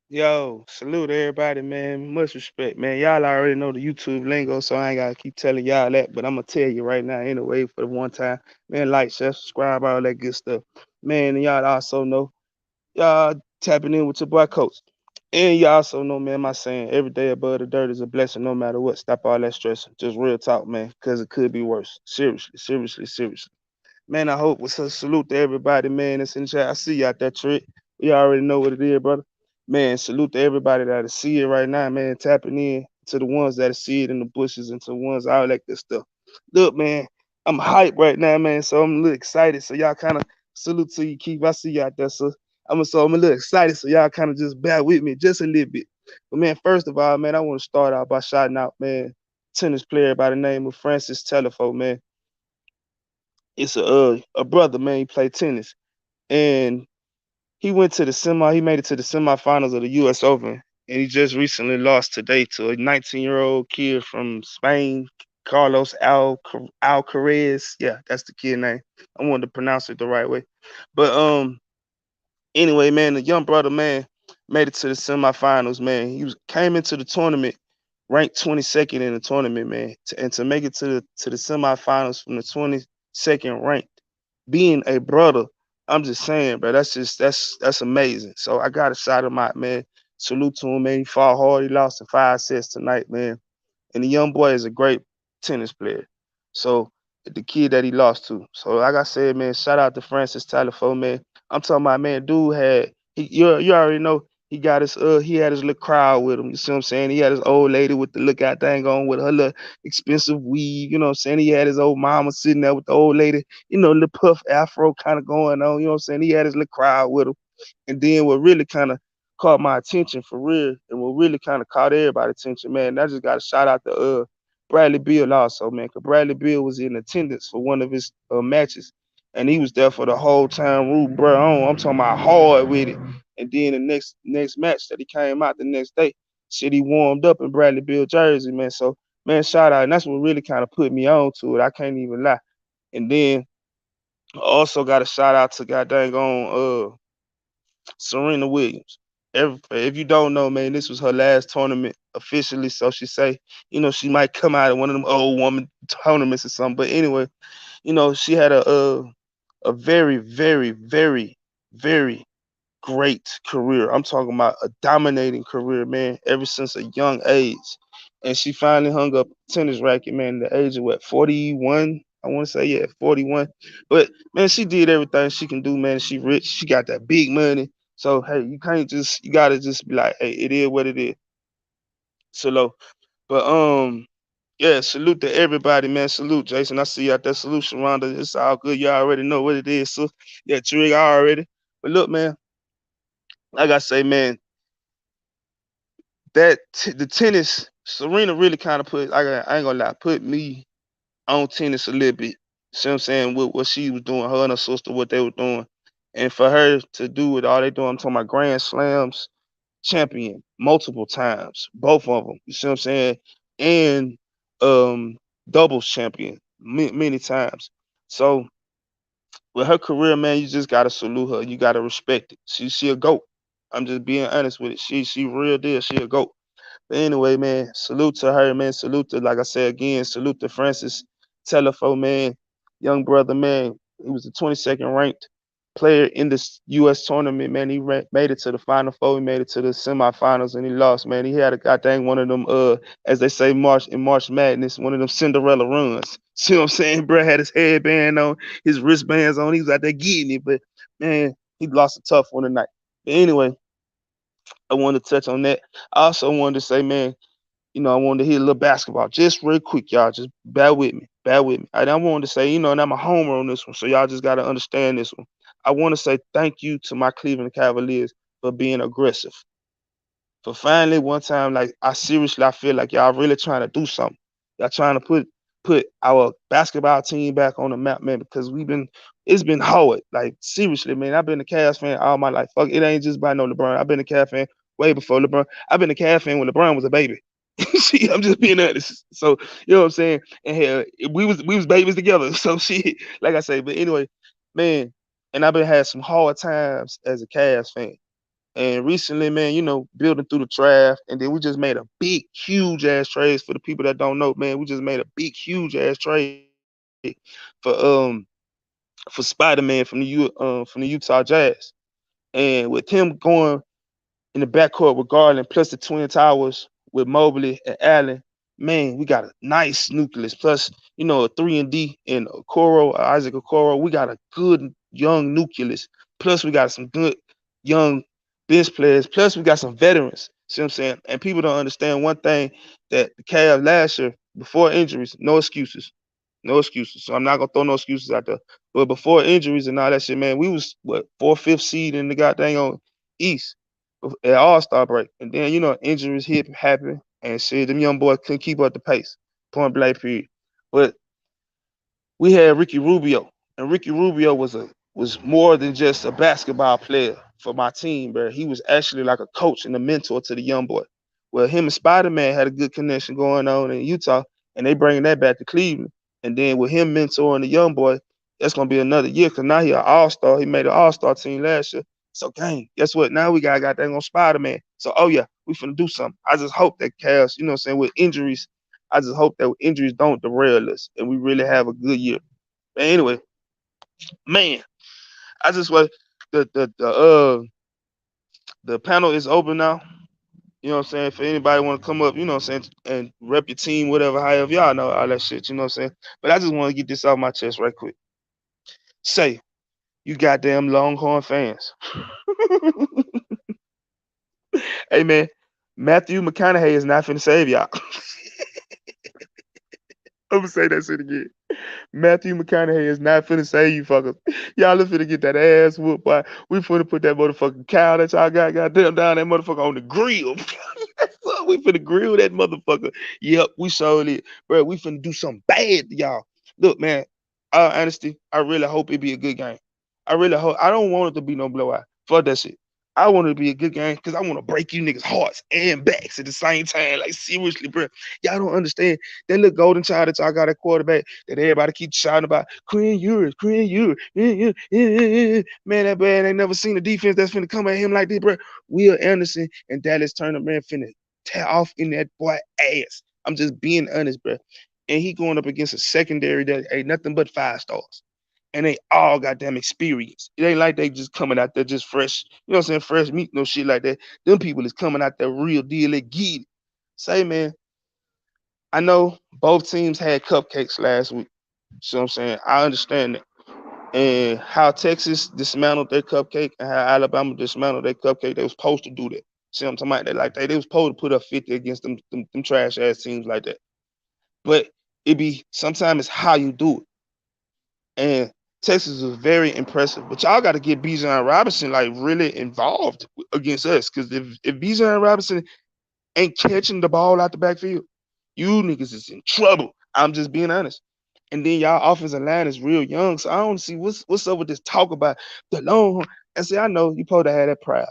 Yo, salute everybody, man. Much respect, man. Y'all already know the YouTube lingo, so I ain't gotta keep telling y'all that. But I'm gonna tell you right now, anyway, for the one time, man. Like, share, subscribe, all that good stuff, man. And y'all also know, y'all tapping in with your boy Coach. And you also know, man, my saying, every day above the dirt is a blessing, no matter what. Stop all that stressing. Just real talk, man, because it could be worse. Seriously, seriously, seriously. Man, I hope with a salute to everybody, man, that's in the chat. I see you out there, Trick. You already know what it is, brother. Man, salute to everybody that see it right now, man. Tapping in to the ones that see it in the bushes and to the ones all that good stuff. Look, man, I'm hyped right now, man. So I'm a little excited. So y'all kind of salute to you, Keith. I see you out there, so I'm a little excited. So y'all kind of just bear with me just a little bit. But man, first of all, man, I want to start out by shouting out, man, tennis player by the name of Francis Telefo, man. It's a brother, man. He played tennis, and he went to the semi. He made it to the semifinals of the U.S. Open, and he just recently lost today to a 19-year-old kid from Spain, Carlos Alcaraz. Yeah, that's the kid name. I wanted to pronounce it the right way, but anyway, man, the young brother, man, made it to the semifinals, man. Came into the tournament ranked 22nd in the tournament, man, and to make it to the semifinals from the 22nd ranked, being a brother, I'm just saying, bro, that's amazing. So I got to shout him out, man. Salute to him, man. He fought hard. He lost in 5 sets tonight, man. And the young boy is a great tennis player. So the kid that he lost to. So like I said, man, shout out to Francis Talifo, man. I'm talking about, man, dude had you already know he had his little crowd with him. You see what I'm saying? He had his old lady with the lookout thing on with her little expensive weave. You know what I'm saying? He had his old mama sitting there with the old lady, little puff afro kind of going on. You know what I'm saying? He had his little crowd with him. And then what really kind of caught my attention for real, and what really kind of caught everybody's attention, man. I just got to shout out to Bradley Beal also, man, because Bradley Beal was in attendance for one of his matches, and he was there for the whole time. Rooting bro on. I'm talking about hard with it. And then the next match that he came out the next day, shit, he warmed up in Bradley Beal jersey, man. So man, shout out, and that's what really kind of put me on to it. I can't even lie. And then I also got a shout out to goddamn on Serena Williams. If you don't know, man, this was her last tournament officially. So she say, she might come out of one of them old woman tournaments or something. But anyway, she had a very, very, very, very great career. I'm talking about a dominating career, man, ever since a young age. And she finally hung up a tennis racket, man, at the age of what, 41? I want to say, yeah, 41. But man, she did everything she can do, man. She rich, she got that big money. So hey, you gotta just be like, hey, it is what it is. So low. But yeah, salute to everybody, man. Salute, Jason. I see you out there. Salute, Sharonda. It's all good. You already know what it is. So yeah, Trig already. But look, man, like I say, man, the tennis, Serena really kind of I ain't gonna lie, put me on tennis a little bit. See what I'm saying? With what she was doing, her and her sister, what they were doing. And for her to do it, all they doing, I'm talking about Grand Slams champion multiple times, both of them. You see what I'm saying? And um, doubles champion many times. So with her career, man, you just gotta salute her. You gotta respect it. She a goat. I'm just being honest with it. She real deal. She a goat. But anyway, man, salute to her, man. Salute to, like I said again, salute to Francis Telefo, man. Young brother, man. He was the 22nd ranked player in this U.S. tournament, man. He made it to the Final Four. He made it to the semifinals, and he lost, man. He had a goddamn one of them, as they say, March Madness, one of them Cinderella runs. See what I'm saying? Bro had his headband on, his wristbands on. He was out there getting it, but man, he lost a tough one tonight. But anyway, I wanted to touch on that. I also wanted to say, man, I wanted to hit a little basketball just real quick, y'all. Just bear with me. Bear with me. And I wanted to say, and I'm a homer on this one, so y'all just got to understand this one. I want to say thank you to my Cleveland Cavaliers for being aggressive. For finally, one time, like, I feel like y'all really trying to do something. Y'all trying to put our basketball team back on the map, man, because it's been hard. Like, seriously, man. I've been a Cavs fan all my life. Fuck, it ain't just by no LeBron. I've been a Cavs fan way before LeBron. I've been a Cavs fan when LeBron was a baby. See, I'm just being honest. So, you know what I'm saying? And hell, we was babies together. So shit, like I say, but anyway, man, and I've been had some hard times as a Cavs fan. And recently, man, building through the draft, and then we just made a big, huge ass trade for the people that don't know, man. We just made a big, huge ass trade for Spider-Man from the Utah Jazz. And with him going in the backcourt with Garland, plus the Twin Towers with Mobley and Allen, man, we got a nice nucleus. Plus, a 3-and-D and Isaac Okoro. We got a good young nucleus. Plus, we got some good young bench players. Plus, we got some veterans. See what I'm saying? And people don't understand one thing, that the Cavs last year, before injuries, no excuses. No excuses. So I'm not gonna throw no excuses out there. But before injuries and all that shit, man, we was what, 4th, 5th seed in the goddamn on East at All-Star break. And then, injuries happen, and shit, them young boys couldn't keep up the pace. Point blank period. But we had Ricky Rubio, and Ricky Rubio was more than just a basketball player for my team, bro. He was actually like a coach and a mentor to the young boy. Well, him and Spider-Man had a good connection going on in Utah, and they bringing that back to Cleveland. And then with him mentoring the young boy, that's gonna be another year, because now he an all-star. He made an all-star team last year. So, gang, guess what? Now we got that on Spider-Man. So, oh yeah, we finna do something. I just hope that Cavs, with injuries, I just hope that injuries don't derail us and we really have a good year. But anyway, man, I just want the panel is open now. You know what I'm saying? For anybody want to come up, and rep your team, whatever, however, y'all know all that shit, you know what I'm saying? But I just want to get this off my chest right quick. Say, you goddamn Longhorn fans. Hey, man, Matthew McConaughey is not finna save y'all. I'm gonna say that shit again. Matthew McConaughey is not finna save you fuckers. Y'all are finna get that ass whooped, boy. We finna put that motherfucking cow that y'all got goddamn down that motherfucker on the grill. We finna grill that motherfucker. Yep, we showed it. Bro, we finna do something bad to y'all. Look, man, honesty, I really hope it be a good game. I really hope. I don't want it to be no blowout. Fuck that shit. I want it to be a good game because I want to break you niggas' hearts and backs at the same time. Like, seriously, bro. Y'all don't understand. That little golden child that y'all got at quarterback that everybody keeps shouting about, Quinn Ewers. Man, that man ain't never seen a defense that's finna come at him like this, bro. Will Anderson and Dallas Turner, man, finna tear off in that boy ass. I'm just being honest, bro. And he going up against a secondary that ain't nothing but 5 stars. And they all got damn experience. It ain't like they just coming out there just fresh, you know what I'm saying, fresh meat, no shit like that. Them people is coming out there real deal. They get it. Say, man, I know both teams had cupcakes last week. So I'm saying, I understand that. And how Texas dismantled their cupcake and how Alabama dismantled their cupcake, they was supposed to do that. See what I'm talking about? They was supposed to put up 50 against them trash ass teams like that. But sometimes it's how you do it. And Texas was very impressive. But y'all got to get Bijan Robinson like really involved against us. Because if Bijan Robinson ain't catching the ball out the backfield, you niggas is in trouble. I'm just being honest. And then y'all offensive line is real young. So I don't see what's up with this talk about the Longhorn. And see, I know you supposed to have that pride.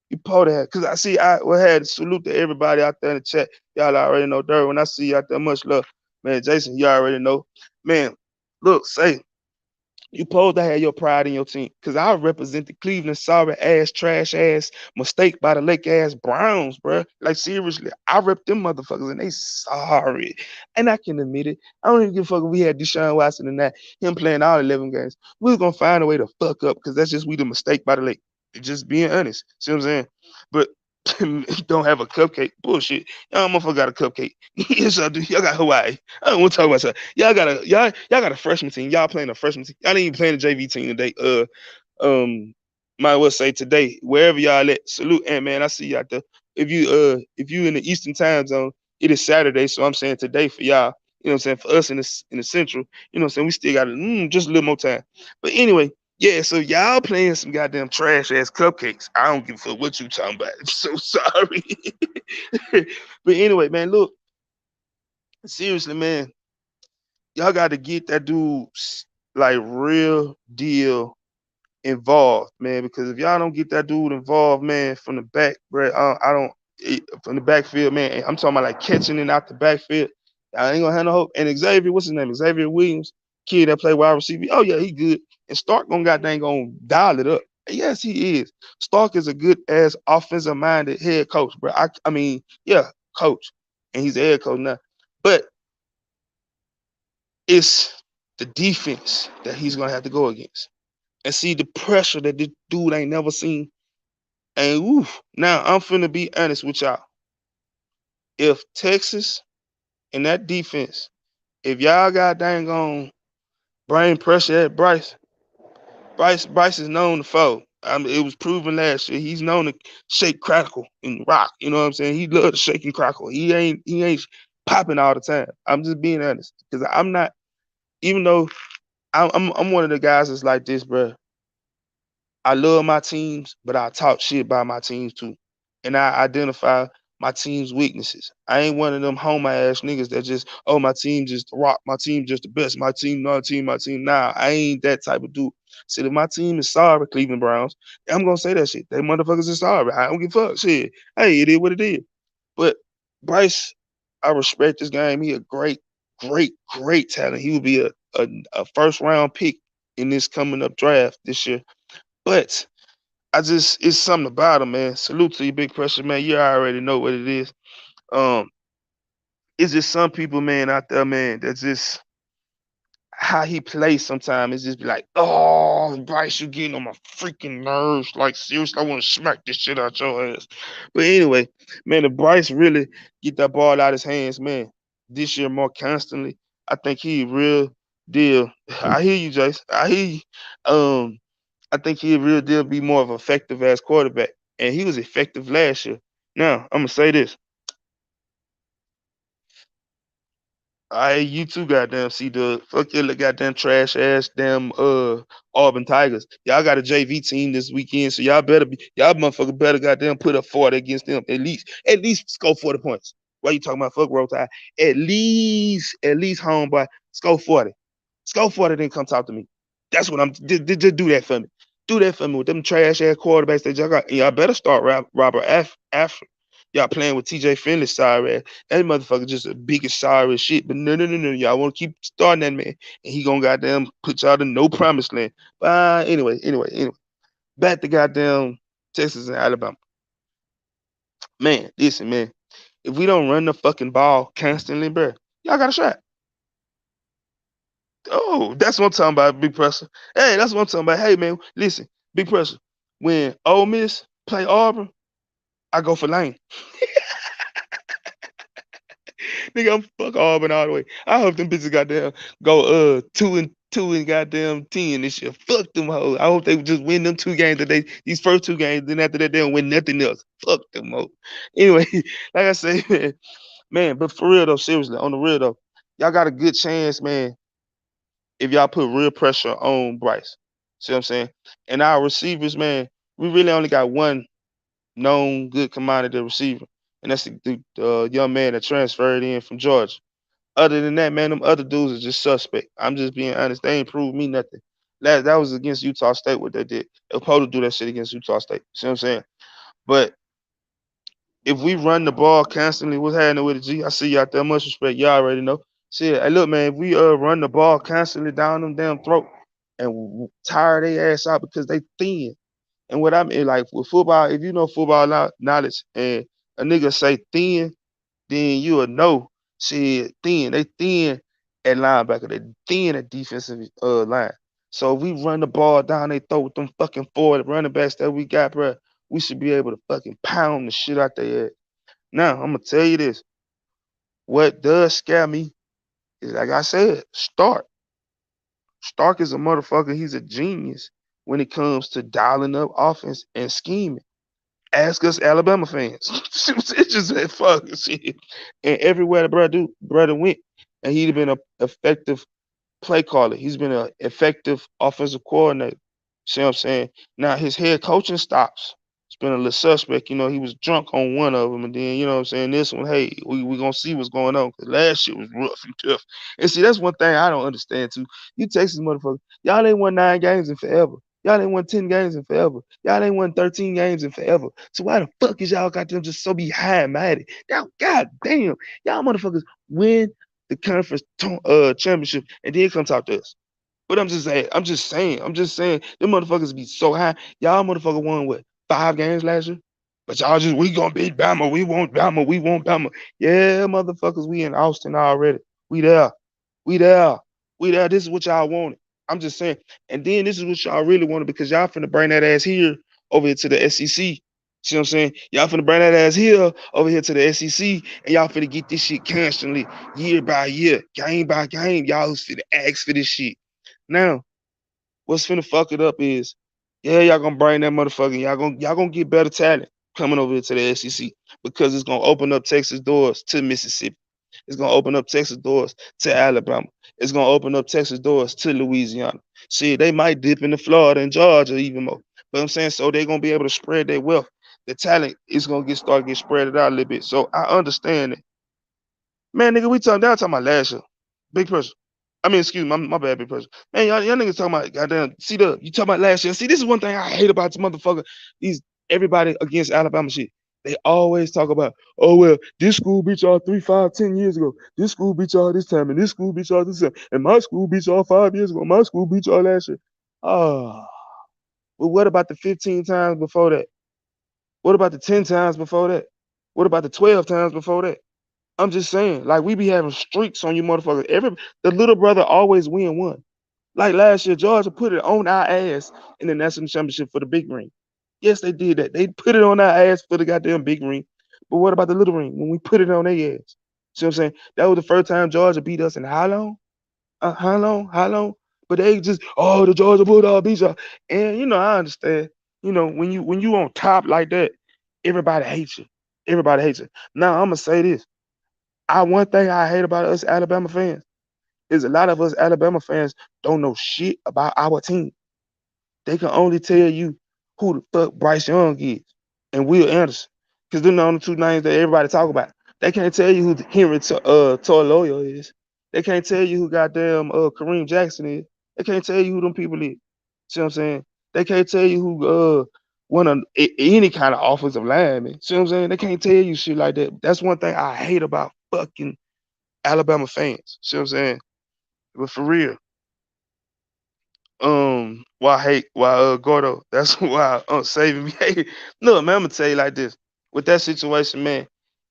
You supposed to have, because I see I had salute to everybody out there in the chat. Y'all already know Dirt. When I see you out there, much love. Man, Jason, you already know. Man, look, say, you supposed to have your pride in your team. Because I represent the Cleveland sorry ass, trash ass, mistake by the lake ass Browns, bro. Like, seriously, I rep them motherfuckers and they sorry. And I can admit it. I don't even give a fuck if we had Deshaun Watson and that, him playing all 11 games. We was going to find a way to fuck up because that's just we the mistake by the lake. Just being honest. See what I'm saying? But don't have a cupcake. Bullshit. Y'all motherfucker got a cupcake. Yes, I do. Y'all got Hawaii. I don't want to talk about that. Y'all got a freshman team. Y'all playing a freshman team. Y'all ain't even playing the JV team today. Might well say today, wherever y'all at, salute. And man, I see you out there. If you in the Eastern time zone, it is Saturday, so I'm saying today for y'all. You know what I'm saying? For us in the Central, you know what I'm saying? We still got just a little more time. But anyway, yeah, so y'all playing some goddamn trash ass cupcakes. I don't give a fuck what you talking about. I'm so sorry. But anyway, man, look, seriously, man, y'all got to get that dude like real deal involved, man. Because if y'all don't get that dude involved, man, from the back, bro, from the backfield, man. I'm talking about like catching it out the backfield. I ain't gonna have no hope. And Xavier, what's his name? Xavier Williams, kid that play wide receiver. Oh yeah, he good. And Stark gonna dial it up. Yes, he is. Stark is a good ass offensive minded head coach, bro. I mean, yeah, coach, and he's a head coach now. But it's the defense that he's gonna have to go against, and see the pressure that this dude ain't never seen. And oof, now I'm finna be honest with y'all. If Texas and that defense, if y'all got dang on brain pressure at Bryce is known to fold. I mean, it was proven last year. He's known to shake, crackle, and rock. You know what I'm saying? He loves to shake and crackle. He ain't popping all the time. I'm just being honest because I'm not. Even though I'm one of the guys that's like this, bro. I love my teams, but I talk shit about my teams too, and I identify my team's weaknesses. I ain't one of them homer ass niggas that just, oh, my team just rock, my team just the best, my team. Nah, I ain't that type of dude. See, if my team is sorry, Cleveland Browns, I'm gonna say that shit. They motherfuckers is sorry. I don't give a fuck. Shit, hey, it is what it is. But Bryce, I respect this game. He a great talent. He would be a first round pick in this coming up draft this year. But it's something about him, man. Salute to you, big pressure, man. You already know what it is. Um, it's just some people, man, out there, man, that's just how he plays sometimes. It's just be like, oh, Bryce, you getting on my freaking nerves. Like, seriously, I want to smack this shit out your ass. But anyway, man, if Bryce really get that ball out his hands, man, this year more constantly, I think he real deal. I hear you, Jace. I hear you. I think he real deal be more of an effective as quarterback. And he was effective last year. Now, I'm gonna say this. You too, goddamn C Dub. Fuck your little goddamn trash ass damn Auburn Tigers. Y'all got a JV team this weekend, so y'all motherfucker better goddamn put up 40 against them. At least score 40 points. Why you talking about fuck roll tide? At least homeboy, score 40. Score 40, then come talk to me. That's what I'm just do that for me. Do that for me with them trash ass quarterbacks that y'all got. And y'all better start Robert after. Y'all playing with TJ Finley, sorry ass. That motherfucker just a biggest sorry as shit. But no. Y'all want to keep starting that man. And he gonna goddamn put y'all to no promised land. But anyway. Back to goddamn Texas and Alabama. Man, listen, man. If we don't run the fucking ball constantly, bro, y'all got a shot. Oh, that's what I'm talking about, Big Pressure. Hey, that's what I'm talking about. Hey, man, listen, Big Pressure. When Ole Miss play Auburn, I go for Lane. Nigga, I'm fuck Auburn all the way. I hope them bitches goddamn go 2-2 and goddamn 10 this year. Fuck them hoes. I hope they just win them 2 games today. These first 2 games, then after that they don't win nothing else. Fuck them hoes. Anyway, like I say, man, but for real though, seriously, on the real though, y'all got a good chance, man, if y'all put real pressure on Bryce. See what I'm saying? And our receivers, man, we really only got one known good commodity receiver, and that's the young man that transferred in from Georgia. Other than that, man, them other dudes are just suspect. I'm just being honest. They ain't proved me nothing. That was against Utah State what they did. They're supposed to do that shit against Utah State. See what I'm saying? But if we run the ball constantly, what's happening with the G? I see you out there. Much respect. Y'all already know. Shit, hey, look, man, if we run the ball constantly down them damn throat and tire their ass out because they thin. And what I mean, like with football, if you know football knowledge and a nigga say thin, then you will know shit thin. They thin at linebacker. They thin at defensive line. So if we run the ball down they throw with them fucking forward running backs that we got, bro, we should be able to fucking pound the shit out their ass. Now, I'm gonna tell you this. What does scare me is like I said, Stark. Stark is a motherfucker. He's a genius when it comes to dialing up offense and scheming. Ask us Alabama fans. It's just that fucking shit. And everywhere the brother went, and he'd have been an effective play caller. He's been an effective offensive coordinator. See what I'm saying? Now his head coaching stops. It's been a little suspect. You know, he was drunk on one of them, and then you know what I'm saying. This one, hey, we gonna see what's going on. Cause last year was rough and tough. And see, that's one thing I don't understand too. You Texas motherfuckers, y'all ain't won 9 games in forever. Y'all ain't won 10 games in forever. Y'all ain't won 13 games in forever. So why the fuck is y'all got them just so behind mighty? Y'all, goddamn, y'all motherfuckers win the conference championship and then come talk to us. But I'm just saying, them motherfuckers be so high. Y'all motherfucker won what, 5 games last year? But y'all just, we gonna beat Bama. We want Bama. We want Bama. Yeah, motherfuckers, we in Austin already. We there. We there. We there. This is what y'all wanted. I'm just saying. And then this is what y'all really wanted because y'all finna bring that ass here over here to the SEC. See what I'm saying? Y'all finna bring that ass here over here to the SEC and y'all finna get this shit constantly, year by year, game by game. Y'all who's finna ask for this shit. Now, what's finna fuck it up is, yeah, y'all gonna bring that motherfucker. Y'all gonna get better talent coming over here to the SEC because it's gonna open up Texas doors to Mississippi. It's gonna open up Texas doors to Alabama. It's gonna open up Texas doors to Louisiana. See, they might dip into Florida and Georgia even more. But I'm saying so they're gonna be able to spread their wealth. The talent is gonna get spread it out a little bit. So I understand it. Man, nigga, talking about last year. Big pressure. I mean, excuse me, my bad, big pressure. Man, y'all niggas talking about goddamn. See you talking about last year. See, this is one thing I hate about this motherfucker. These everybody against Alabama shit. They always talk about, oh well, this school beat y'all 3, 5, 10 years ago. This school beat y'all this time, and this school beat y'all this time, and my school beat y'all 5 years ago. My school beat y'all last year. Oh, well, what about the 15 times before that? What about the 10 times before that? What about the 12 times before that? I'm just saying, like we be having streaks on you motherfuckers. The little brother always win one. Like last year, Georgia put it on our ass in the national championship for the big ring. Yes, they did that. They put it on our ass for the goddamn big ring. But what about the little ring when we put it on their ass? See what I'm saying? That was the first time Georgia beat us in how long? How long? How long? But they just, oh, the Georgia Bulldog beat y'all. And I understand. When you on top like that, everybody hates you. Everybody hates you. Now I'm gonna say this. One thing I hate about us Alabama fans is a lot of us Alabama fans don't know shit about our team. They can only tell you who the fuck Bryce Young is and Will Anderson, because they're the only two names that everybody talk about. They can't tell you who Henry Toiloyo is. They can't tell you who goddamn Kareem Jackson is. They can't tell you who them people is. See what I'm saying? They can't tell you who one of any kind of offensive lineman. See what I'm saying? They can't tell you shit like that. That's one thing I hate about fucking Alabama fans. See what I'm saying? But for real, why Gordo? That's why saving me. Hey, look, man, I'm gonna tell you like this. With that situation, man,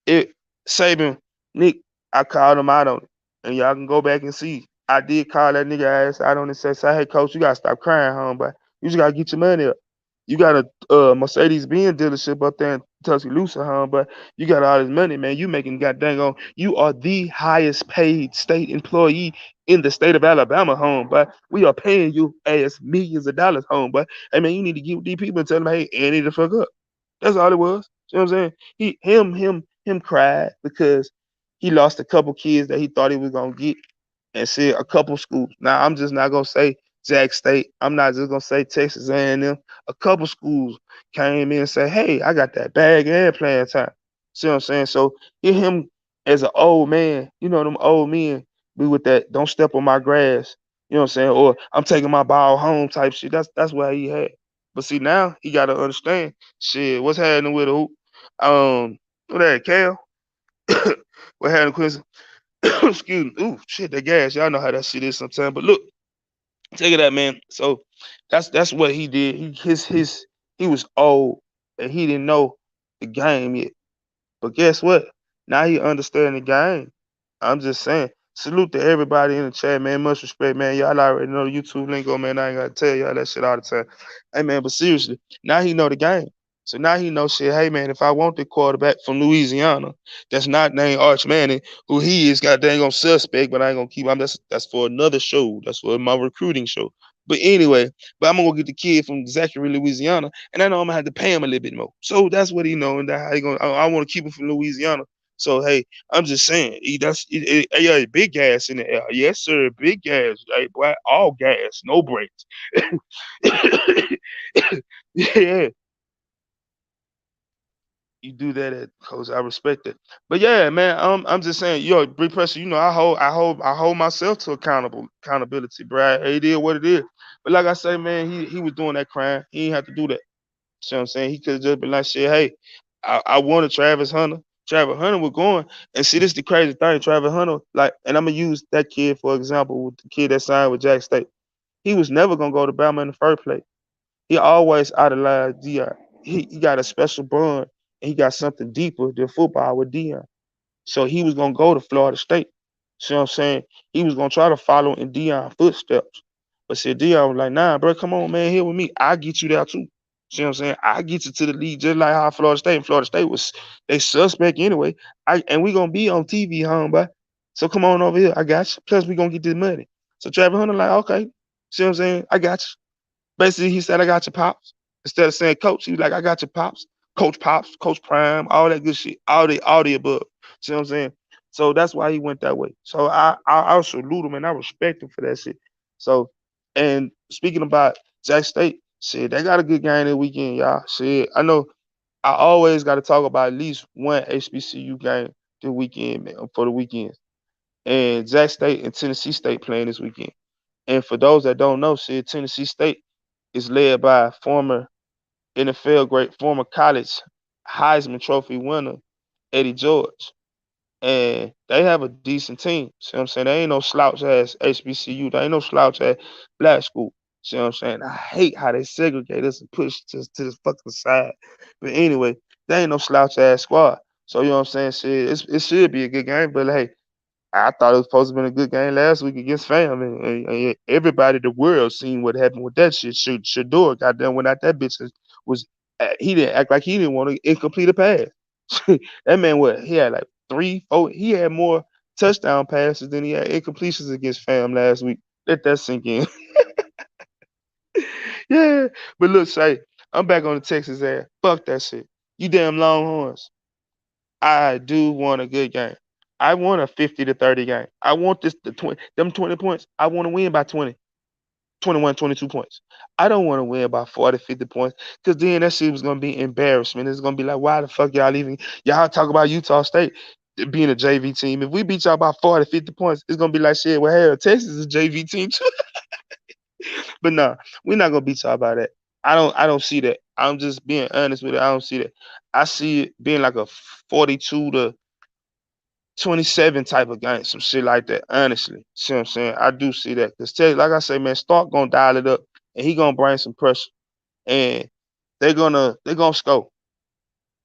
it Saban, Nick, I called him out on it. And y'all can go back and see. I did call that nigga ass out on it, say, hey coach, you gotta stop crying, homeboy. You just gotta get your money up. You got a Mercedes Benz dealership up there in Tuscaloosa, but you got all this money, man. You making goddamn on. You are the highest paid state employee in the state of Alabama, but we are paying you ass millions of dollars, but hey man, you need to get with these people and tell them, hey, Annie the fuck up. That's all it was. You know what I'm saying? Him cried because he lost a couple kids that he thought he was gonna get and said a couple schools. Now I'm just not gonna say Jack State. I'm not just gonna say Texas A&M. A couple schools came in and said, "Hey, I got that bag and playing time." See what I'm saying? So hear him as an old man. Them old men be with that. Don't step on my grass. You know what I'm saying? Or I'm taking my ball home type shit. That's why he had. But see now he gotta understand shit. What's happening with the hoop? What that Cal? What happened, Quincy? Excuse me. Ooh, shit, that gas. Y'all know how that shit is sometimes. But look, take it out, man. So that's what he did. He was old and he didn't know the game yet. But guess what? Now he understand the game. I'm just saying. Salute to everybody in the chat, man. Much respect, man. Y'all already know the YouTube lingo, man. I ain't gotta tell y'all that shit all the time. Hey, man, but seriously, now he know the game. So now he know shit. Hey, man, if I want the quarterback from Louisiana, that's not named Arch Manning, who he is goddamn gonna suspect, but I ain't gonna keep him. That's for another show. That's for my recruiting show. But anyway, I'm gonna go get the kid from Zachary, Louisiana, and I know I'm gonna have to pay him a little bit more. So that's what he know, and that's how he gonna. I want to keep him from Louisiana. So hey, I'm just saying, yeah, big gas in the air. Yes, sir, big gas. Hey, boy, all gas, no brakes. Yeah, you do that at coach. I respect it. But yeah, man, I'm just saying, big pressure. I hold myself to accountability, bro. It is what it is. But like I say, man, he was doing that crime. He didn't have to do that. See what I'm saying? He could have just been like, shit, hey, I wanted Travis Hunter. Travis Hunter was going. And see, this is the crazy thing. Travis Hunter, like, and I'm going to use that kid for example with the kid that signed with Jack State. He was never gonna go to Bama in the first place. He always idolized Dion. He got a special bond and he got something deeper than football with Dion. So he was gonna go to Florida State. See what I'm saying? He was gonna try to follow in Dion's footsteps. But said Dion was like, nah, bro, come on, man, here with me. I get you there too. See what I'm saying? I get you to the league just like how Florida State. And Florida State was they suspect anyway. And we gonna be on TV, homeboy. So come on over here. I got you. Plus we gonna get this money. So Travis Hunter like, okay. See what I'm saying? I got you. Basically, he said, I got your pops. Instead of saying coach, he was like, I got your pops, coach prime, all that good shit, all the above. See what I'm saying? So that's why he went that way. So I salute him and I respect him for that shit. So, and speaking about Jack State, shit, they got a good game this weekend, y'all. Shit, I know I always got to talk about at least one HBCU game this weekend, man, for the weekends. And Jack State and Tennessee State playing this weekend. And for those that don't know, shit, Tennessee State is led by former NFL great, former college Heisman Trophy winner, Eddie George. And they have a decent team. See what I'm saying? They ain't no slouch ass HBCU. They ain't no slouch ass black school. See what I'm saying? I hate how they segregate us and push us to the fucking side. But anyway, they ain't no slouch ass squad. So you know what I'm saying? Shit, it should be a good game. But hey, I thought it was supposed to be a good game last week against Fam, and everybody in the world seen what happened with that shit. Shador goddamn went out that bitch was he didn't act like he didn't want to incomplete a pass. That man he had like 3, 4. He had more touchdown passes than he had incompletions against Fam last week. Let that sink in. Yeah, but look, say I'm back on the Texas ass. Fuck that shit. You damn Longhorns. I do want a good game. I want a 50-30 game. I want them 20 points. I want to win by 20, 21, 22 points. I don't want to win by 40, 50 points because then that shit was going to be embarrassment. It's going to be like, why the fuck y'all talk about Utah State being a JV team. If we beat y'all by 40, 50 points, it's going to be like, shit, well, hell, Texas is a JV team too. But nah, we're not going to beat y'all by that. I don't see that. I'm just being honest with it. I don't see that. I see it being like a 42 to 27 type of game, some shit like that. Honestly, see what I'm saying? I do see that because like I say, man, Stark gonna dial it up and he gonna bring some pressure and they're gonna score.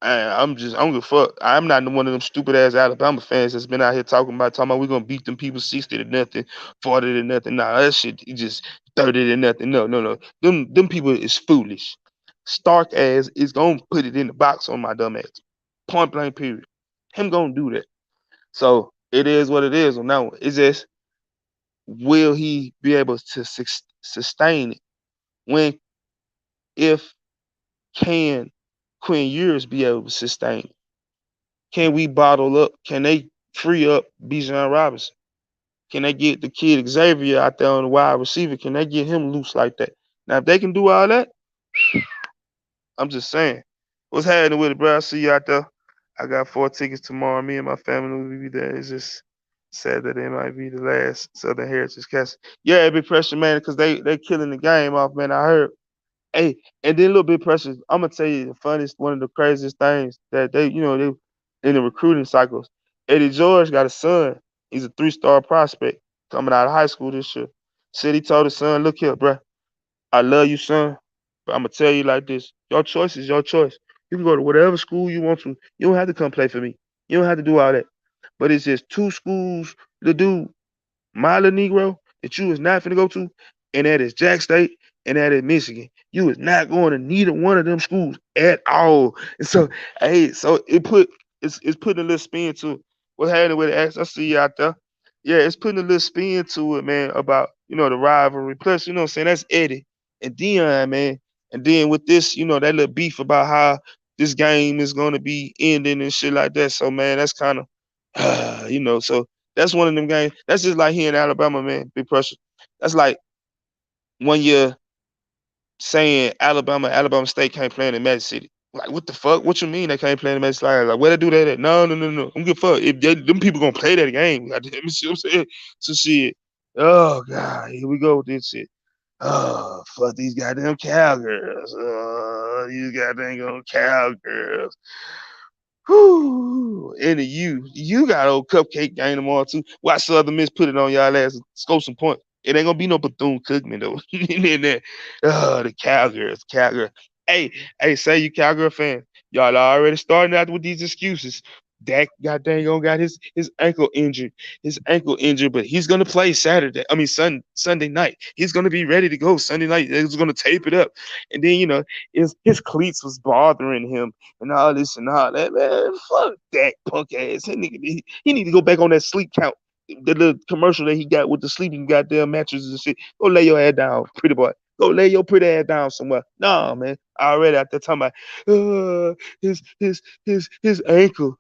And I'm good fuck. I'm not one of them stupid ass Alabama fans that's been out here talking about we're gonna beat them people 60-0, 40-0. Nah, that shit just 30-0. No. Them people is foolish. Stark ass is gonna put it in the box on my dumb ass. Point blank period. Him gonna do that. So it is what it is on that one. It's just will he be able to sustain it? When if can Quinn Ewers be able to sustain it? Can we bottle up? Can they free up Bijan Robinson? Can they get the kid Xavier out there on the wide receiver? Can they get him loose like that? Now if they can do all that, I'm just saying. What's happening with it, bro? I see you out there. I got 4 tickets tomorrow. Me and my family will be there. It's just sad that it might be the last Southern Heritage Cast. Yeah, big pressure, man, because they killing the game off, man. I heard. Hey, and then a little bit pressure. I'm gonna tell you the funniest, one of the craziest things that they in the recruiting cycles. Eddie George got a son. He's a 3-star prospect coming out of high school this year. Said he told his son, "Look here, bro. I love you, son, but I'm gonna tell you like this: your choice is your choice. You can go to whatever school you want to. You don't have to come play for me. You don't have to do all that. But it's just 2 schools to do my little Negro that you is not finna go to, and that is Jack State and that is Michigan. You is not going to neither one of them schools at all. And so, hey, so it's putting a little spin to it. What's happening with it? I see you out there. Yeah, it's putting a little spin to it, man, about the rivalry. Plus, you know what I'm saying, that's Eddie and Dion, man. And then with this, that little beef about how this game is gonna be ending and shit like that. So man, that's kind of so that's one of them games. That's just like here in Alabama, man. Big pressure. That's like one year saying Alabama State can't play in Magic City. Like, what the fuck? What you mean they can't play in Magic City? Like, where they do that at? No. I'm good fuck. If them people gonna play that game, like, you see what I'm saying? So shit. Oh god, here we go with this shit. Oh, fuck these goddamn cowgirls. Oh, these goddamn cowgirls. Whew. And you got old cupcake game tomorrow too. Watch Southern Miss put it on y'all ass and score some points. It ain't gonna be no Bethune Cookman though. And then, the Cowgirls, Cowgirls. Hey, hey, say you Cowgirl fan. Y'all already starting out with these excuses. Dak got dang on got his ankle injured. His ankle injured, but he's gonna play Saturday. I mean Sunday night. He's gonna be ready to go Sunday night. He's gonna tape it up. And then, his cleats was bothering him and all this and all that. Man, fuck Dak punk ass. That nigga, he need to go back on that sleep count, the little commercial that he got with the sleeping goddamn mattresses and shit. Go lay your head down, pretty boy. Go lay your pretty ass down somewhere. Nah, man. I already out there talking about his ankle.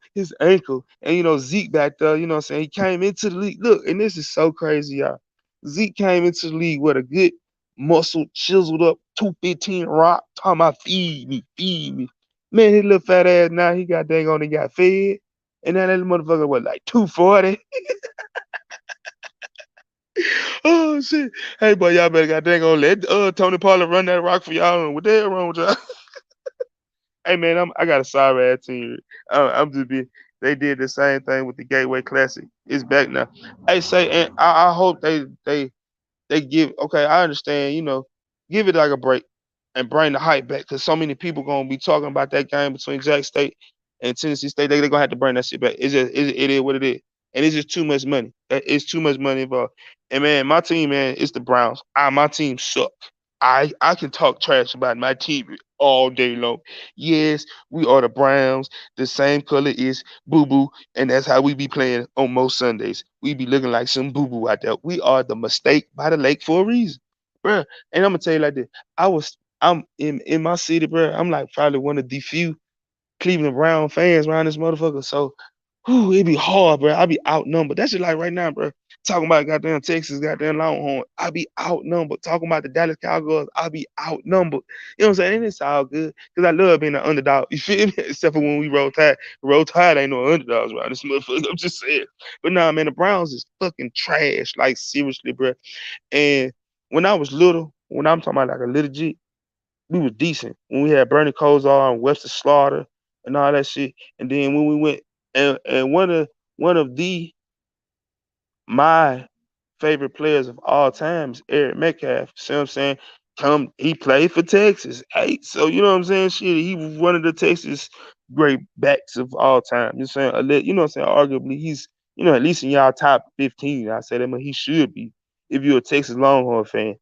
And Zeke back there, you know what I'm saying? He came into the league. Look, and this is so crazy, y'all. Zeke came into the league with a good muscle, chiseled up 215 rock, talking about feed me, feed me. Man, his little fat ass now, he got dang on and got fed. And now that motherfucker was like 240. Oh shit! Hey, boy, y'all better goddamn go let Tony Pollard run that rock for y'all. And what the hell wrong with y'all? Hey man, I got a sorry ass team. I'm just be. They did the same thing with the Gateway Classic. It's back now. Hey, say, and I hope they give. Okay, I understand. Give it like a break and bring the hype back, because so many people gonna be talking about that game between Jack State and Tennessee State. They're gonna have to bring that shit back. It is what it is, and it's just too much money. It's too much money involved. And man, my team, man, it's the Browns. My team suck. I can talk trash about my team all day long. Yes, we are the Browns. The same color is boo boo, and that's how we be playing on most Sundays. We be looking like some boo boo out there. We are the mistake by the lake for a reason, bruh. And I'm gonna tell you like this. I'm in my city, bruh. I'm like probably one of the few Cleveland Brown fans around this motherfucker. So, it be hard, bro. I be outnumbered. That's just like right now, bro. Talking about goddamn Texas, goddamn Longhorn. I be outnumbered. Talking about the Dallas Cowboys, I be outnumbered. You know what I'm saying? And it's all good, because I love being an underdog. You feel me? Except for when we roll tide. Roll tide ain't no underdogs around this motherfucker. I'm just saying. But nah, man, the Browns is fucking trash. Like, seriously, bro. And when I was little, when I'm talking about like a little G, we was decent. When we had Bernie Kosar and Webster Slaughter and all that shit. And then when we went, and one of my favorite players of all time is Eric Metcalf. See what I'm saying? He played for Texas. Hey, so you know what I'm saying? Shit, he was one of the Texas great backs of all time. You know what I'm saying? You know what I'm saying? Arguably, he's, at least in y'all top 15. I say that, but he should be if you're a Texas Longhorn fan.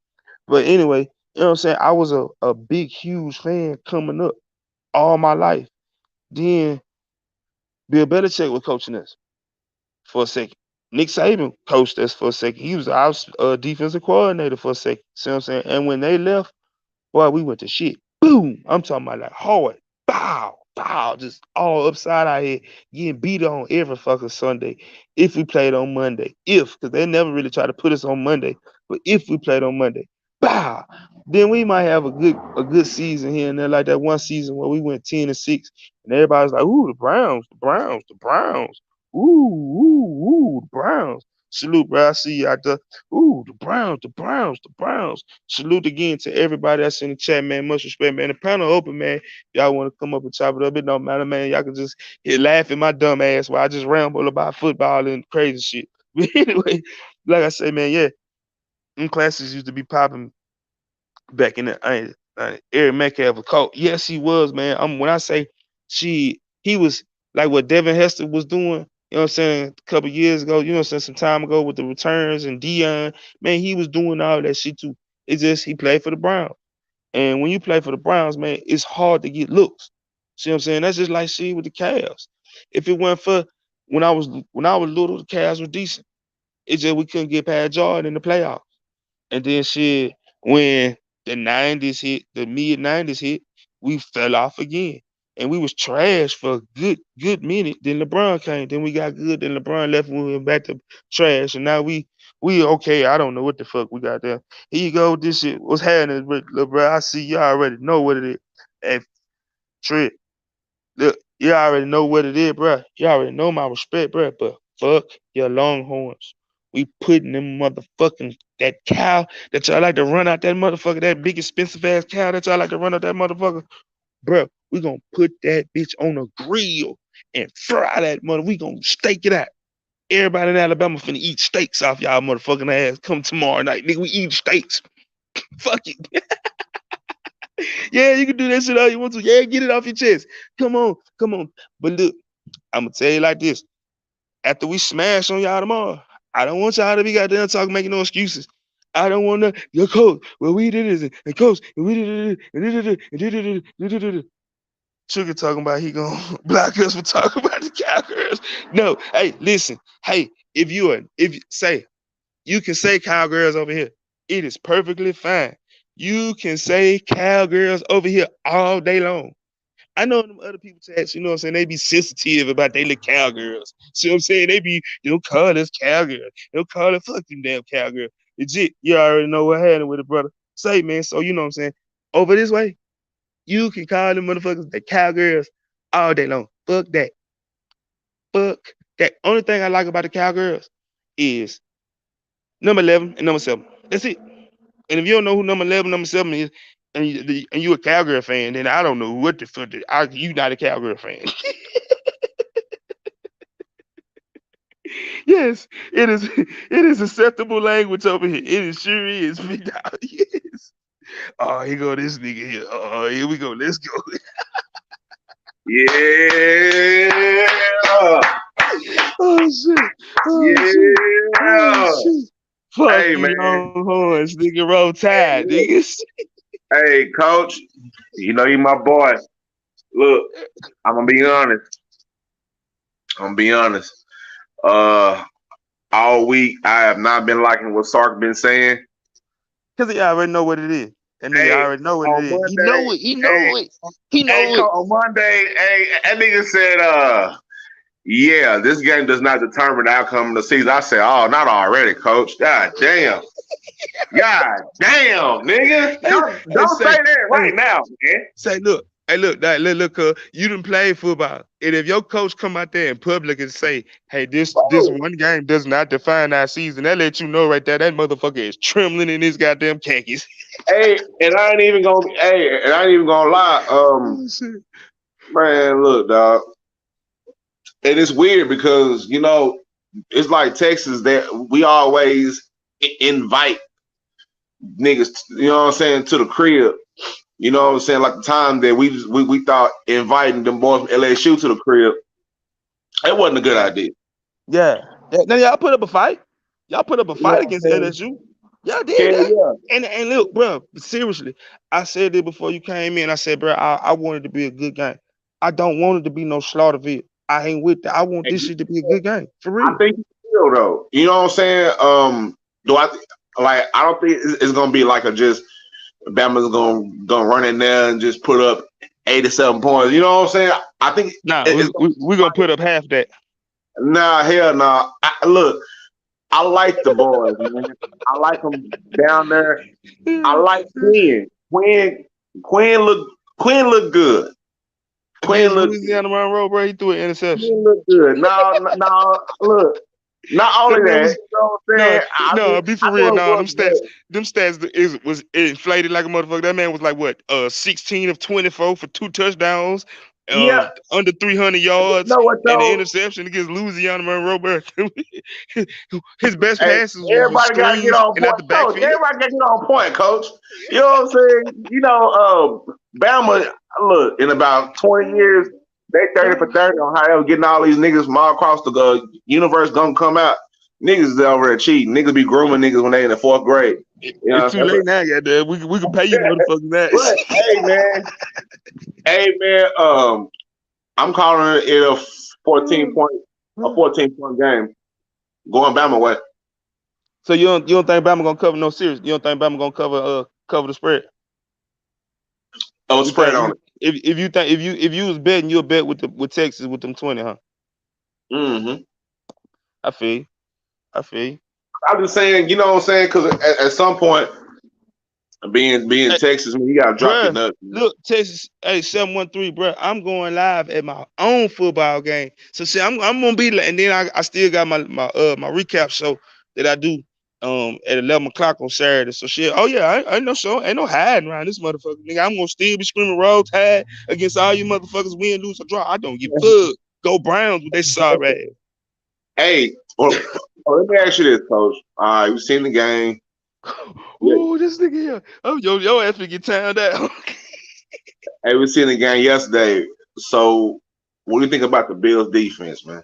But anyway, you know what I'm saying? I was a big, huge fan coming up all my life. Then Bill Belichick was coaching us for a second. Nick Saban coached us for a second. He was our defensive coordinator for a second. See what I'm saying? And when they left, boy, we went to shit. Boom! I'm talking about like hard. Bow, bow, just all upside our head, getting beat on every fucking Sunday. If we played on Monday, because they never really try to put us on Monday, but if we played on Monday, bow, then we might have a good season here and there, like that one season where we went 10-6, and everybody's like, "Ooh, the Browns, the Browns, the Browns, the Browns." Salute, bro. I see you out there. Ooh, the Browns, the Browns, the Browns. Salute again to everybody that's in the chat, man. Much respect, man. The panel open, man. Y'all want to come up and chop it up? It don't matter, man. Y'all can just laugh at my dumb ass while I just ramble about football and crazy shit. But anyway, like I say, man, yeah, them classes used to be popping back in the Eric Metcalf was caught. Yes, he was, man. When I say he was like what Devin Hester was doing, you know what I'm saying, a couple years ago, you know what I'm saying, some time ago with the returns and Dion, man, he was doing all that shit too. It's just he played for the Browns. And when you play for the Browns, man, it's hard to get looks. See what I'm saying? That's just like shit with the Cavs. If it weren't for when I was little, the Cavs were decent. It's just we couldn't get past Jordan in the playoffs. And then shit, when the 90s hit, the mid 90s hit, we fell off again. And we was trash for a good minute. Then LeBron came. Then we got good. Then LeBron left and we went back to trash. And now we okay. I don't know what the fuck we got there. Here you go. This shit. What's happening with LeBron? I see you already know what it is. And Trent, look, you already know what it is, bro. You already know my respect, bro. But fuck your Longhorns. We putting them motherfucking that cow that y'all like to run out that motherfucker, that big expensive ass cow that y'all like to run out that motherfucker, bro. We gonna put that bitch on a grill and fry that mother. We gonna steak it out. Everybody in Alabama finna eat steaks off y'all motherfucking ass. Come tomorrow night, nigga. We eat steaks. Fuck it. Yeah, you can do that shit all you want to. Yeah, get it off your chest. Come on, come on. But look, I'm gonna tell you like this. After we smash on y'all tomorrow, I don't want y'all to be goddamn talking, making no excuses. I don't want to, your coach, well, we did this, and coach, and we did it. Sugar talking about he gonna block us for talking about the Cowgirls. No, hey, listen, hey, if you say, you can say Cowgirls over here. It is perfectly fine. You can say Cowgirls over here all day long. I know them other people chats, you know what I'm saying? They be sensitive about they little cowgirls. See what I'm saying? They be, you don't call us cowgirls. You don't call it fuck them damn cowgirls. Legit, you already know what happened with it, brother. Say, man, so you know what I'm saying? Over this way, you can call them motherfuckers the cowgirls all day long. Fuck that. Fuck that. Only thing I like about the cowgirls is number 11 and number 7. That's it. And if you don't know who number 11, number 7 is, and you a cowgirl fan, then I don't know what the fuck. You not a cowgirl fan. Yes, it is. It is acceptable language over here. It is sure is. Big dog. Yes. Oh, here go this nigga here. Oh, here we go. Let's go. Yeah. Oh shit. Oh Yeah. shit. Oh shit. Fuck Hey, you, man. Longhorns, nigga. Roll Tide, niggas. Hey, coach. You know you my boy. Look, I'm gonna be honest. All week I have not been liking what Sark been saying. Cause he already know what it is. And nigga Hey, already know what it on is. He Monday, know it. He know hey, it. He know it. on Monday, hey, that nigga said, yeah, this game does not determine the outcome of the season. I said, oh, not already, coach. God damn. God damn, nigga. Don't say that right now, man. Say, look, hey, look, you done played football. And if your coach come out there in public and say, hey, this one game does not define our season, that let you know right there that motherfucker is trembling in his goddamn khakis. Hey, and I ain't even gonna lie. Man, look, dog. And it's weird because, you know, it's like Texas that we always invite niggas, you know what I'm saying, to the crib. You know what I'm saying? Like the time that we thought inviting them boys from LSU to the crib, it wasn't a good idea. Yeah. Now y'all put up a fight. Y'all put up a fight against LSU. Y'all did that. Yeah. And look, bro, seriously, I said it before you came in. I said, bro, I want it to be a good game. I don't want it to be no Slaughterville. I ain't with that. I want this shit to be a good game. For real. I think still though. You know what I'm saying? I don't think it's gonna be like a just Bama's gonna run in there and just put up 87 points. You know what I'm saying? I think we're gonna put up half that. Nah, hell nah. Look, I like the boys, man. I like them down there. I like Quinn. Quinn look good. Quinn look Louisiana Monroe, bro. He threw an interception. Quinn look good. No, look. Not only that, you know what I'm saying? Be for real. No, them stats was inflated like a motherfucker. That man was like what? 16 of 24 for 2 touchdowns. Under 300 yards and the interception against Louisiana Monroe. Bro. His best passes was screens and at the backfield. Everybody got to get on point, coach. You know what I'm saying? You know, Bama, look, in about 20 years, they 30 for 30 on how they was getting all these niggas from all across the universe gonna come out. Niggas is over there cheating. Niggas be grooming niggas when they in the 4th grade. It's too late now, goddamn. We can pay you motherfuckers that. But, hey man, I'm calling it a 14 point game. Going Bama way. So you don't think Bama gonna cover no series? You don't think Bama gonna cover the spread? Oh, spread on it. If you was betting, you'll bet with Texas with them 20, huh? Mm-hmm. I feel you. I'm just saying, you know what I'm saying? Because at some point, being Texas, man, you gotta drop your nuts. Look, Texas, 713, bro. I'm going live at my own football game. So see, I'm gonna be, and then I still got my recap show that I do at 11 o'clock on Saturday. So shit, oh yeah, I ain't no hiding around this motherfucker, nigga. I'm gonna still be screaming Roll Tide against all you motherfuckers, win, lose, or draw. I don't give a fuck. Go Browns with they sorry ass. Hey, let me ask you this, Coach. All right, you seen the game? Yeah. Ooh, this nigga here. Oh, yo ass finna get timed out. Hey, we seen the game yesterday. So, what do you think about the Bills' defense, man?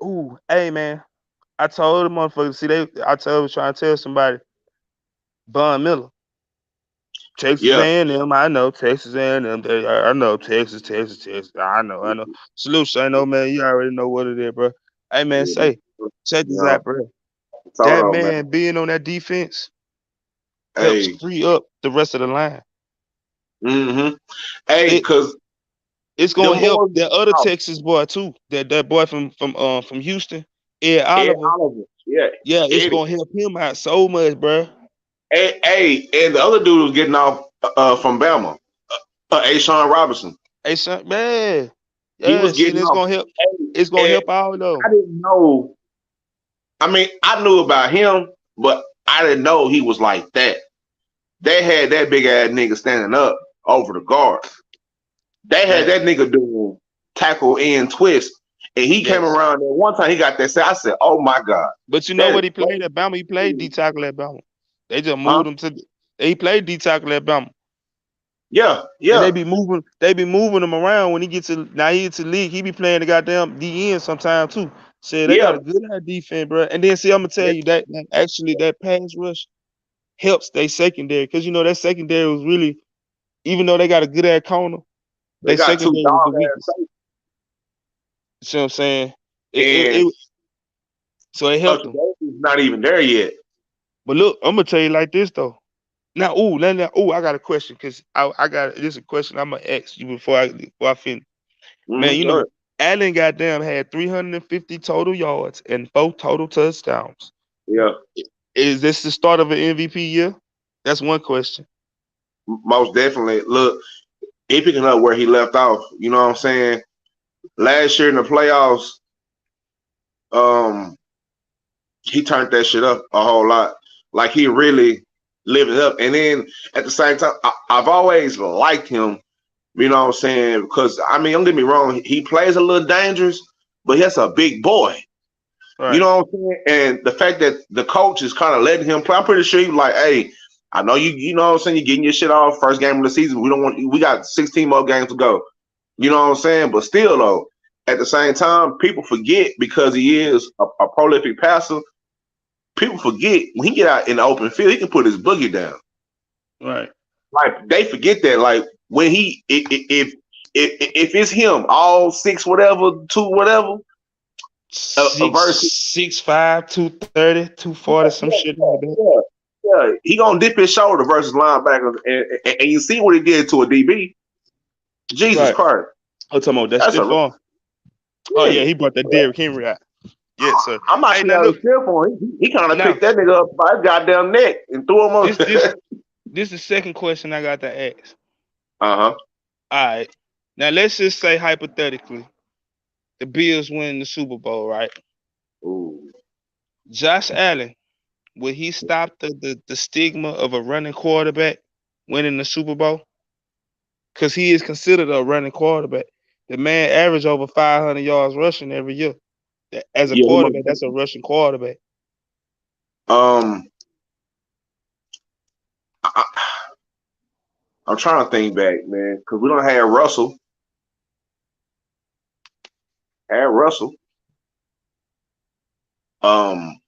Ooh, hey man. I told the motherfuckers, I was trying to tell somebody, Von Miller, Texas Yeah, A&M, I know, Texas A&M, I know, Texas, I know. Salute, I know, man, you already know what it is, bro. Hey, man, yeah. check this Yeah. out, bro. Hold That on, man. man being on that defense helps Hey, free up the rest of the line. mm-hmm. Hey, It cause it's the gonna help boys that other Texas boy too. That boy from Houston, Ed Ed Oliver. Oliver, yeah, Yeah, it's Eddie. gonna help him out so much, bro. Hey, and the other dude was getting off from Bama, Ashawn Robinson. Hey, son, man. He Yeah, was see, getting it's off. gonna help. It's Hey, gonna and help all of them. I didn't know. I mean, I knew about him, but I didn't know he was like that. They had that big ass nigga standing up over the guard. They had Man, that nigga doing tackle and twist, and he came yes. around there one time. He got that. I said, "Oh my god, But you know that is what he played so at Bama? He played D cool." tackle at Bama. They just Huh? moved him he played D tackle at Bama. Yeah, And yeah, they be moving him around when he gets to now he gets to the league. He be playing the goddamn D end sometime too. Said they got yeah. a good eye defense, bro. And then see, I'm gonna tell you that actually that pass rush helps they secondary because you know that secondary was really even though they got a good ass corner, They they got two secondary was the dog weakest. ass You see what I'm saying? and So it helped them. Davis not even there yet. But look, I'm gonna tell you like this though. Now, I got a question because I got this is a question I'm gonna ask you before I finish. Man, you Go know, ahead. Allen goddamn had 350 total yards and 4 total touchdowns. Yeah, Is this the start of an MVP year? That's one question. most definitely. Look, he picking up where he left off. You know what I'm saying? Last year in the playoffs, um, he turned that shit up a whole lot. Like he really lived it up. And then at the same time, I've always liked him. You know what I'm saying? Because I mean, don't get me wrong, he plays a little dangerous, but he's a big boy. You Right. know what I'm saying? And the fact that the coach is kind of letting him play, I'm pretty sure he's like, hey, I know you know what I'm saying, you're getting your shit off first game of the season. We got 16 more games to go. You know what I'm saying? But still though, at the same time, people forget because he is a prolific passer, people forget when he get out in the open field, he can put his boogie down. Right. Like they forget that. Like when if it's him, all six whatever, two whatever, Six versus 6'5", 230, 240, some shit like that. yeah, yeah, he gonna dip his shoulder versus linebackers, and you see what he did to a DB. Jesus Right. Christ, I'm talking about that that's stiff a arm. Oh yeah. yeah, he brought that Derrick Henry out. Yes, sir. I'm Hey, actually now out of look, stiff on. He kind of now picked that nigga up by his goddamn neck and threw him on. this this this is the second question I got to ask. Uh-huh. All right. Now let's just say hypothetically, the Bills win the Super Bowl, right? Ooh. Josh Allen, will he stop the stigma of a running quarterback winning the Super Bowl? Because he is considered a running quarterback. The man averaged over 500 yards rushing every year. As a Yeah, he quarterback, must. that's a rushing quarterback. Um, I, I'm trying to think back, man, because we don't have Russell. Had Russell. Um,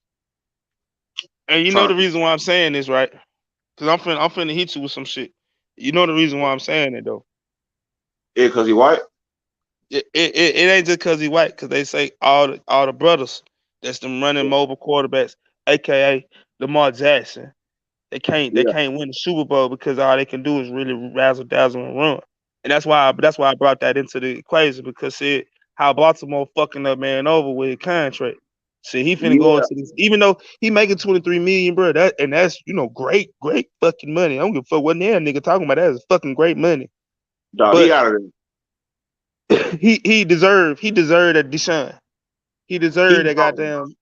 And you know trying the to think. reason why I'm saying this, right? Because I'm finna hit you with some shit. You know the reason why I'm saying it though. Yeah, because he white. It ain't just because he white. Because they say all the brothers that's them running mobile quarterbacks, aka Lamar Jackson. They Yeah, can't win the Super Bowl because all they can do is really razzle dazzle and run. And that's why I brought that into the equation because see how Baltimore fucking that man over with a contract. See, he finna go yeah, into this, even though he making 23 million, bro. That's great fucking money. I don't give a fuck what damn nigga talking about. That is fucking great money. dog. He But out of there. he deserved that Deshaun. He deserved He's that gone. goddamn.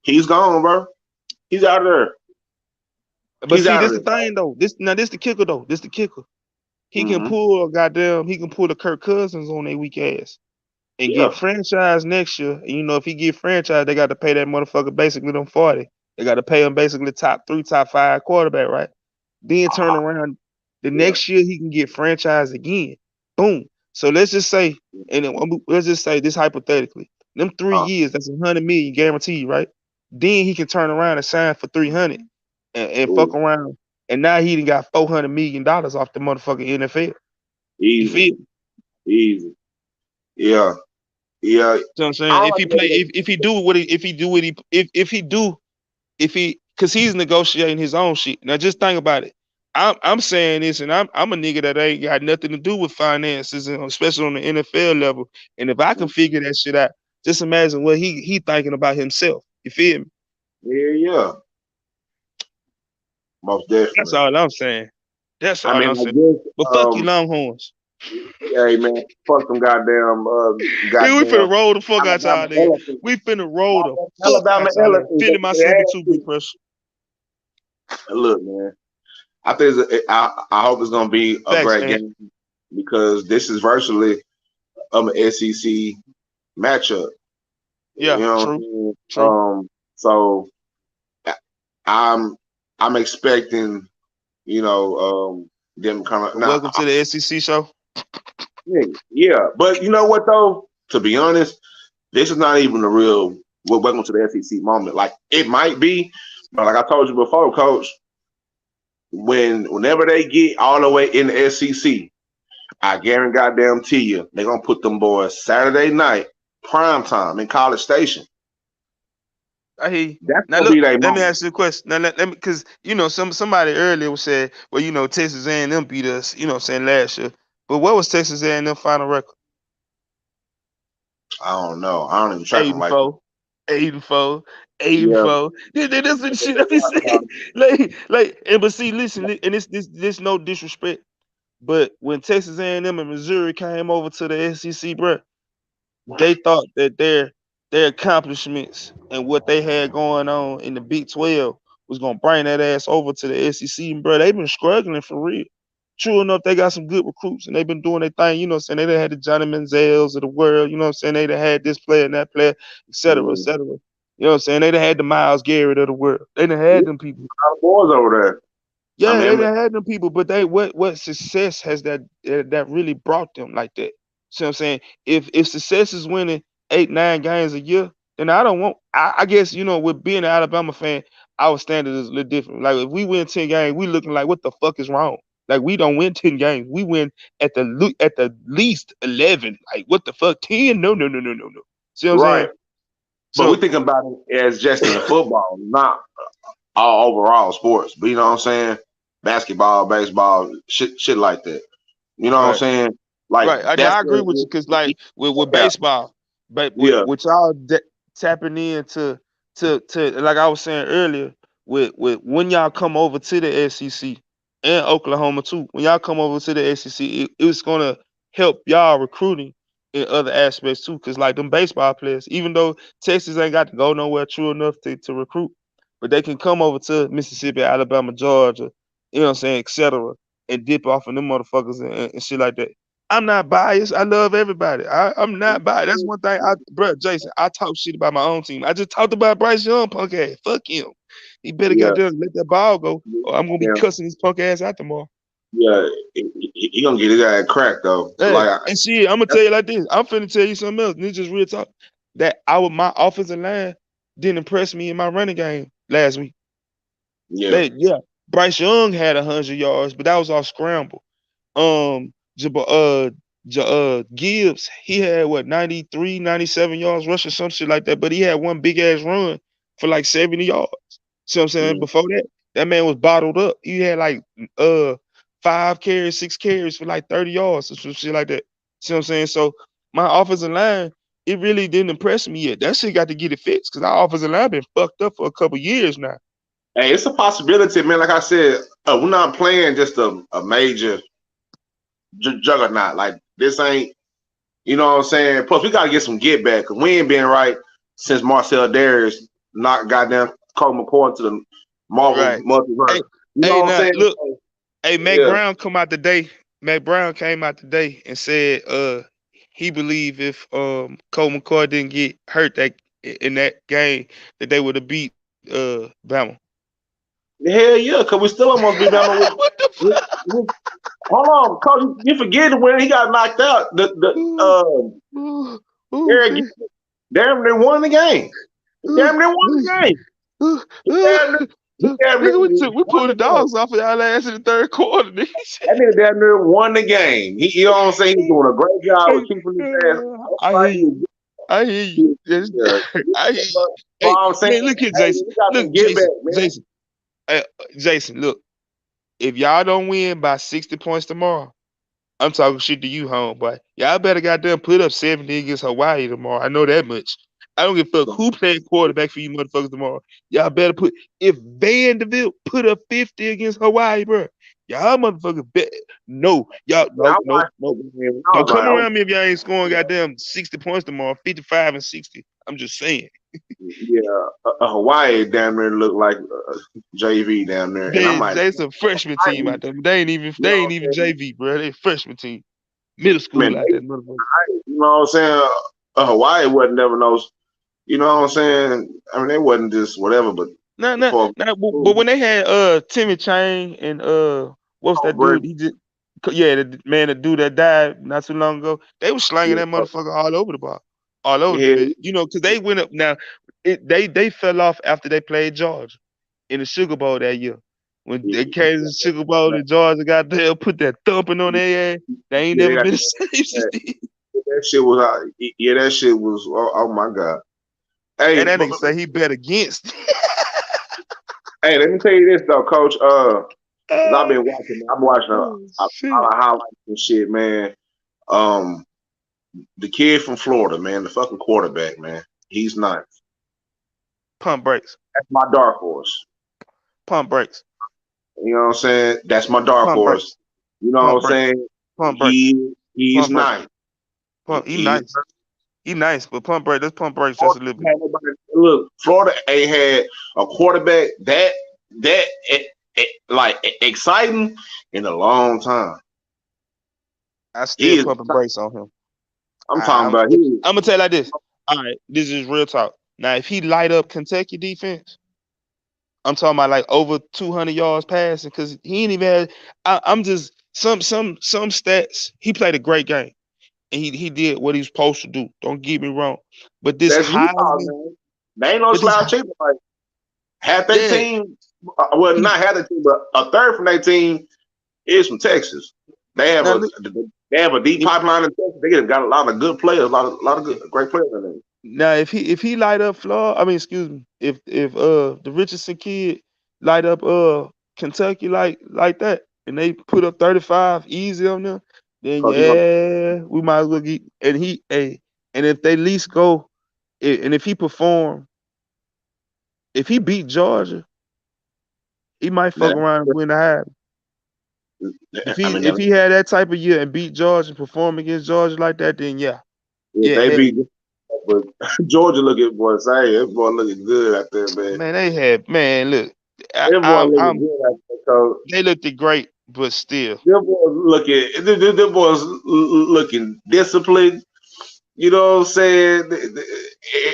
He's gone, bro. He's out of there. But He's see, out of this the there. thing though. This the kicker though. This the kicker. Mm-hmm. He can pull a Kirk Cousins on their weak ass. and get Yeah. franchised next year. And if he get franchised, they got to pay that motherfucker basically them 40. They got to pay him basically top 3, top 5 quarterback, right? Then turn Uh, around the yeah. next year he can get franchised again. Boom. So let's just say, and let's just say this hypothetically, them 3 years, that's 100 million guaranteed, right? Then he can turn around and sign for 300 and fuck Ooh, around. And now he done got $400 million off the motherfucking NFL. You easy, feel? easy. Yeah, yeah. So I'm I saying don't if like he the play way if he do what he if he do what he if he do if he because he's negotiating his own shit. Now just think about it. I'm saying this, and I'm a nigga that ain't got nothing to do with finances, and especially on the NFL level. And if I can figure that shit out, just imagine what he thinking about himself. You feel me? yeah, yeah, most That's definitely. all I'm saying. That's I all mean, I'm I saying. guess, But fuck you, Longhorns. hey man, fuck them Yeah, we goddamn finna roll the fuck out y'all Alabama nigga. elephants. We finna roll the fuck Alabama out y'all nigga. elephants. Feeling my They slipper ass too, big kicked. pressure. Look, man, I think I hope it's gonna be a Facts, great man. game because this is virtually an SEC matchup. You Yeah, know what I'm true, saying? true. So I'm I'm expecting, you know, them coming now. Welcome to the SEC show. Yeah, yeah, but you know what though? To be honest, this is not even the real welcome to the SEC moment. Like it might be, but like I told you before, Coach, whenever they get all the way in the SEC, I guarantee you they're gonna put them boys Saturday night prime time in College Station. I hear you. That's Now gonna be look, their let me moment. ask you a question. Now let me, because somebody earlier was said, well, Texas A&M beat us, saying last year. But what was Texas A&M final record? I don't know. I don't even track them like that. 84, 84, Yeah, 84. That's the shit I be saying. But see, listen, and this no disrespect, but when Texas A&M and Missouri came over to the SEC, bro, they thought that their accomplishments and what they had going on in the Big 12 was gonna bring that ass over to the SEC. And bro, they've been struggling for real. True enough, they got some good recruits and they've been doing their thing, saying they done had the Johnny Manziels of the world, saying they done had this player and that player, et cetera, et mm, cetera. Saying they done had the Miles Garrett of the world. They done yeah, had them people. a lot of boys over there. I Yeah, they mean, done had them people, but what success has that really brought them like that? See what I'm saying? If success is winning 8, 9 games a year, then I don't want. I guess with being an Alabama fan, our standard is a little different. Like if we win 10 games, we looking like what the fuck is wrong? Like we don't win 10 games, we win at the least 11. Like what the fuck 10? No, no, no, no, no, no. See what I'm saying? right. But we So think about it as just in football, not all overall sports. But you know what I'm saying? Basketball, baseball, shit like that. You know what I'm right. saying? Like Right. I that's agree with you because like with yeah, baseball, but with yeah, with y'all tapping into to like I was saying earlier, with when y'all come over to the SEC and Oklahoma too, when y'all come over to the SEC, it's gonna help y'all recruiting in other aspects too. Cause like them baseball players, even though Texas ain't got to go nowhere true enough to recruit, but they can come over to Mississippi, Alabama, Georgia, what I'm saying, etc., and dip off of them motherfuckers and shit like that. I'm not biased. I love everybody. I'm not biased. That's one thing. Bro, Jason, I talk shit about my own team. I just talked about Bryce Young, punk ass. Fuck him. He better yeah, goddamn let that ball go, or I'm gonna be yeah, cussing his punk ass out tomorrow. yeah. He gonna get his ass cracked though. Hey, Like, and shit, I'm gonna tell you like this. I'm finna tell you something else. And it's just real talk. That my offensive line didn't impress me in my running game last week. yeah, Bryce Young had 100 yards, but that was off scramble. Gibbs, he had what 93, 97 yards rushing, some shit like that. But he had one big ass run for like 70 yards. See what I'm saying? mm. Before that man was bottled up. He had like 5 carries, 6 carries for like 30 yards or some shit like that. See what I'm saying? So my offensive line, it really didn't impress me yet. That shit got to get it fixed because our offensive line been fucked up for a couple years now. Hey, it's a possibility, man. Like I said, we're not playing just a major juggernaut. Like this ain't, you know what I'm saying. Plus, we gotta get some get back because we ain't been right since Marcel Darius knocked goddamn Cole McCoy into the Marvel Right. multiverse. Hey, You know hey, what I'm now saying? look. So, Hey, Mac yeah, Brown come out today. Mac Brown came out today and said, he believed if Cole McCoy didn't get hurt that in that game that they would have beat Bama. Hell yeah, because we still almost beat Bama What the with hold on, coach. You forget when he got knocked out. fuck? Oh Eric man. damn near won the game. He damn near won the game. He damn near, he damn near Nigga, we won pulled the the game. dogs off of y'all ass in the third quarter, nigga. That nigga damn near won the game. You know what I'm saying? He's doing a great job of keeping his ass I hear upright. you. I hear you. Yes. Yeah. I hear you. But Hey, I'm saying, man, look here, hey, Jason. we got Look, some get back, Jason. man. Jason, look. If y'all don't win by 60 points tomorrow, I'm talking shit to you, homeboy. Y'all better goddamn put up 70 against Hawaii tomorrow. I know that much. I don't give a fuck who playing quarterback for you motherfuckers tomorrow. Y'all better put if Vanderbilt put up 50 against Hawaii, bro. Y'all motherfuckers bet no, y'all Man, I no. watched the game. And I Don't was come like, oh, around me if y'all ain't scoring goddamn 60 points tomorrow, 55 and 60. I'm just saying. yeah, Hawaii damn near looked like JV down there, and I'm like, There's a freshman I team ain't, out there. you They know ain't even what I'm saying? JV, bro. They freshman team. Middle Man, school out there, motherfucker. you know what I'm saying? Hawaii wasn't never no, you know what I'm saying? I mean, they wasn't just whatever, but No, no, for no. But when they had Timmy Chang and what's that Brady, dude? He just yeah, the dude that died not too long ago. They was slanging yeah, that motherfucker all over the ball, all over the yeah, field. You know, because they went up now. They fell off after they played Georgia in the Sugar Bowl that year. When they came to the Sugar Bowl and Georgia got there, put that thumping on their ass. They ain't yeah, they never got been the same since then. that shit was yeah, that shit was oh my god. And Hey, that nigga say he bet against. hey, let me tell you this though, Coach. Cause I've been watching Oh, a shit. lot of highlights and shit, man. Um, the kid from Florida, man, the fucking quarterback, man, he's nice. Pump brakes. That's my dark horse. Pump brakes. You know what I'm saying? That's my dark Pump brakes. horse. You know what Pump I'm brakes. saying? Pump brakes. He's Pump brakes. nice. He He's nice. He nice, but pump break. That's pump breaks. That's a Florida little bit. ain't had nobody- Look, Florida ain't had a quarterback that like exciting in a long time. I He still is. pumping brakes on him. I'm talking I'm about he. I'm gonna tell you like this. All right, this is real talk. Now, if he light up Kentucky defense, I'm talking about like over 200 yards passing because he ain't even had. I'm just some stats. He played a great game and he did what he was supposed to do. Don't get me wrong, but this That's Utah, Heisman, man. They ain't no but this slouch either. Like half their yeah, team, well, he not half their team, but a third from their team is from Texas. They have now a look they have a deep if pipeline in Texas. They got a lot of good players, a lot of good, great players in there. now if he light up Florida, I mean excuse me, if the Richardson kid light up Kentucky like that and they put up 35 easy on them, then Because you know, yeah, we might as well get and he a and if they at least go and if he perform, if he beat Georgia, he might fuck that, around and win the Heisman. I mean, If he had that type of year and beat Georgia and perform against Georgia like that, then yeah. if Yeah, they hell beat, yeah. but Georgia looking boy, say that boy looking good out there, man. Man, they had man, look, That boy looking I'm good out there. So they looked great, but still. them boys them boys looking disciplined. You know what I'm saying?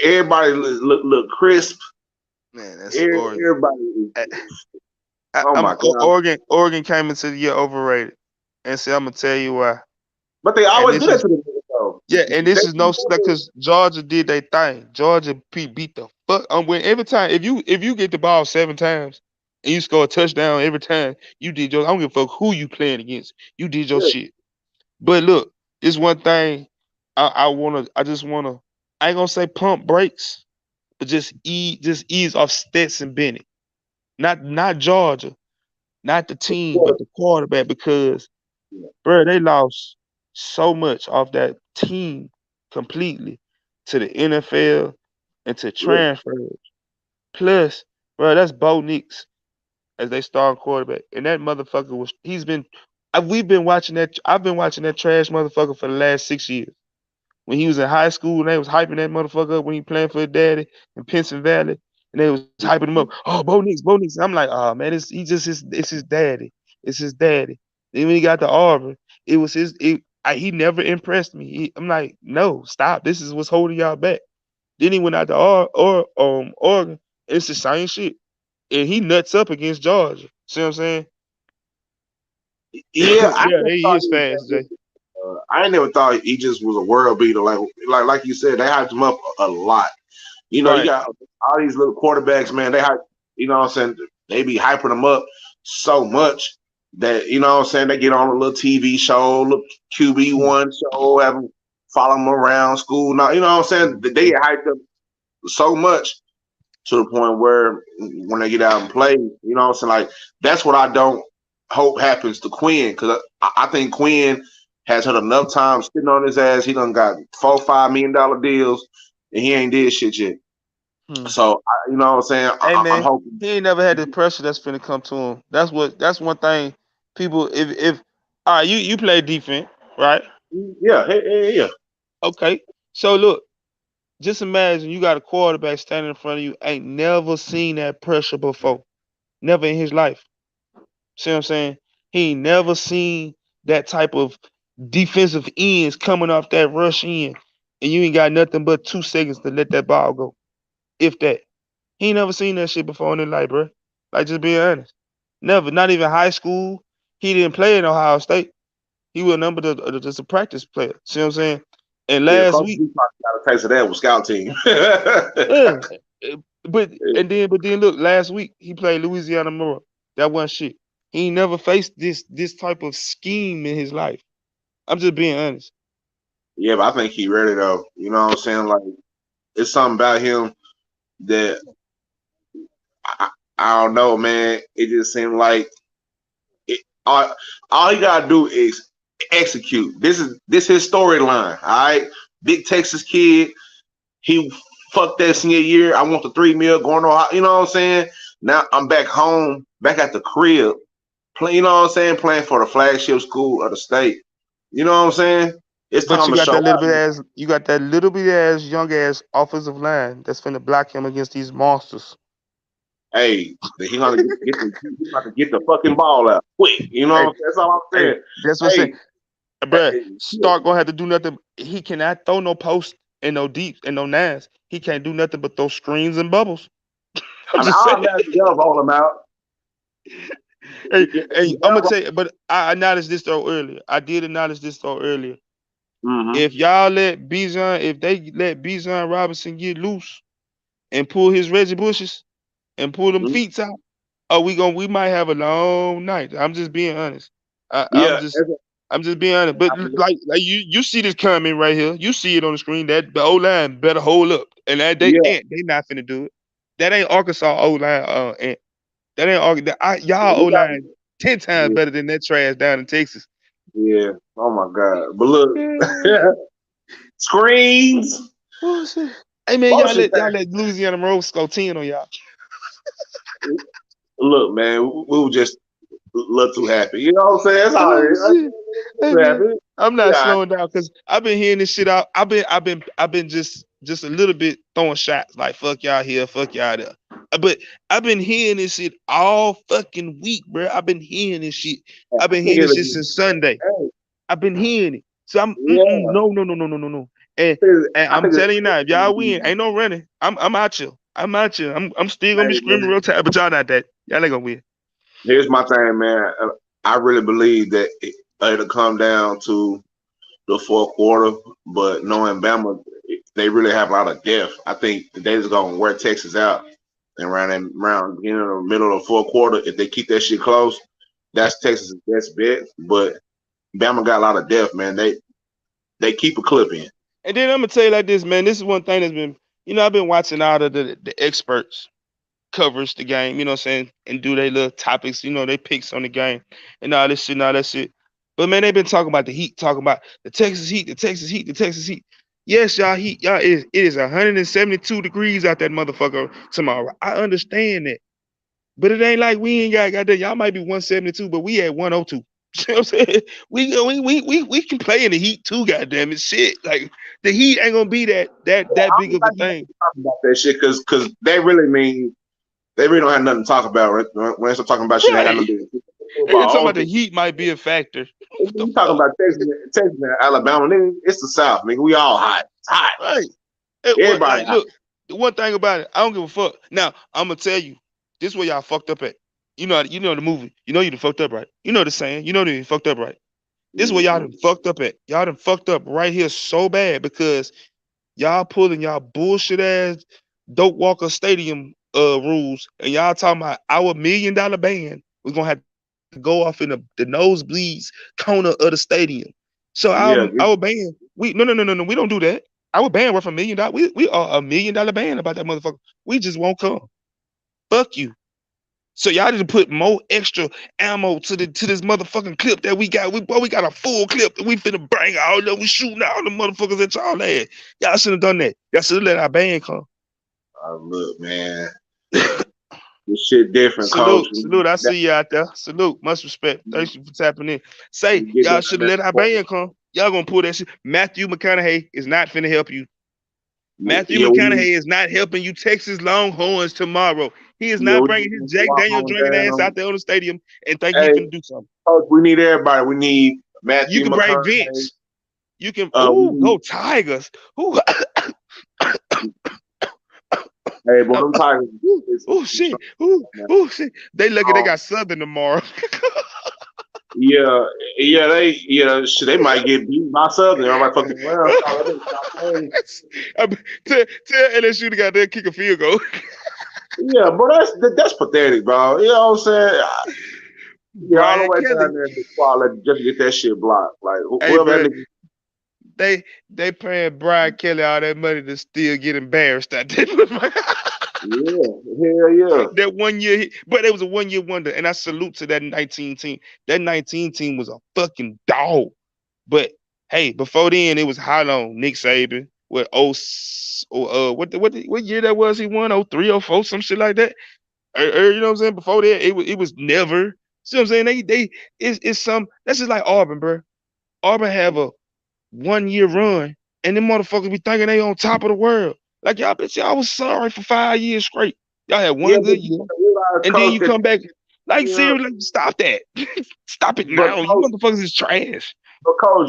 Everybody look crisp. Man, that's Oregon. Everybody, I, oh my god! Oregon came into the year overrated, and see, I'm gonna tell you why. But they And always this do that is to the niggas though. yeah, and They this is no because Georgia did their thing. Georgia beat the fuck. When every time if you get the ball 7 times and you score a touchdown every time, you did your. I don't give a fuck who you playing against. You did your yeah, shit. But look, this one thing I just wanna. I ain't gonna say pump brakes, but just ease off Stetson Bennett. Not Georgia, not the team, but the quarterback because bro, they lost so much off that team completely to the NFL and to yeah, transfers. Plus, bro, that's Bo Nix as they starting quarterback, and that motherfucker was he's been. We've been watching that. I've been watching that trash motherfucker for the last 6 years. When he was in high school and they was hyping that motherfucker up when he playing for his daddy in Penson Valley, and they was hyping him up. Oh, Bo Nix, Bo Nix. I'm like, oh man, it's his daddy. It's his daddy. Then when he got to Auburn, it was his. he never impressed me. I'm like, no, stop. This is what's holding y'all back. Then he went out to Oregon. It's the same shit, and he nuts up against Georgia. See what I'm saying? Yeah, I Yeah, never he thought is he was fast, that good. Jay. I never thought he just was a world beater. Like you said, they hyped him up a lot. You know, you Right. got all these little quarterbacks, man. They hype, you know what I'm saying? They be hyping them up so much that, you know what I'm saying, they get on a little TV show, little QB1 show, have them follow them around school. Now, you know what I'm saying? They get hyped up so much to the point where when they get out and play, you know what I'm saying? Like, that's what I don't hope happens to Quinn, because I think Quinn has had enough time sitting on his ass. He done got $4-5 million deals, and he ain't did shit yet. Hmm. So, you know what I'm saying? Hey I'm man, hoping. he ain't never had the pressure that's finna come to him. That's one thing. People, if all right, you play defense, right? Yeah, yeah. Okay. So look, just imagine you got a quarterback standing in front of you, ain't never seen that pressure before. Never in his life. See what I'm saying? He ain't never seen that type of defensive ends coming off that rush in, and you ain't got nothing but 2 seconds to let that ball go. If that. He ain't never seen that shit before in his life, bro. Like, just being honest. Never. Not even high school. He didn't play in Ohio State. He was a number just a practice player. See what I'm saying? And Yeah, last Coach week, B probably got a taste of that with scout team. uh, but then look, last week he played Louisiana Monroe. That wasn't shit. He ain't never faced this type of scheme in his life. I'm just being honest. Yeah, but I think he ready though. You know what I'm saying? Like, it's something about him that I, I don't know, man. It just seemed like it, all you gotta do is execute. This his storyline. All right, big Texas kid. He fucked that senior year. I want the 3 mil going on. You know what I'm saying? Now I'm back home, back at the crib, play. You know what I'm saying? Playing for the flagship school of the state. You know what I'm saying? It's But time you to got show that little out. bit ass, you got that little bit ass young ass offensive line that's finna block him against these monsters. Hey, he gonna he about to get the fucking ball out quick. You know Hey, what I'm saying? That's all I'm hey, saying. that's what I'm saying. Hey, Bruh, yeah. Stark gonna have to do nothing. He cannot throw no post and no deep and no nines. He can't do nothing but throw screens and bubbles. I'm I mean, just I'll saying. imagine they'll roll him out. Hey, I'm gonna tell you, but I acknowledged this though earlier. I did acknowledge this though earlier. Mm-hmm. If they let Bijan Robinson get loose and pull his Reggie Bushes and pull them Mm-hmm. feet out, oh, we might have a long night. I'm just being honest. I, I'm Yeah, just I'm just being honest. But like you see this comment right here. You see it on the screen. That the O line better hold up. And that yeah. they not finna do it. That ain't Arkansas O line. And that ain't y'all O We got line 10 times yeah, better than that trash down in Texas. yeah. Oh my God. But look, screens, Oh shit. Hey man, motion y'all pass. let Louisiana Monroe go 10 on y'all. Look, man, we were just a little too happy. You know what I'm saying? That's all it Oh is. shit. Hey Too man, happy. I'm not Yeah. slowing down because I've been hearing this shit out. I've been just a little bit throwing shots like fuck y'all here, fuck y'all there. But I've been hearing this shit all fucking week, bro. I've been hearing this shit. I've I been think hearing this it'll shit be since Sunday. hey, I've been hearing it. So I'm yeah. no no no no no no no no. And and I I'm think telling you now, if y'all it's win, ain't no running. I'm out you. I'm out you. I'm still gonna be hey, screaming man. real tight, but y'all not that. Y'all ain't gonna win. Here's my thing, man. I really believe that it'll come down to the fourth quarter, but knowing Bama, they really have a lot of depth. I think they just gonna wear Texas out and around the beginning of the middle of the fourth quarter. If they keep that shit close, that's Texas' best bet. But Bama got a lot of depth, man. They keep a clip in. And then I'm gonna tell you like this, man. This is one thing that's been, I've been watching all of the experts covers the game, you know what I'm saying, and do their little topics, they picks on the game and all this shit and all that shit. But man, they've been talking about the Heat, talking about the Texas Heat, the Texas Heat, the Texas Heat. Yes, y'all Heat, it is 172 degrees out that motherfucker tomorrow. I understand that. But it ain't like we ain't got that. Y'all might be 172, but we at 102. You know what I'm saying? We can play in the Heat too, goddamn it. Shit. Like the Heat ain't gonna be that I'm big of a glad you thing. talking about that shit because they really don't have nothing to talk about. Right? When they start talking about shit, they ain't got Right. nothing to do with They football. talking about All the Heat might be a factor. the You talking fuck? about Texas and Alabama, nigga, it's the South, nigga. We all hot. It's hot. Right. It was Everybody like, hot. look, the one thing about it, I don't give a fuck. Now, I'm gonna tell you, this is where y'all fucked up at. You know the movie. You know you done fucked up right. You know the saying. You know you done fucked up right. This is where y'all Mm-hmm. done fucked up at. Y'all done fucked up right here so bad because y'all pulling y'all bullshit ass dope walker stadium rules and y'all talking about our $1 million band was gonna have to go off in the nosebleeds corner of the stadium. So Yeah, our band, we no, we don't do that. Our band worth $1 million. We are $1 million band about that motherfucker. We just won't come. Fuck you. So y'all need to put more extra ammo to this motherfucking clip that we got. We got a full clip that we finna bring out there. We shooting all the motherfuckers at y'all ass. Y'all should have done that. Y'all should have let our band come. look, man, this shit different, coach. Salute. I see you out there. Salute. Much respect. Thanks you for tapping in. Say, We get y'all down should have there. let our band come. Y'all gonna pull that shit. Matthew McConaughey is not finna help you. Matthew Yeah, we need. McConaughey is not helping you Texas Longhorns tomorrow. He is Yeah, not we bringing his need to Jack walk Daniel on drinking ass down. out there on the stadium and think he Hey, finna do something. coach, we need everybody. We need You Matthew can bring McConaughey. Vince. You can, We ooh, need. go Tigers. Ooh, Hey, boy, oh, them Tigers. ooh, It's, ooh, it's shit. strong, Ooh, man. ooh, shit. They lucky they Um, got Southern tomorrow. yeah, yeah, shit, they might get beat by Southern. Everybody fucking around. So they stop playing. tell LSU to got there kick a field goal. Yeah, bro, that's pathetic, bro. You know what I'm saying? Yeah, all the Brian way Kelly. down there to quality just to get that shit blocked. Like Hey, whoever that bro, nigga. they paying Brian Kelly all that money to still get embarrassed out there. Yeah, hell yeah. That 1 year, but it was a 1 year wonder, and I salute to that 19 team. That 19 team was a fucking dog. But hey, before then it was how long? Nick Saban with what year that was he won? 03, 04, some shit like that. You know what I'm saying? Before that, it was never. See what I'm saying? They it's some that's just like Auburn, bro. Auburn have a 1 year run, and them motherfuckers be thinking they on top of the world. Like y'all bitch, y'all was sorry for 5 years straight. Y'all had Yeah, one but good you year, gotta realize, and then coach, you that come back. Like you know, seriously, stop that. Stop it but now. You coach, motherfuckers is trash.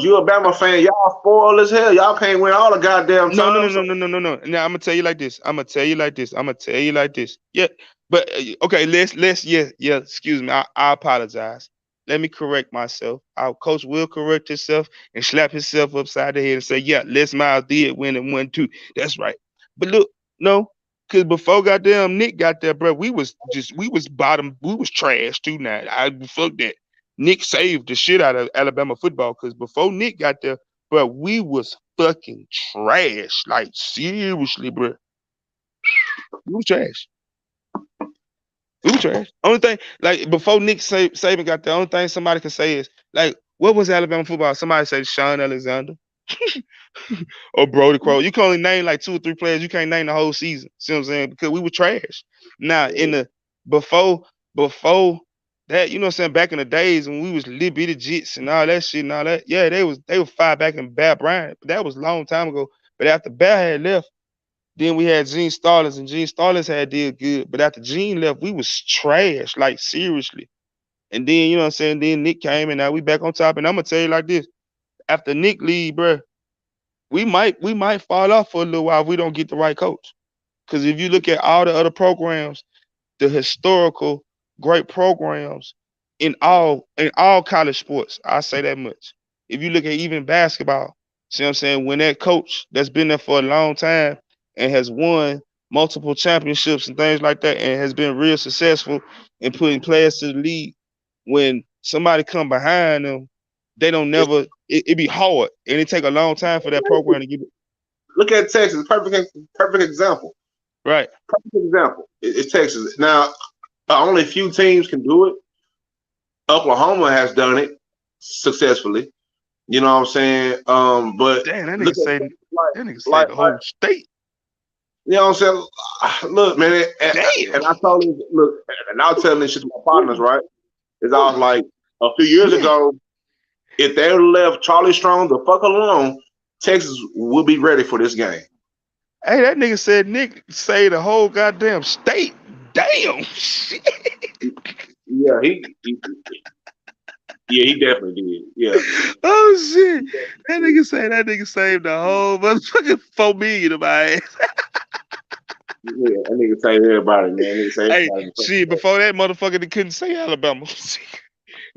you a Bama fan, y'all spoiled as hell. Y'all can't win all the goddamn No, no, time. no, So no, no, no, no, no. Now I'm gonna tell you like this. I'm gonna tell you like this. I'm gonna tell you like this. Yeah, but okay. Let's yeah. Excuse me. I apologize. Let me correct myself. Our coach will correct himself and slap himself upside the head and say, "Yeah, Les Miles did win and won too. That's right." But look, no, because before goddamn Nick got there, bro, we was bottom. We was trash too. Now I fuck that. Nick saved the shit out of Alabama football because before Nick got there, bro, we was fucking trash. Like seriously, bro, we was trash. We were trash. Only thing, like before Nick Saban got there, only thing somebody can say is like, what was Alabama football? Somebody say Sean Alexander or Brody Crow. You can only name like two or three players. You can't name the whole season. See what I'm saying? Because we were trash. Now in the before before that, you know what I'm saying? Back in the days when we was little bitty jits and all that shit and all that, yeah, they were fire back in Bear Bryant. But that was a long time ago. But after Bear had left, then we had Gene Stallings, and Gene Stallings had did good. But after Gene left, we was trash, like seriously. And then you know what I'm saying. Then Nick came, and now we back on top. And I'm gonna tell you like this: after Nick leave, bro, we might fall off for a little while if we don't get the right coach. Because if you look at all the other programs, the historical great programs in all college sports. I say that much. If you look at even basketball, see what I'm saying? When that coach that's been there for a long time and has won multiple championships and things like that and has been real successful in putting players to the league, when somebody come behind them, they don't it's, never it be hard and it take a long time for that program to get it look at Texas, perfect example. right. Perfect example. It's Texas. Now, only a few teams can do it. Oklahoma has done it successfully. You know what I'm saying? But Damn, that look nigga at say Texas like that nigga say like the like whole state. you know what I'm saying? Look, man, Damn. and I told him, look, and I was telling this shit to my partners, Ooh, right? Is I ooh, was like, a few years shit. ago, if they left Charlie Strong the fuck alone, Texas would be ready for this game. Hey, that nigga said Nick say the whole goddamn state. Damn. Shit. Yeah, he Yeah, he definitely did. Yeah, Oh shit! That nigga saved the whole motherfucking 4 million of my ass. yeah. That nigga saved everybody, man. That nigga saved Hey, everybody. shit! Before that motherfucker, they couldn't say Alabama.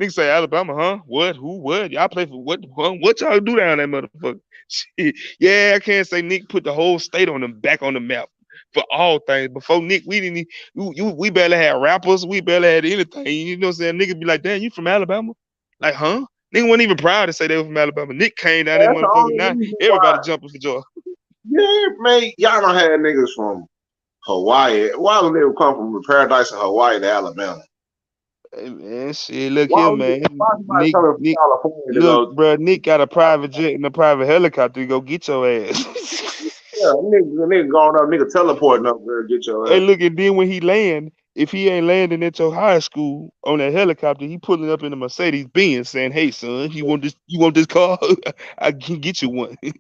Nigga say Alabama, huh? What? Who? What? Y'all play for what? Huh? What y'all do down that motherfucker? Shit. Yeah, I can't say Nick put the whole state on them back on the map for all things. Before Nick, we didn't. We barely had rappers. We barely had anything. You know what I'm saying? Nigga be like, damn, you from Alabama? Like, huh? Nigga wasn't even proud to say they were from Alabama. Nick came down that That's the motherfucker. only Now reason everybody why. jumping for joy. Yeah, man. Y'all don't have niggas from Hawaii. Why would they come from paradise in Hawaii to Alabama? Hey, man, shit, look Why here, would man. why somebody Nick, coming from Nick, California to look, go? bro. Nick got a private jet and a private helicopter to go get your ass. Yeah, nigga going up, nigga teleporting up there to get your Hey, ass. look, and then when he land, if he ain't landing at your high school on that helicopter, he pulling up in a Mercedes Benz saying, "Hey, son, you want this? You want this car? I can get you one. Hey,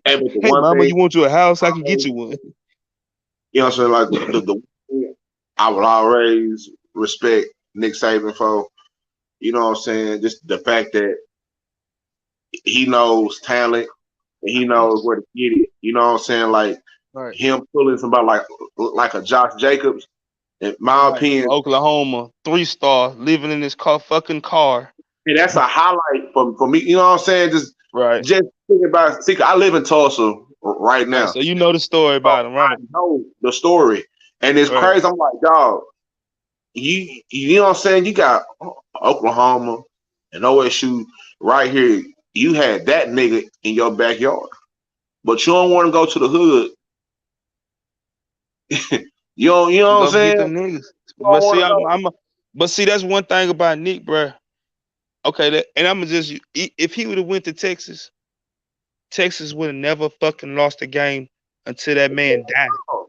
but the Hey, one mama, thing, you want you a house? I can get you one." you know what I'm saying? Like I would always respect Nick Saban for, you know what I'm saying? Just the fact that he knows talent and he knows where to get it. You know what I'm saying? Like Right, him pulling somebody like a Josh Jacobs, in my right. From opinion, Oklahoma, 3-star, living in this fucking car. and that's a highlight for me. You know what I'm saying? Right, Just thinking about. See, I live in Tulsa right right. now. So you know the story So about him, I right? know the story, and it's Right. crazy. I'm like, dog, you know what I'm saying? You got Oklahoma and OSU right here. You had that nigga in your backyard, but you don't want to go to the hood. You know what I'm Go get saying? them niggas. You don't But see, want to go. but see, that's one thing about Nick, bro. Okay, and I'm just if he would have went to Texas, Texas would have never fucking lost a game until that man died. Cause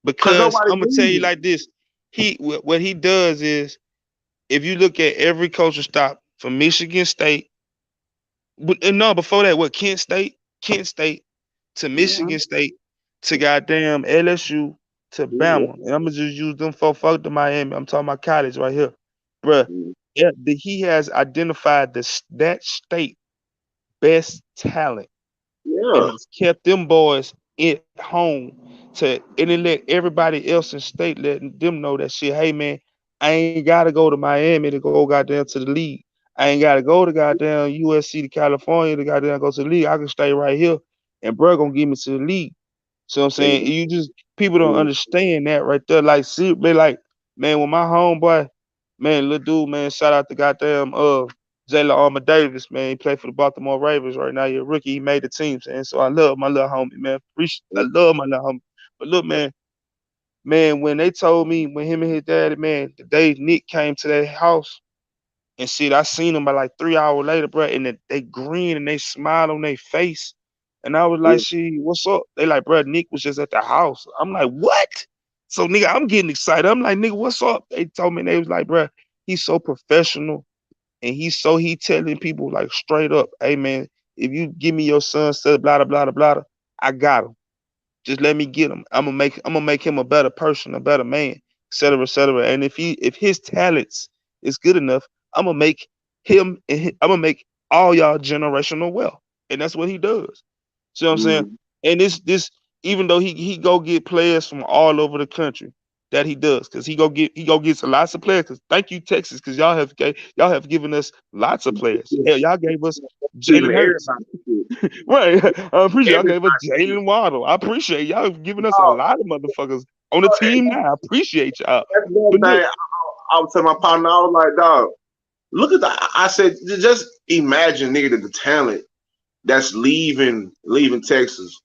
Because nobody I'm gonna tell believes you him. like this, what he does is if you look at every coaching stop from Michigan State, but no, before that, what Kent State to Michigan State to goddamn LSU to Yeah. Bama, and I'm gonna just use them for fuck to Miami. I'm talking about college right here, bruh. Yeah, he has identified that state best talent and Yeah. has kept them boys at home and then let everybody else in state letting them know that shit. Hey man, I ain't gotta go to Miami to go goddamn to the league. I ain't gotta go to goddamn USC to California to goddamn go to the league. I can stay right here and bro gonna give me to the league. So I'm saying Yeah. you just people don't understand that right there. Like see, they like man, with my homeboy, man, little dude, man, shout out to goddamn Jayla Armour Davis, man. He played for the Baltimore Ravens right now. He's a rookie. He made the team, and so I love my little homie, man. I love my little homie. But look, man, when they told me when him and his daddy, man, the day Nick came to that house and shit, I seen them by like 3 hours later, bro, and they grin and they smile on their face. And I was like, Yeah. shit, what's up? They like, bro, Nick was just at the house. I'm like, what? So nigga, I'm getting excited. I'm like, nigga, what's up? They told me they was like, bro, he's so professional and he telling people like straight up, hey man, if you give me your son, said blah blah blah blah, I got him. Just let me get him. I'm gonna make him a better person, a better man, et cetera, et cetera. And if his talents is good enough, I'm gonna make I'm gonna make all y'all generational wealth. And that's what he does. See what I'm saying? Mm. And this even though he go get players from all over the country that he does, because he go get lots of players. Cause thank you Texas, because y'all have given us lots of players. Hell, y'all gave us Giving Jalen Hurts. everybody shit. Right. I appreciate y'all gave us Everybody shit. Jalen Waddle. I appreciate y'all giving us a Oh, lot of motherfuckers on the and team now. I appreciate y'all. that's another But look, thing. I was telling my partner, I was like, dog, look at that. I said, just imagine, nigga, the talent that's leaving Texas,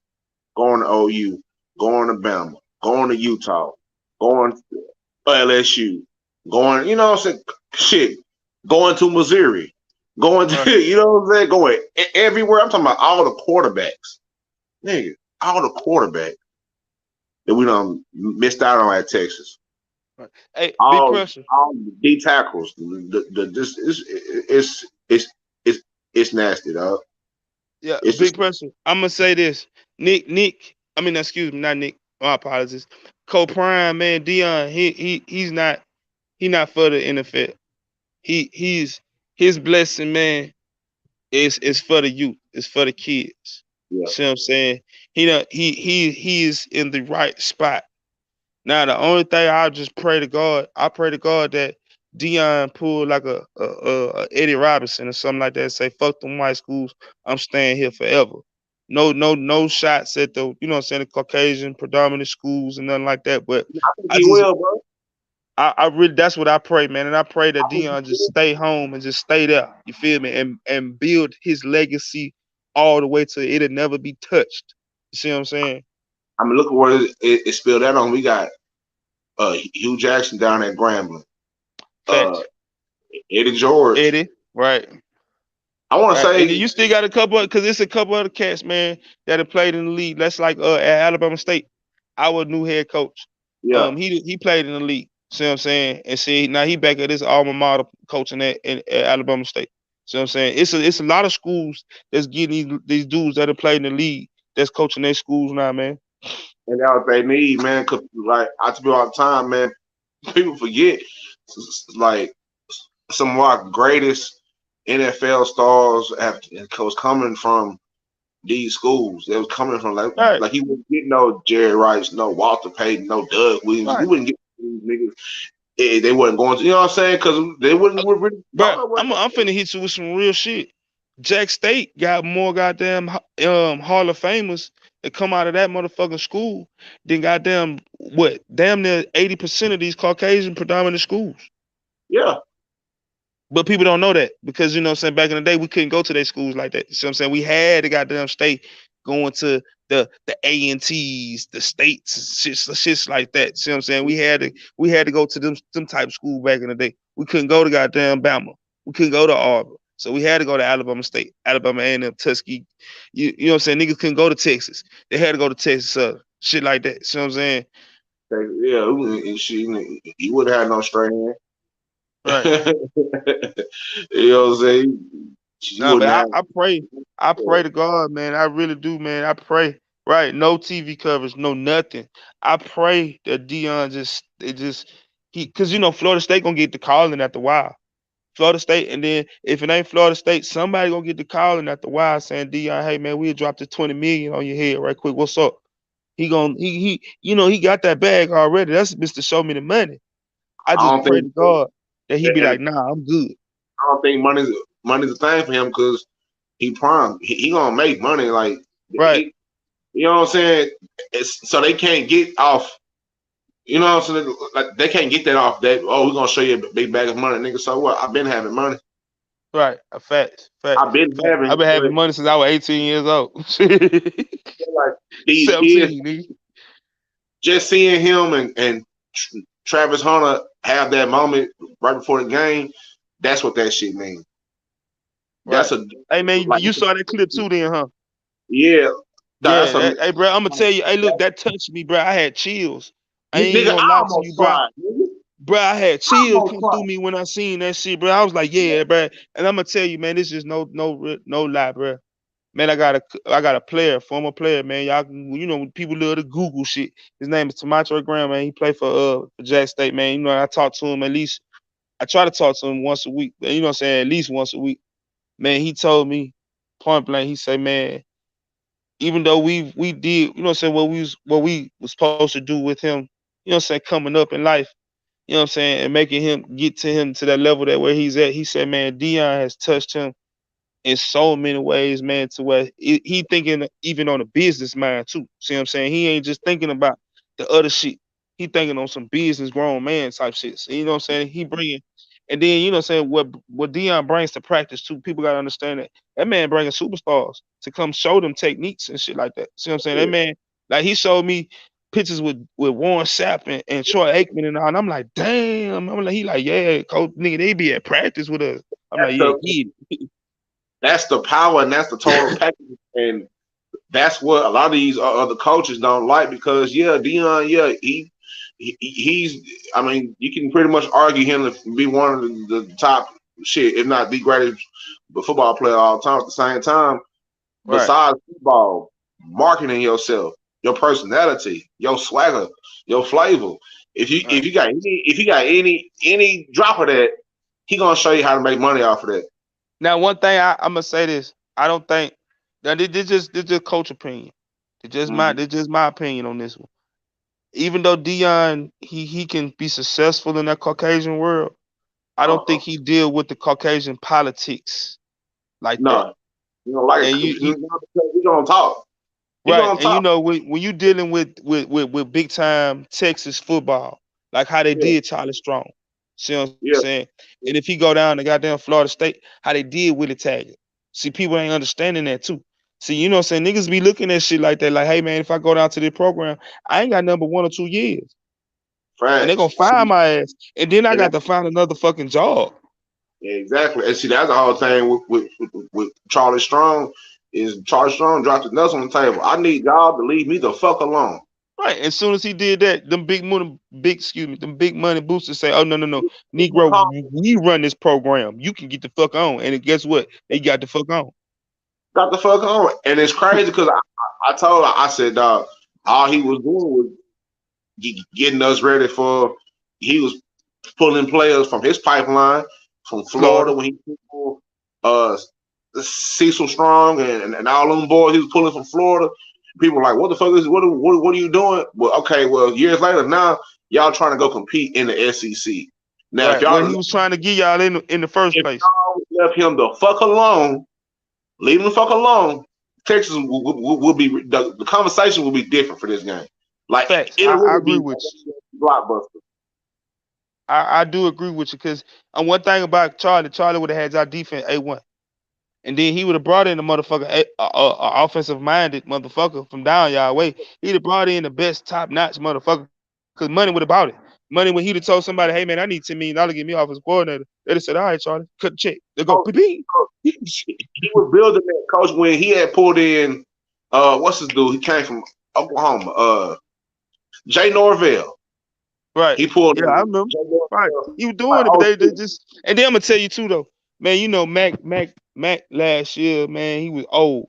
going to OU, going to Bama, going to Utah, going to LSU, going, you know what I'm saying? Shit, going to Missouri, going to, right. you know what I'm saying? Going everywhere. I'm talking about all the quarterbacks, nigga, all the quarterbacks that we done missed out on at Texas. Right. Hey, big All pressure. all the D tackles, the this it's it's it's nasty, dog. Yeah, It's big just pressure. I'm gonna say this. Nick, I mean excuse me, not Nick. My apologies. Cole Prime, man, Dion, he's not for the NFL. He's his blessing, man, is for the youth. It's for the kids. Yeah. See what I'm saying? He is in the right spot. Now the only thing I just pray to God, I pray to God that Dion pull like a Eddie Robinson or something like that. Say fuck them white schools. I'm staying here forever. No shots at the you know what I'm saying the Caucasian predominant schools and nothing like that. But I think I he just will, bro. I really that's what I pray, man. And I pray that I think he Dion just will. stay home and just stay there. You feel me? And build his legacy all the way to it'll never be touched. You see what I'm saying? I mean, look at what it spilled out on. We got Hugh Jackson down at Grambling, uh, Facts. Eddie George. Eddie, right. I want to Right. And then say, you still got a couple because it's a couple other cats, man, that have played in the league. That's like at Alabama State, our new head coach. yeah, He played in the league. See what I'm saying? And see now he back at his alma mater coaching at Alabama State. See what I'm saying? It's a lot of schools that's getting these dudes that have played in the league that's coaching their schools now, man. and that's what they need, man. Cause like I tell you all the time, man, people forget like some of our greatest NFL stars have was coming from these schools. They was coming from Right, like he wouldn't get no Jerry Rice, no Walter Payton, no Doug Williams. He right. wouldn't get these niggas. They wasn't going to, you know what I'm saying? Because they wouldn't really Bro, know what. I'm finna hit you with some real shit. Jack State got more goddamn Hall of Famers that come out of that motherfucking school than goddamn what damn near 80% of these Caucasian predominant schools. Yeah, But people don't know that because you know what I'm saying back in the day we couldn't go to their schools like that. You see what I'm saying? We had to goddamn stay going to the A&T's, the states, shits like that. See what I'm saying? We had to go to them type of school back in the day. We couldn't go to goddamn Bama. We couldn't go to Auburn. So we had to go to Alabama State, Alabama A&M, Tuskegee. You know what I'm saying? Niggas couldn't go to Texas. They had to go to Texas, shit like that. See what I'm saying? yeah. And he would have had no straight hand. Right. You know what I'm saying? She Nah, but wouldn't I, have. I pray. I pray to God, man. I really do, man. I pray. Right. No TV coverage, no nothing. I pray that Dion he cause you know Florida State gonna get the calling at the while. Florida State, and then if it ain't Florida State, somebody gonna get the calling at the while saying, Dion, hey man, we'll drop the 20 million on your head right quick. What's up? He you know he got that bag already. That's Mr. Show Me the Money. I I just don't pray think. to God that he be And like, nah, I'm good. I don't think money's a thing for him because he prime. He gonna make money. Like Right, he, you know what I'm saying? So they can't get off. You know what I'm saying? Like they can't get that off. That we're gonna show you a big bag of money, nigga. So what? I've been having money. right. A fact, fact, I've been fact. I've having, been but having money since I was 18 years old. like these kids, 17, nigga. just seeing him and Travis Hunter have that moment right before the game. That's what that shit means. That's Right. a Hey man, like you saw that clip too then, huh? yeah. That's Yeah. a Hey bro, I'm gonna tell you, hey look, that touched me, bro. I had chills. I ain't nigga. gonna I lie to you, almost bro. cried. Nigga. Bro, I had I chills almost come cried. through me when I seen that shit, bro. I was like, yeah, bro. And I'm gonna tell you, man, this is no lie, bro. Man, I got a player, former player, man. Y'all, you know, people love to Google shit. His name is Tomato Graham, man. He played for Jack State, man. You know, I talk to him at least. I try to talk to him once a week. You know what I'm saying? At least once a week. Man, he told me point blank. He said, man, even though we did, you know what I'm saying, what we was supposed to do with him, you know what I'm saying, coming up in life, you know what I'm saying, and making him get to him to that level that where he's at. He said, man, Dion has touched him in so many ways, man, to where he thinking even on a business mind too. See what I'm saying? He ain't just thinking about the other shit. He thinking on some business grown man type shit. So, you know what I'm saying? He bringing, and then you know what I'm saying what Dion brings to practice too. People gotta understand that man bringing superstars to come show them techniques and shit like that. See what I'm saying? That man, like he showed me pictures with Warren Sapp and Troy Aikman and all. And I'm like, damn. I'm like, he like, yeah, coach, nigga, they be at practice with us. I'm like, That's yeah, the yeah. that's the power and that's the total package. And that's what a lot of these other coaches don't like because yeah, Dion, yeah, he's. I mean, you can pretty much argue him to be one of the top shit, if not the greatest football player of all time. At the same time, Right. besides football, marketing yourself, your personality, your swagger, your flavor. If Right. you got any drop of that, he gonna show you how to make money off of that. Now, one thing I'm gonna say this. I don't think now this just coach opinion. Mm-hmm. This just my opinion on this one. Even though Dion he can be successful in that Caucasian world, I don't think Uh-huh. he deal with the Caucasian politics like that. No, you don't like it And because we gonna talk. He right, gonna and you talk. know when you dealing with big time Texas football, like how they Yeah, did Charlie Strong, see what I'm yeah, saying? And if he go down to goddamn Florida State, how they did Willie Taggart. See, people ain't understanding that too. See, you know what I'm saying? Niggas be looking at shit like that, like, hey man, if I go down to this program, I ain't got number 1 or 2 years, and they gonna facts. fire See, my ass, and then I and got to find another fucking job. yeah, exactly. And see, that's the whole thing with Charlie Strong is Charlie Strong dropped the nuts on the table. I need y'all to leave me the fuck alone. Right. As soon as he did that, them big money boosters say, "Oh no, He can Negro, call we run this program. You can get the fuck on." And guess what? They got the fuck on. got the fuck on. And it's crazy because I told her, I said, dog, all he was doing was getting us ready for. He was pulling players from his pipeline from Florida Florida. when he pulled Cecil Strong and all them boys he was pulling from Florida. People were like, what the fuck is what are you doing? Well, okay, well, years later now y'all trying to go compete in the SEC. Now Right. What he was trying to get y'all in the first if place. y'all left him the fuck alone, leave him the fuck alone, Texas will be the conversation will be different for this game. Like Facts. it'll I really agree be with you. blockbuster. I do agree with you because one thing about Charlie would have had our defense A1. And then he would have brought in a motherfucker, offensive minded motherfucker from down y'all way. He'd have brought in the best top notch motherfucker because money would have bought it. Money when he'd have told somebody, hey man, I need $10 million to get me offensive coordinator. They'd have said, all right, Charlie, cut the check. They go, Oh, beep. he was building that coach when he had pulled in what's his dude? He came from Oklahoma. Jay Norvell. Right. He pulled Yeah, I in remember. Jay Right. Norvell. He was Like, doing it, but oh they shit. just and then I'm gonna tell you too though, man, you know, Mac last year, man, he was old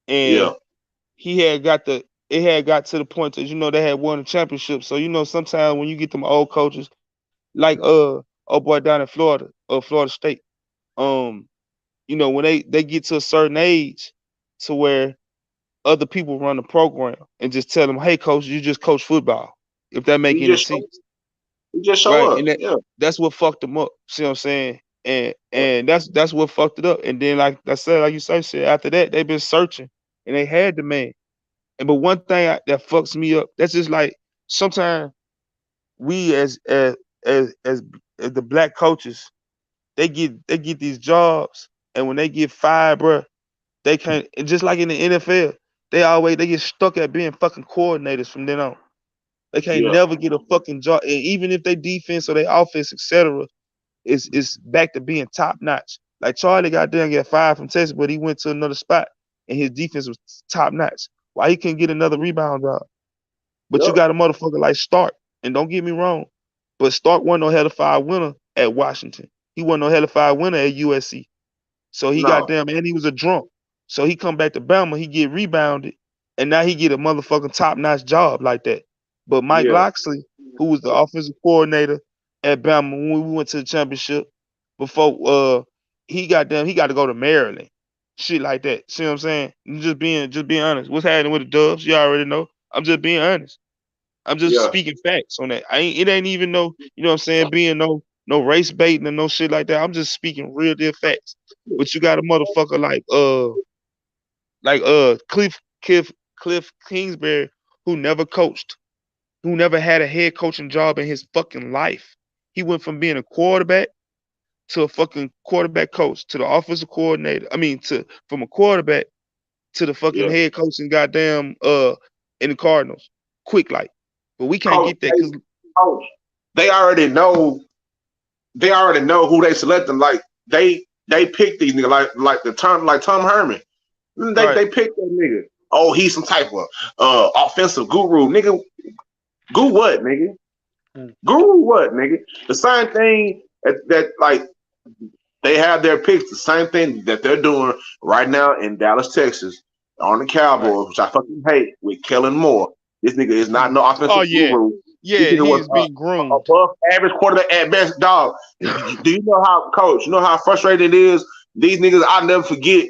Yeah. and he had got the it had got to the point that they had won a championship. So sometimes when you get them old coaches like oh boy down in Florida, Florida State, um, when they get to a certain age to where other people run the program and just tell them, hey coach, you just coach football. If that make He any just show, sense. he just show Right. up. And Yeah. that's what fucked them up. See what I'm saying? And that's what fucked it up. And then like I said, like you say, shit, after that, they've been searching and they had the man. And but one thing that fucks me up, that's just like sometimes we as the black coaches, they get these jobs, and when they get fired, bro, they can't. And just like in the NFL, they get stuck at being fucking coordinators from then on. They can't Yeah. never get a fucking job, and even if they defense or they offense, etc., it's back to being top notch. Like Charlie got there and get fired from Texas, but he went to another spot, and his defense was top notch. Why he couldn't get another rebound job? But you Yep. got a motherfucker like Stark, and don't get me wrong, but Stark wasn't no hell of fire winner at Washington. He wasn't no hell of fire winner at USC. So he got No. them, and he was a drunk. So he come back to Bama, he get rebounded, and now he get a motherfucking top notch job like that. But Mike Yeah. Loxley, who was the offensive coordinator at Bama when we went to the championship, before he got to go to Maryland. Shit like that. See what I'm saying? Just being honest. What's happening with the Dubs? You already know. I'm just being honest. I'm just Yeah. speaking facts on that. It ain't even no, you know what I'm saying, being no race baiting and no shit like that. I'm just speaking real deal facts. But you got a motherfucker like Cliff Kingsbury who never coached, who never had a head coaching job in his fucking life. He went from being a quarterback to a fucking quarterback coach to the offensive coordinator. I mean to from a quarterback to the fucking Yeah. head coach and goddamn in the Cardinals. Quick like. But we can't Coach, get that because coach. They already know. They already know who they selecting. Like they pick these niggas like Tom Herman. right. They picked that nigga. Oh, he's some type of offensive guru, nigga. Guru what, nigga? Mm. Guru what, nigga? The same thing that like they have their picks. The same thing that they're doing right now in Dallas, Texas, on the Right. Cowboys, which I fucking hate with Kellen Moore. This nigga is not Mm. no Oh offensive yeah. guru. This Yeah, nigga he was is being groomed. above average quarterback at best. Dog, do you know how, coach? You know how frustrating it is? These niggas, I'll never forget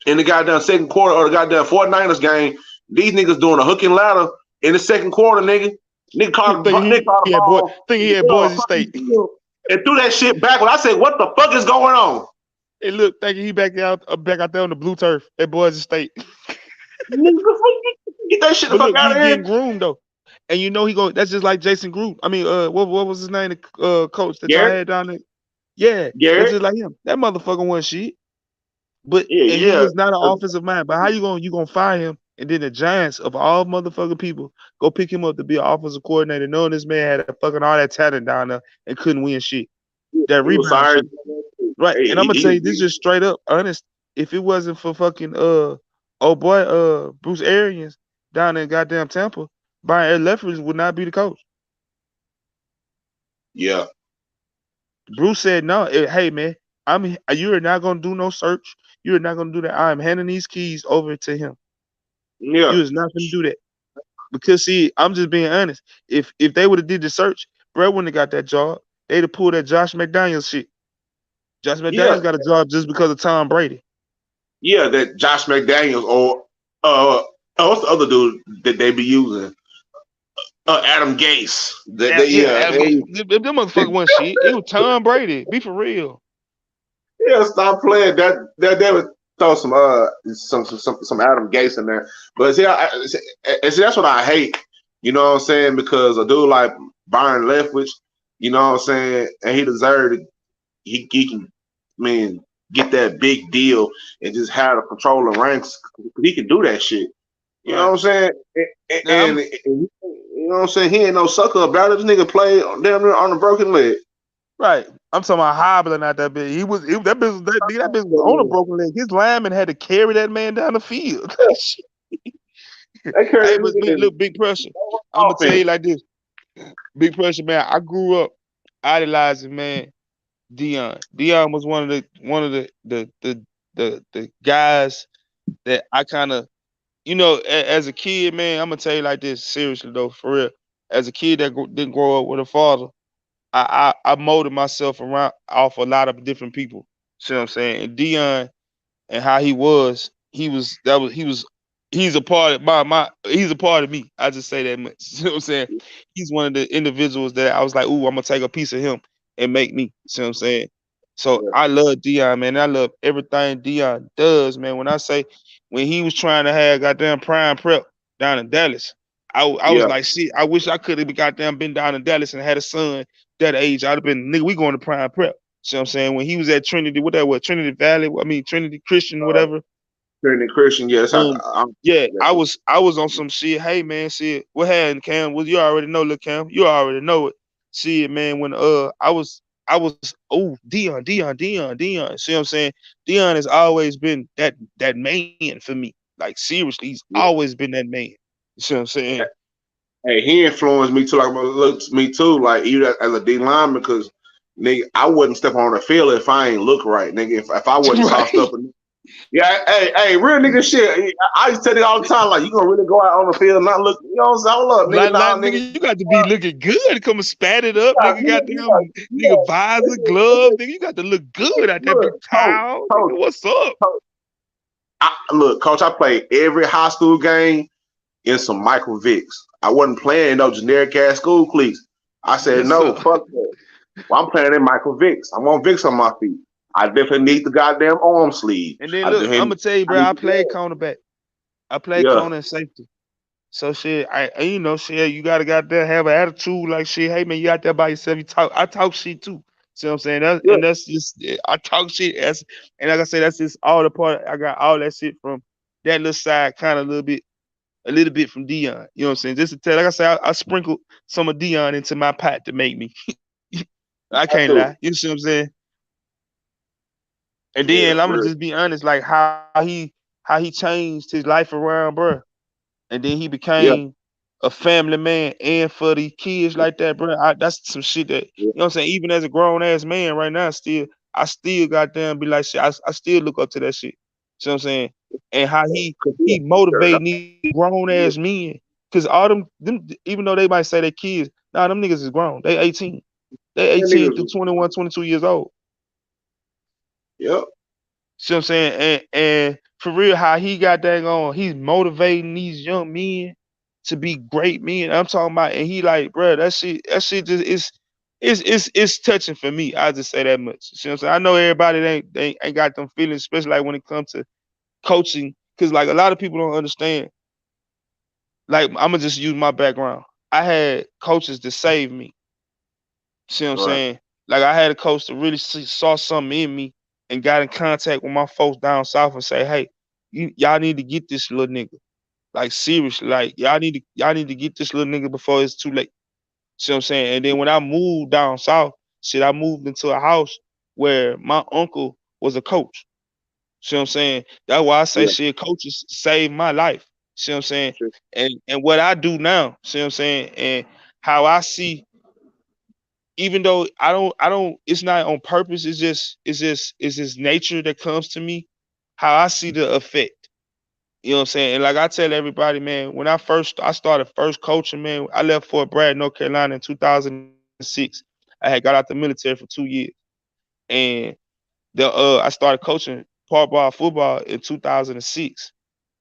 in the goddamn second quarter or the goddamn 49ers game. These niggas doing a hook and ladder in the second quarter, nigga. Nigga caught Thinking the ball, he had Boise State. and threw that shit backward. I said, "What the fuck is going on?" Hey, look, thinking he back out there on the blue turf at Boise State. Nigga, get that shit the But fuck look, out he of here. getting groomed though. And you know he going that's just like Jason Groot. I mean, what was his name? The coach that y'all Garrett, had down there. Yeah, that's Garrett, just like him. That motherfucker wasn't shit. But yeah, and he yeah. was not an offensive mind. But how you gonna fire him? And then the Giants of all motherfucking people go pick him up to be an offensive coordinator, knowing this man had fucking all that talent down there and couldn't win shit. That He was rebound sorry. shit. Right. And I'm gonna tell you this just straight up honest. If it wasn't for fucking oh boy, Bruce Arians down in goddamn Tampa, Brian Leftwich would not be the coach. Yeah, Bruce said, no, hey man, you're not gonna do no search. You're not gonna do that. I'm handing these keys over to him. yeah, You is not gonna do that. Because see, I'm just being honest. If they would have did the search, Brett wouldn't have got that job. They'd have pulled that Josh McDaniels shit. Josh yeah, McDaniels got a job just because of Tom Brady. yeah. That Josh McDaniels or what's the other dude that they be using? Adam Gase. Yeah, them motherfucker wasn't shit. It was Tom Brady. Be for real. Yeah, stop playing. That they would throw some Adam Gase in there. But see, that's what I hate. You know what I'm saying? Because a dude like Byron Leftwich, you know what I'm saying, and he deserved it. He can, I mean, get that big deal and just have the control of ranks. He can do that shit. You know Right. what I'm saying? Now And you know what I'm saying? He ain't no sucker about it. This nigga played damn near on a broken leg. right. I'm talking about hobbling out that bitch. That bitch was on a broken leg. His lineman had to carry that man down the field. They carry Hey, this but nigga in look, big pressure. I'm gonna tell you offense. like this. Big pressure, man. I grew up idolizing, man, Dion. Dion was one of the guys that I kind of, as a kid, man. I'm gonna tell you like this, seriously though, for real. As a kid that didn't grow up with a father, I molded myself around off a lot of different people. See what I'm saying? And Dion and how he's a part of he's a part of me. I just say that much. You know what I'm saying? He's one of the individuals that I was like, ooh, I'm gonna take a piece of him and make me. See what I'm saying? So Yeah, I love Dion, man. I love everything Dion does, man. When he was trying to have goddamn prime prep down in Dallas, I was yeah, like, shit, I wish I could have goddamn been down in Dallas and had a son that age. I'd have been, nigga, we going to prime prep. See what I'm saying? When he was at Trinity, Trinity Valley, Trinity Christian, whatever. Trinity Christian. Yeah, that's how I'm. Yeah, I was on some shit. Hey man, shit, what happened, Cam? Was you already know, look, Cam? You already know it. Shit, man, when I was Dion. See what I'm saying? Dion has always been that man for me. Like seriously, he's Yeah. always been that man. You see what I'm saying? Hey, he influenced me too. Like, look, me too. Like, even as a D lineman, because nigga, I wouldn't step on the field if I ain't look right, nigga. If I wasn't sauced Right. up. Yeah, hey, real nigga shit. I used to tell you all the time, like, you gonna really go out on the field and not look, you know what I'm saying? Hold up, nigga, nah, nigga. Nigga, you got to be looking good. Come and spat it up, nigga. Goddamn, nigga, visor, glove, Nigga, nigga. You got to look good out there, look, big coach, towel, coach, nigga. What's up? coach. Look, coach, I played every high school game in some Michael Vicks. I wasn't playing in no generic ass school cleats. I said, Yes, sir. no, fuck that. Well, I'm playing in Michael Vicks. I want Vicks on my feet. I definitely need the goddamn arm sleeve. And then I look, I'm definitely gonna tell you, I bro. need I the played glove. cornerback. I played Yeah, corner and safety. So shit, shit. You gotta got there have an attitude like shit. Hey man, you out there by yourself. You talk. I talk shit too. See what I'm saying? yeah, That's just I talk shit. And like I say, that's just all the part. I got all that shit from that little side, kind of a little bit from Dion. You know what I'm saying? Just to tell, like I said, I sprinkled some of Dion into my pot to make me. I I can't do. lie. You see what I'm saying? And Yeah, then I'm for gonna real. just be honest, like how he changed his life around, bro. And then he Yeah, became a family man and for the kids like that, bro. That's some shit that yeah, what I'm saying. Even as a grown ass man right now, I still goddamn be like shit. I still look up to that shit. See what I'm saying? And how he cause he a teacher. motivating these grown ass men. Cause all them, even though they might say they kids, nah, them niggas is grown. They 18. They Them 18 through niggas, 21, 22 years old. yep, See what I'm saying? And for real, how he got that on, he's motivating these young men to be great men. I'm talking about, and he like, bro, that shit just it's touching for me. I just say that much. See what I'm saying? I know everybody ain't got them feelings, especially like when it comes to coaching, because like a lot of people don't understand. Like I'm gonna just use my background. I had coaches that saved me. See what I'm right, saying? Like I had a coach that really saw something in me and got in contact with my folks down south and say, "Hey, y'all need to get this little nigga. Like seriously, like y'all need to get this little nigga before it's too late." See what I'm saying? And then when I moved down south, shit, I moved into a house where my uncle was a coach. See what I'm saying? That's why I say yeah, shit, coaches saved my life. See what I'm saying? sure, And what I do now, see what I'm saying, and how I see, even though I don't it's not on purpose, it's just nature that comes to me, how I see the effect. You know what I'm saying? And like I tell everybody, man, when I started first coaching, man, I left Fort Bragg, North Carolina in 2006. I had got out the military for 2 years. And I started coaching part ball football in 2006.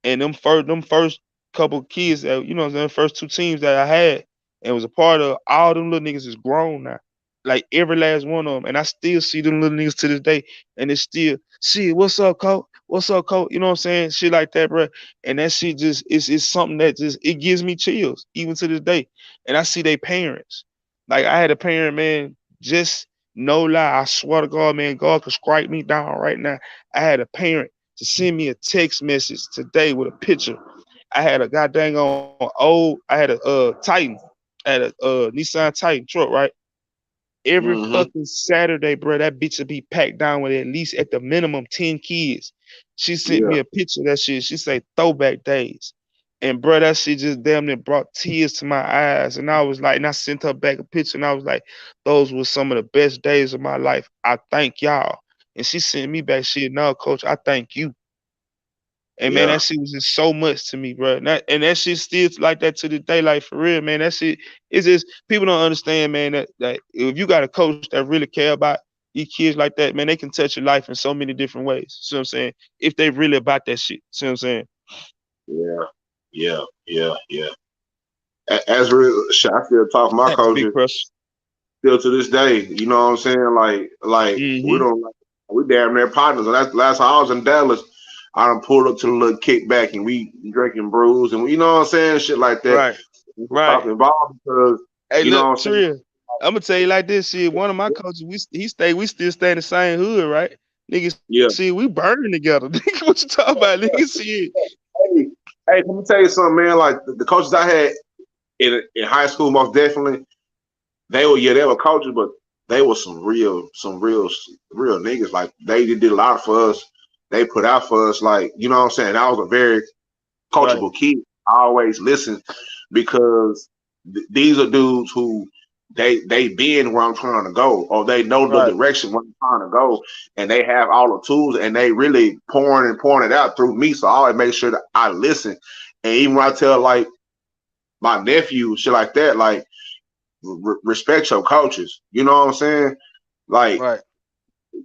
And them first couple of kids that the first two teams that I had and was a part of, all them little niggas is grown now. Like every last one of them. And I still see them little niggas to this day. And it's still, shit, what's up, coach? What's up, coach? You know what I'm saying? Shit like that, bro. And that shit just is something that just it gives me chills, even to this day. And I see they parents. Like I had a parent, man, just no lie. I swear to God, man, God could strike me down right now. I had a parent to send me a text message today with a picture. I had a goddamn on I had a Titan. I had a Nissan Titan truck, right? Every mm-hmm, fucking Saturday, bro, that bitch would be packed down with at least at the minimum 10 kids. She sent yeah, me a picture of that shit. She said throwback days. And bro, that shit just damn near brought tears to my eyes. And I was like, and I sent her back a picture and I was like, those were some of the best days of my life. I thank y'all. And she sent me back shit. No, coach, I thank you. And man, yeah, that shit was just so much to me, bro. And that shit still like that to the day, like for real, man. That shit is just people don't understand, man. That if you got a coach that really care about these kids like that, man, they can touch your life in so many different ways. See what I'm saying? If they really about that shit. See what I'm saying? yeah, yeah, yeah, yeah. As real, shit, I still talk to my Thanks, big coaches crush. still to this day. You know what I'm saying? Like we Mm-hmm. don't, we damn near partners. And that's last time I was in Dallas. I done pulled up to the little kickback and we drinking brews and you know what I'm saying, shit like that. Right. We Right. talking about because Hey, you know look, what I'm saying. Trill. I'm gonna tell you like this shit. One of my coaches, we still stay in the same hood, right? Niggas, Yeah. see, we burning together. Nigga, what you talking about? Nigga, see, Hey, hey, let me tell you something, man. Like the coaches I had in high school, most definitely, they were coaches, but they were some real niggas. Like they did a lot for us. They put out for us, like you know what I'm saying. I was a very right, coachable kid. I always listen because these are dudes who they been where I'm trying to go, or they know the right, direction where I'm trying to go, and they have all the tools, and they really pouring it out through me. So I always make sure that I listen, and even when I tell like my nephew shit like that, like respect your coaches. You know what I'm saying? Like right.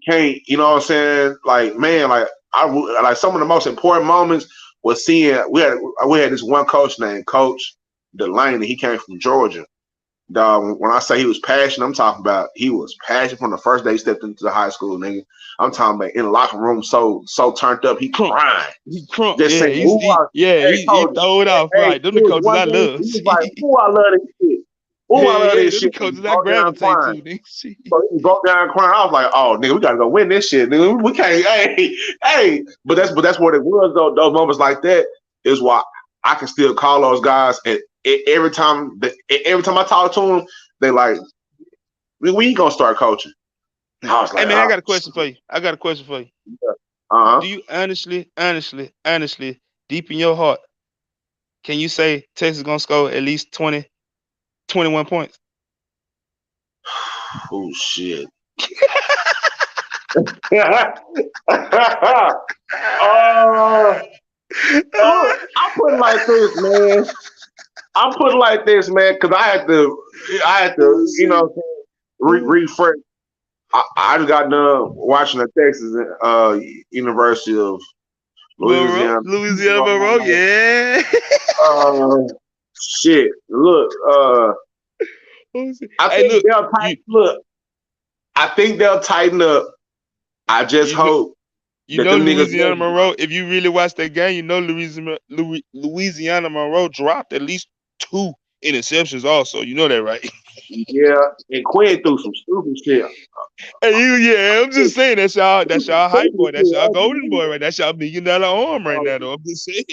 can't you know what I'm saying? Like man, like like some of the most important moments was seeing we had this one coach named Coach Delaney. He came from Georgia. Dog, when I say he was passionate, I'm talking about he was passionate from the first day he stepped into the high school, nigga. I'm talking about in the locker room, so turned up, he Crunk. crying, He crunk. just Yeah, saying, "Ooh, he hey, he coach, throw it off. hey, Right. Them it the was coaches one I thing." love. He was like, "Ooh, I love this shit. Ooh, I Hell love yeah, this them the shit." And coaches he I broke down gravitate to, crying. nigga. So he broke down crying. I was like, "Oh, nigga, we gotta go win this shit, nigga. We can't." Hey. But that's what it was though. Those moments like that is why I can still call those guys, and every time I talk to them, they like, "We ain't gonna start coaching." I was Hey like, man, I "Oh, got a question for you. I got a question for you. uh Do you honestly, deep in your heart, can you say Texas gonna score at least 20, 21 points? huh, oh shit." uh, I put it like this, man. I'm put it like this, man, because I had to, refresh. I just got done watching the Texas University of Monroe, Louisiana. Louisiana Monroe, yeah. Uh, shit. Look, I Hey, think look, they'll tighten. you Look, I think they'll tighten up. I just you know, hope you that know them niggas Louisiana know. Monroe. If you really watch that game, you know Louisiana Monroe dropped at least 2 interceptions. Also, you know that, right? Yeah, and Quinn threw some stupid shit. Hey, yeah, I'm just saying that's y'all hype boy, that's y'all golden boy, Stupid right? That's y'all $1 million arm right now, shit. though. I'm just saying.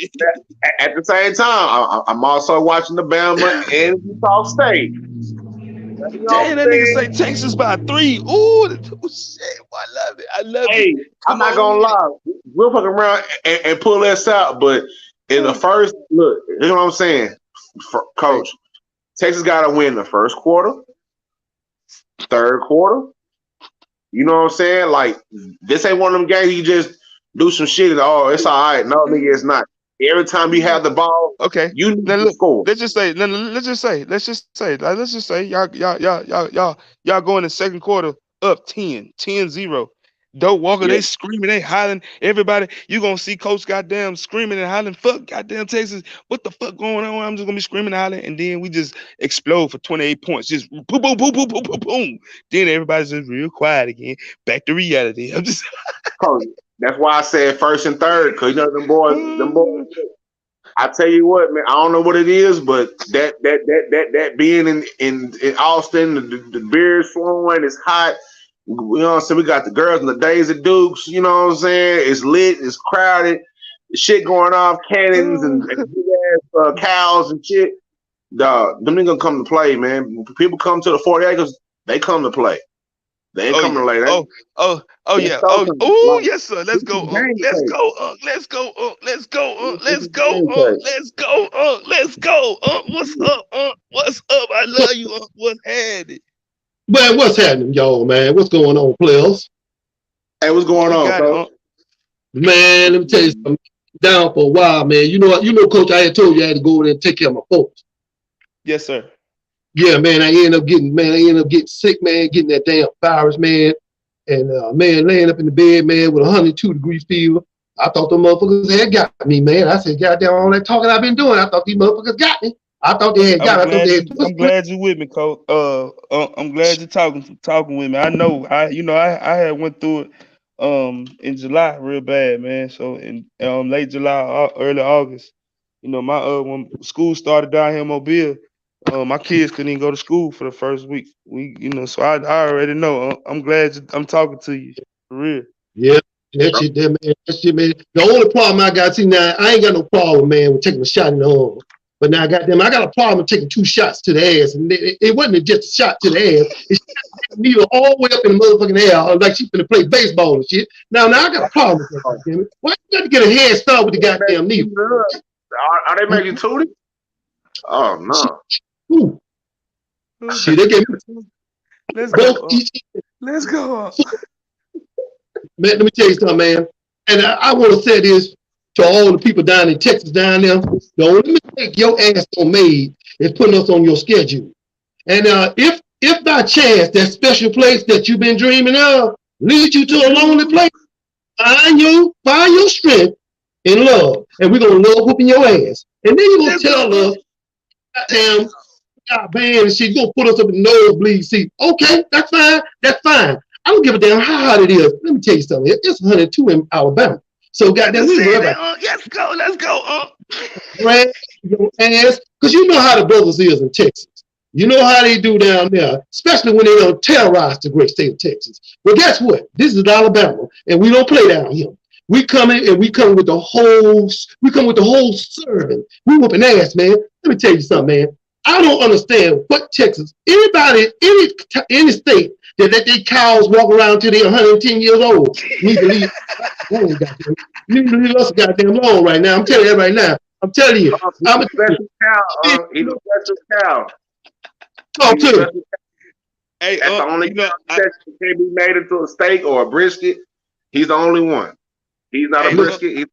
At the same time, I'm also watching the Bama and Utah State. You know what Damn, I'm that nigga saying? say Texas by 3. Ooh, shit, boy, I love it. I love it. Hey, I'm Come not on gonna with it. lie. We'll fuck around and pull this out, but in the first look, you know what I'm saying, Hey, Coach. Texas got to win the first quarter, third quarter. You know what I'm saying? Like this ain't one of them games you just do some shit and it's all right. No, nigga, it's not. Every time you have the ball, okay. you Now need to look, score. let's just say, y'all go in the second quarter up 10-0. Dope Walker, Yeah, they screaming, they hollering. Everybody, you gonna see Coach goddamn screaming and hollering, fuck goddamn Texas. What the fuck going on? I'm just gonna be screaming and hollering, and then we just explode for 28 points. Just boom, boom, boom, boom, boom, boom, boom. Then everybody's just real quiet again. Back to reality. I'm just Coach. That's why I said first and third, cause you know them boys. I tell you what, man, I don't know what it is, but that being in Austin, the beer is flowing, it's hot. You know what I'm saying? We got the girls and the days of Dukes, you know what I'm saying? It's lit, it's crowded, shit going off, cannons and big ass cows and shit. Dog, them niggas gonna come to play, man. When people come to the 40 acres, they come to play. They ain't Oh coming yeah. to lay. Oh That's yeah. so Oh coming. oh Like, yes sir. Let's this is go. game Let's day. go. Let's go. Let's go. This Let's is go. game day. Let's go. Let's go. What's up? What's up? I love you. What's happening? Man, what's happening, y'all, man? What's going on, players? Hey, what's going You on, got it. coach? Man, let me tell you something. Down for a while, man. Coach, I had told you I had to go over there and take care of my folks. Yes sir. Yeah, man, I ended up getting sick, man, getting that damn virus, man. And man, laying up in the bed, man, with 102-degree fever. I thought the motherfuckers had got me, man. I said, goddamn, all that talking I've been doing, I thought these motherfuckers got me. I thought they had got me. I thought they had I'm glad you with me, Coach. I'm glad you're talking with me. I know I had went through it in July real bad, man. So in late July, early August, my when school started down here in Mobile, my kids couldn't even go to school for the first week. So I already know. I'm glad I'm talking to you for real. Yeah, that shit there, man. That shit, man. The only problem I got, see now, I ain't got no problem, man, with taking a shot in the arm. But now, goddamn, I got a problem with taking 2 shots to the ass. And it wasn't just a shot to the ass. It shot the needle all the way up in the motherfucking air, like she's gonna play baseball and shit. Now I got a problem with that, goddamn it. Why you got to get a head start with the goddamn needle? Are they making Tootie? Oh no. Ooh, shit, they gave me Let's both go. each. Let's go. Man, let me tell you something, man. And I want to say this to all the people down in Texas down there. The only mistake your ass done made is putting us on your schedule. And if by chance that special place that you've been dreaming of leads you to a lonely place, find your strength in love. And we're gonna love whooping your ass. And then you're gonna Let's go. tell us, goddamn, got banned and shit, you're gonna put us up in the nosebleed seat. Okay, that's fine. That's fine. I don't give a damn how hot it is. Let me tell you something. It's 102 in Alabama. So I'm goddamn, just we ain't saying worried that. about Let's go. Let's go. drag your ass. Because you know how the brothers is in Texas. You know how they do down there, especially when they don't terrorize the great state of Texas. Well, guess what? This is Alabama, and we don't play down here. We come in and we come with the whole serving. We whooping ass, man. Let me tell you something, man. I don't understand what Texas, any state that let their cows walk around till they're 110 years old need to leave alone, goddamn. You need to leave us goddamn alone right now. I'm telling you that right now. I'm telling you. He's I'm a telling special cow. you. He's a special cow. Talk He's a to me. special. Hey, That's the only cow that can be made into a steak or a brisket. He's the only one. He's not a hey, Look, brisket. He's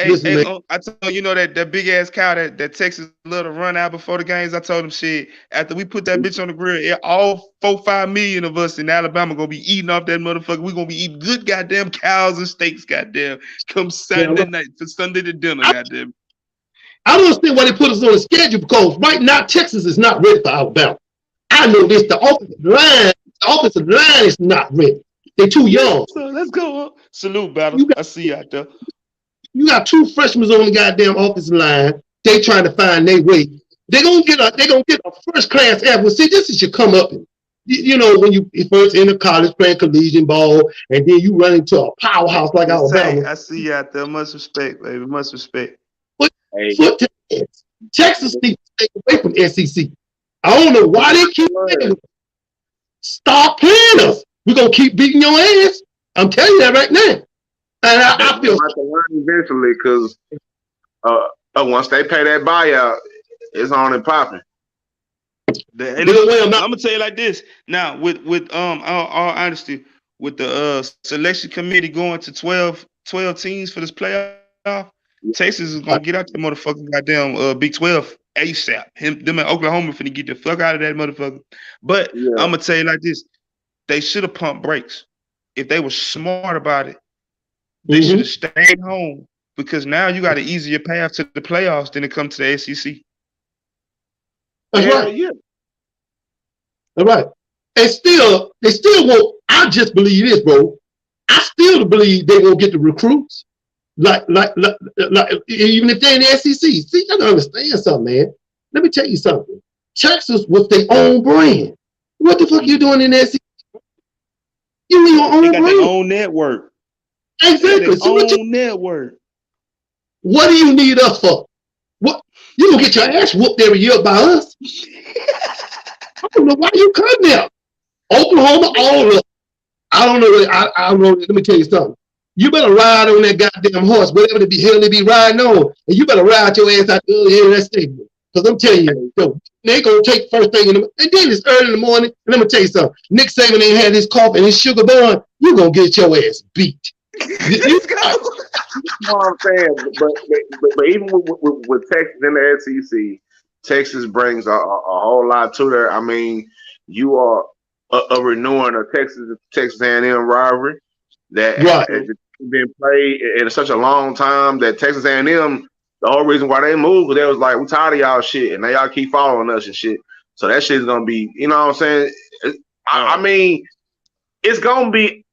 Listen, man. I told you know that big ass cow that Texas let to run out before the games. I told him shit. After we put that bitch on the grill, all 4-5 million of us in Alabama gonna be eating off that motherfucker. We gonna be eating good goddamn cows and steaks, goddamn. Come Sunday night for Sunday to dinner, goddamn. I don't understand why they put us on the schedule because right now Texas is not ready for Alabama. I know this. The offensive line is not ready. They're too young. So let's go. Salute, battle. I see you out there. You got 2 freshmen on the goddamn offensive line. They trying to find their way. They're gonna get a first class athlete. See, this is your come up. You know, when you first enter college playing collegiate ball, and then you run into a powerhouse like Alabama. I see you out there. Much respect, baby. Much respect. But Texas needs to stay away from SEC. I don't know why they keep playing. Stop playing us. We're gonna keep beating your ass. I'm telling you that right now. And I feel like to learn eventually because once they pay that buyout, it's on and popping. I'm gonna tell you like this. Now, with all honesty, with the selection committee going to 12 teams for this playoff, Texas is gonna get out the motherfucking goddamn Big 12 ASAP. Them in Oklahoma finna get the fuck out of that motherfucker. But I'm gonna tell you like this: they should have pumped brakes. If they were smart about it, they should have stayed home because now you got an easier path to the playoffs than it comes to the SEC. That's right. Yeah. All right. And still, they still won't. I just believe this, bro. I still believe they won't get the recruits. Like, even if they're in the SEC. See, you gotta understand something, man. Let me tell you something. Texas was their own brand. What the fuck you doing in the SEC? You need your own brand. They got their own network. Exactly. Own network. What do you need us for? What you gonna get your ass whooped every year by us? I don't know why you come there. Oklahoma, all of. I don't know. I don't know. Let me tell you something. You better ride on that goddamn horse, whatever the hell they be riding on, and you better ride your ass out here in that stadium. Because I'm telling you, they gonna take first thing and then it's early in the morning. And let me tell you something. Nick Saban ain't had his coffee and his sugar bun. You gonna get your ass beat. You know what I'm saying? But even with Texas in the SEC, Texas brings a whole lot to there. I mean, you are a renewing of Texas A&M rivalry that has been played in such a long time that Texas A&M, the whole reason why they moved, they was like, we're tired of y'all shit, and now y'all keep following us and shit. So that shit's gonna be, you know what I'm saying? I mean, it's gonna be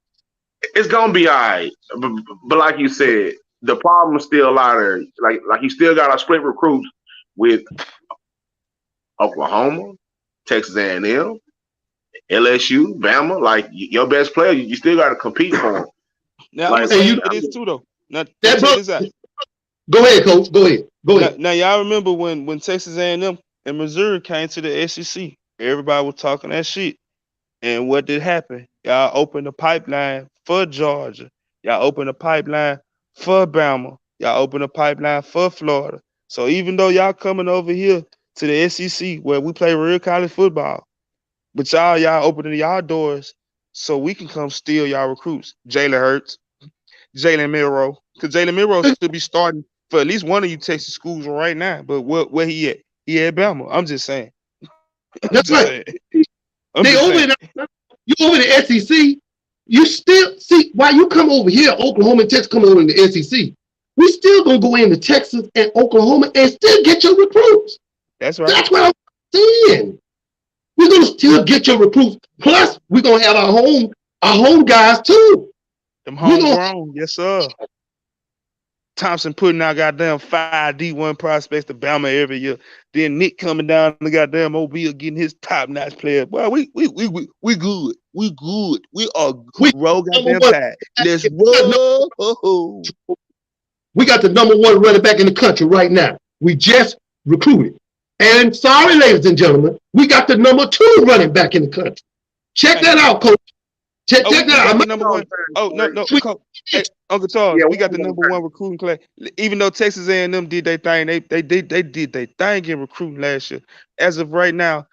all right. But like you said, the problem is still out there. Like you still got to split recruits with Oklahoma, Texas A&M, LSU, Bama. Like your best player, you still got to compete for them. Now, like, it is too though. Now, go ahead, Coach. Go ahead. Now, y'all remember when Texas A&M and Missouri came to the SEC? Everybody was talking that shit. And what did happen? Y'all opened the pipeline for Georgia. Y'all opened the pipeline for Bama. Y'all opened the pipeline for Florida. So even though y'all coming over here to the SEC where we play real college football, but y'all opening y'all doors so we can come steal y'all recruits. Jalen Hurts, Jalen Milroe. Because Jalen Milroe should be starting for at least one of you Texas schools right now. But where he at? He at Bama. I'm just saying. That's right. You over the SEC, you still see why you come over here, Oklahoma and Texas come over in the SEC. We still gonna go into Texas and Oklahoma and still get your recruits. That's right. That's what I'm saying. We're gonna still get your recruits. Plus, we're gonna have our home guys too. Them homegrown, yes sir. Thompson putting out goddamn 5 D1 prospects to Bama every year. Then Nick coming down the goddamn Mobile getting his top-notch player. Well, we good. We good. We are roll goddamn tide. Let's roll. We got the number 1 running back in the country right now. We just recruited. And sorry, ladies and gentlemen, we got the number 2 running back in the country. Check that out, Coach. Check that out. Number 1. Oh, no, Coach. Hey, Uncle Charles, we got the number 1 recruiting class. Even though Texas A&M did their thing, they did their thing in recruiting last year. As of right now,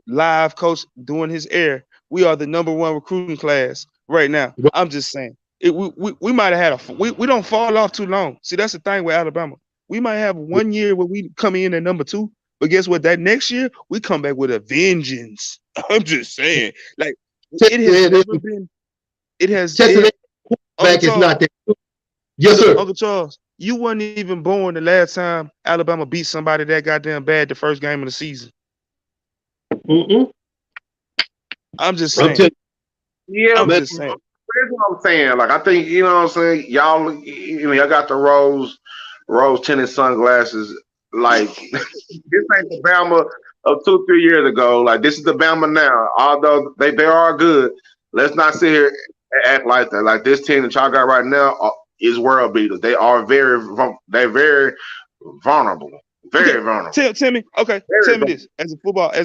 live coach doing his air, we are the number 1 recruiting class right now. I'm just saying. we might have had we don't fall off too long. See, that's the thing with Alabama. We might have 1 year where we come in at number 2, but guess what? That next year we come back with a vengeance. I'm just saying, like it has never been. It has. Uncle back is Charles, not that good. Yes, sir. Uncle Charles, you weren't even born the last time Alabama beat somebody that goddamn bad the first game of the season. I'm just saying. Yeah, I'm just saying. Here's what I'm saying. Like I think you know what I'm saying. Y'all got the rose tinted sunglasses. Like this ain't the Bama of 2-3 years ago. Like this is the Bama now. Although they are good, let's not sit here and act like that. Like this team that y'all got right now is world beaters. They are very vulnerable. Very vulnerable. Tell me, okay. Tell me this as a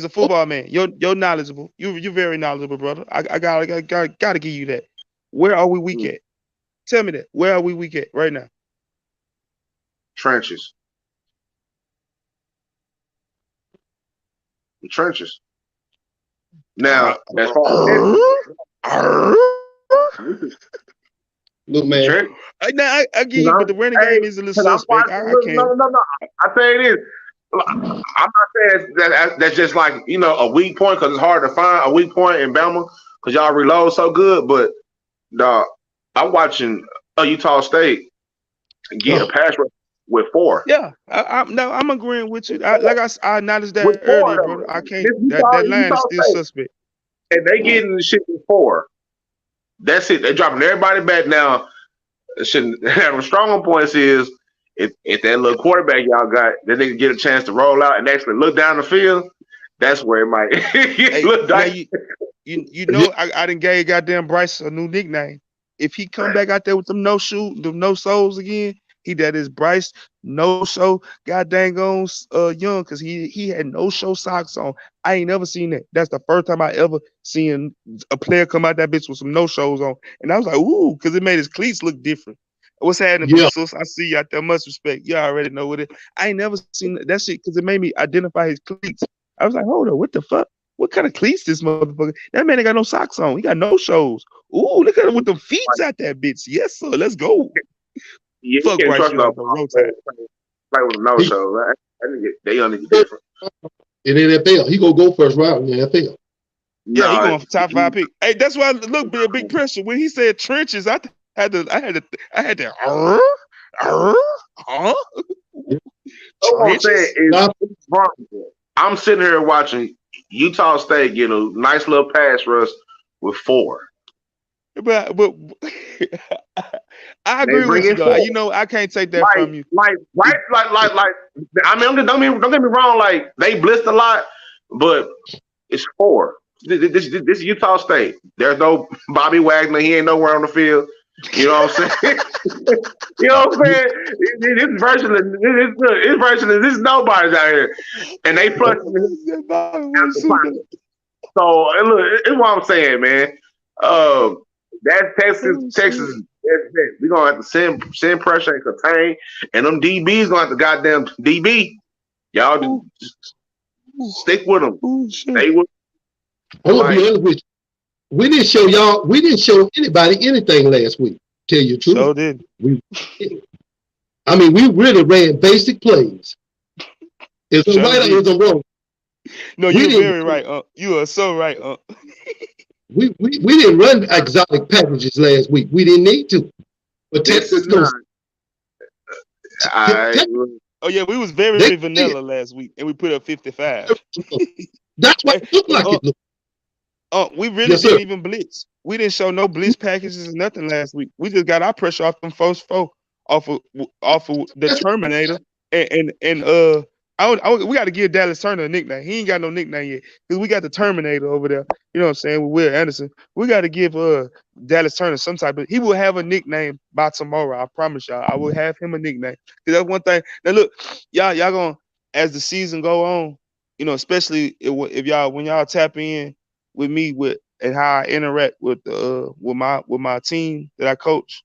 football man. You're knowledgeable. You're very knowledgeable, brother. I gotta give you that. Where are we weak at? Tell me that. Where are we weak at right now? Trenches. The trenches. Now, as far as look, man. I give you, but the running game is a little suspect. I can't. No. I tell you this. I'm not saying that's just like a weak point because it's hard to find a weak point in Bama because y'all reload so good. But I'm watching Utah State get a pass rush with 4. Yeah, I'm agreeing with you. I acknowledged that earlier, brother. I can't. That line is still suspect. And they getting the shit with 4. That's it. They're dropping everybody back now. Having stronger points is if that little quarterback y'all got, then they can get a chance to roll out and actually look down the field. That's where it might look dicey. I done gave goddamn Bryce a new nickname. If he come back out there with them no soles again, that is Bryce no show goddamn young because he had no show socks on. I ain't never seen that. That's the first time I ever seen a player come out that bitch with some no shows on, and I was like, ooh, because it made his cleats look different. What's happening, sis? I see you out there. Much respect. You already know what it. I ain't never seen that shit because it made me identify his cleats. I was like, hold on, what the fuck? What kind of cleats this motherfucker? That man ain't got no socks on. He got no shows. Ooh, look at him with them feet out that bitch. Yes, sir. Let's go. Yeah, fuck Bryce Young, play with no shows. Right? They only get different. In NFL, he gonna go first round in the NFL. Yeah, he going for top 5 pick. Hey, that's why look, big pressure. When he said trenches, I had to. I'm sitting here watching Utah State get a nice little pass rush with 4. But I agree with you, though. I can't take that from you. Like. I mean, don't get me wrong. Like they blitzed a lot, but it's 4. This is Utah State. There's no Bobby Wagner. He ain't nowhere on the field. You know what I'm saying? You know what I'm saying? This is nobody's out here, and they plus. So look, it's what I'm saying, man. That's Texas. We're gonna have to send pressure and contain, and them DBs gonna have to goddamn DB. Y'all just stick with them. Stay with. I'm gonna be honest with you. We didn't show anybody anything last week. Tell you the truth. So did. We really ran basic plays. Is it right or is it wrong? No, you're very right. You are so right. We didn't run exotic packages last week. We didn't need to. But Texas goes. Oh yeah, we was very vanilla last week, and we put up 55. That's what it looked like. It looked. We really didn't even blitz. We didn't show no blitz packages or nothing last week. We just got our pressure off them first 4 off of the Terminator, and we got to give Dallas Turner a nickname. He ain't got no nickname yet because we got the Terminator over there. You know what I'm saying? With Will Anderson, we got to give Dallas Turner some type of. He will have a nickname by tomorrow. I promise y'all. I will have him a nickname because that's one thing. Now look, y'all gonna as the season go on, especially if y'all when y'all tap in with me and how I interact with my team that I coach,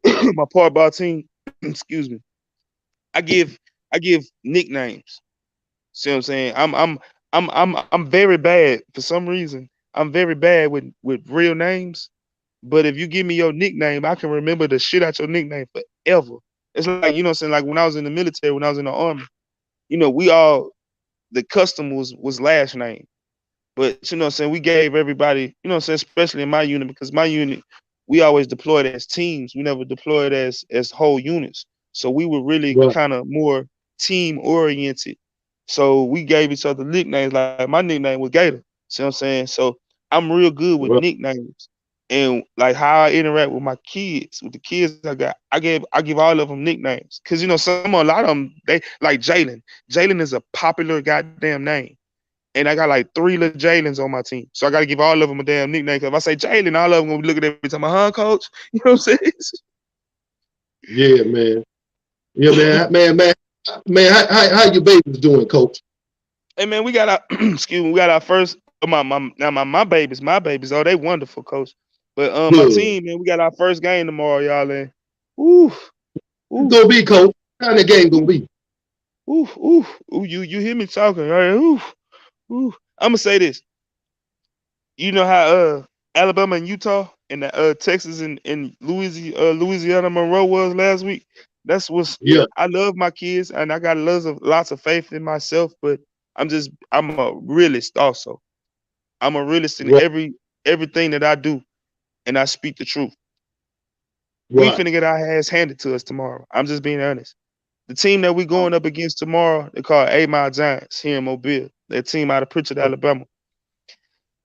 my part ball team. Excuse me. I give nicknames. See what I'm saying? I'm very bad for some reason. I'm very bad with real names. But if you give me your nickname, I can remember the shit out your nickname forever. It's like, you know what I'm saying? Like when I was in the military, when I was in the army, we all the custom was last name. But you know what I'm saying, we gave everybody, you know what I'm saying, especially in my unit, because my unit, we always deployed as teams. We never deployed as whole units. So we were really Right, kind of more team oriented. So we gave each other nicknames. Like my nickname was Gator. See what I'm saying? So I'm real good with right, nicknames. And like how I interact with my kids, with the kids I give all of them nicknames. Cause a lot of them, they like Jalen. Jalen is a popular goddamn name. And I got like three little Jalen's on my team. So I got to give all of them a damn nickname. Cause if I say Jalen, all of them gonna be looking at me talking, coach? You know what I'm saying? yeah, man, yeah, man. How your babies doing, Coach? Hey man, we got our excuse me, we got our first my babies. Oh, they wonderful, coach. But my Good. team, man, we got our first game tomorrow, y'all. And ooh, It's ooh, gonna be, Coach. How the game gonna ooh, be? ooh. You hear me talking, right? Ooh. I'm gonna say this. You know how Alabama and Utah and Texas and Louisiana Monroe was last week. That's what's Yeah, I love my kids and I got lots of faith in myself, but I'm a realist also. I'm a realist in right, everything that I do, and I speak the truth. We right. finna get our ass handed to us tomorrow. I'm just being honest. The team that we going up against tomorrow, they call 8 Mile Giants here in Mobile. They're a team out of Pritchard, Alabama.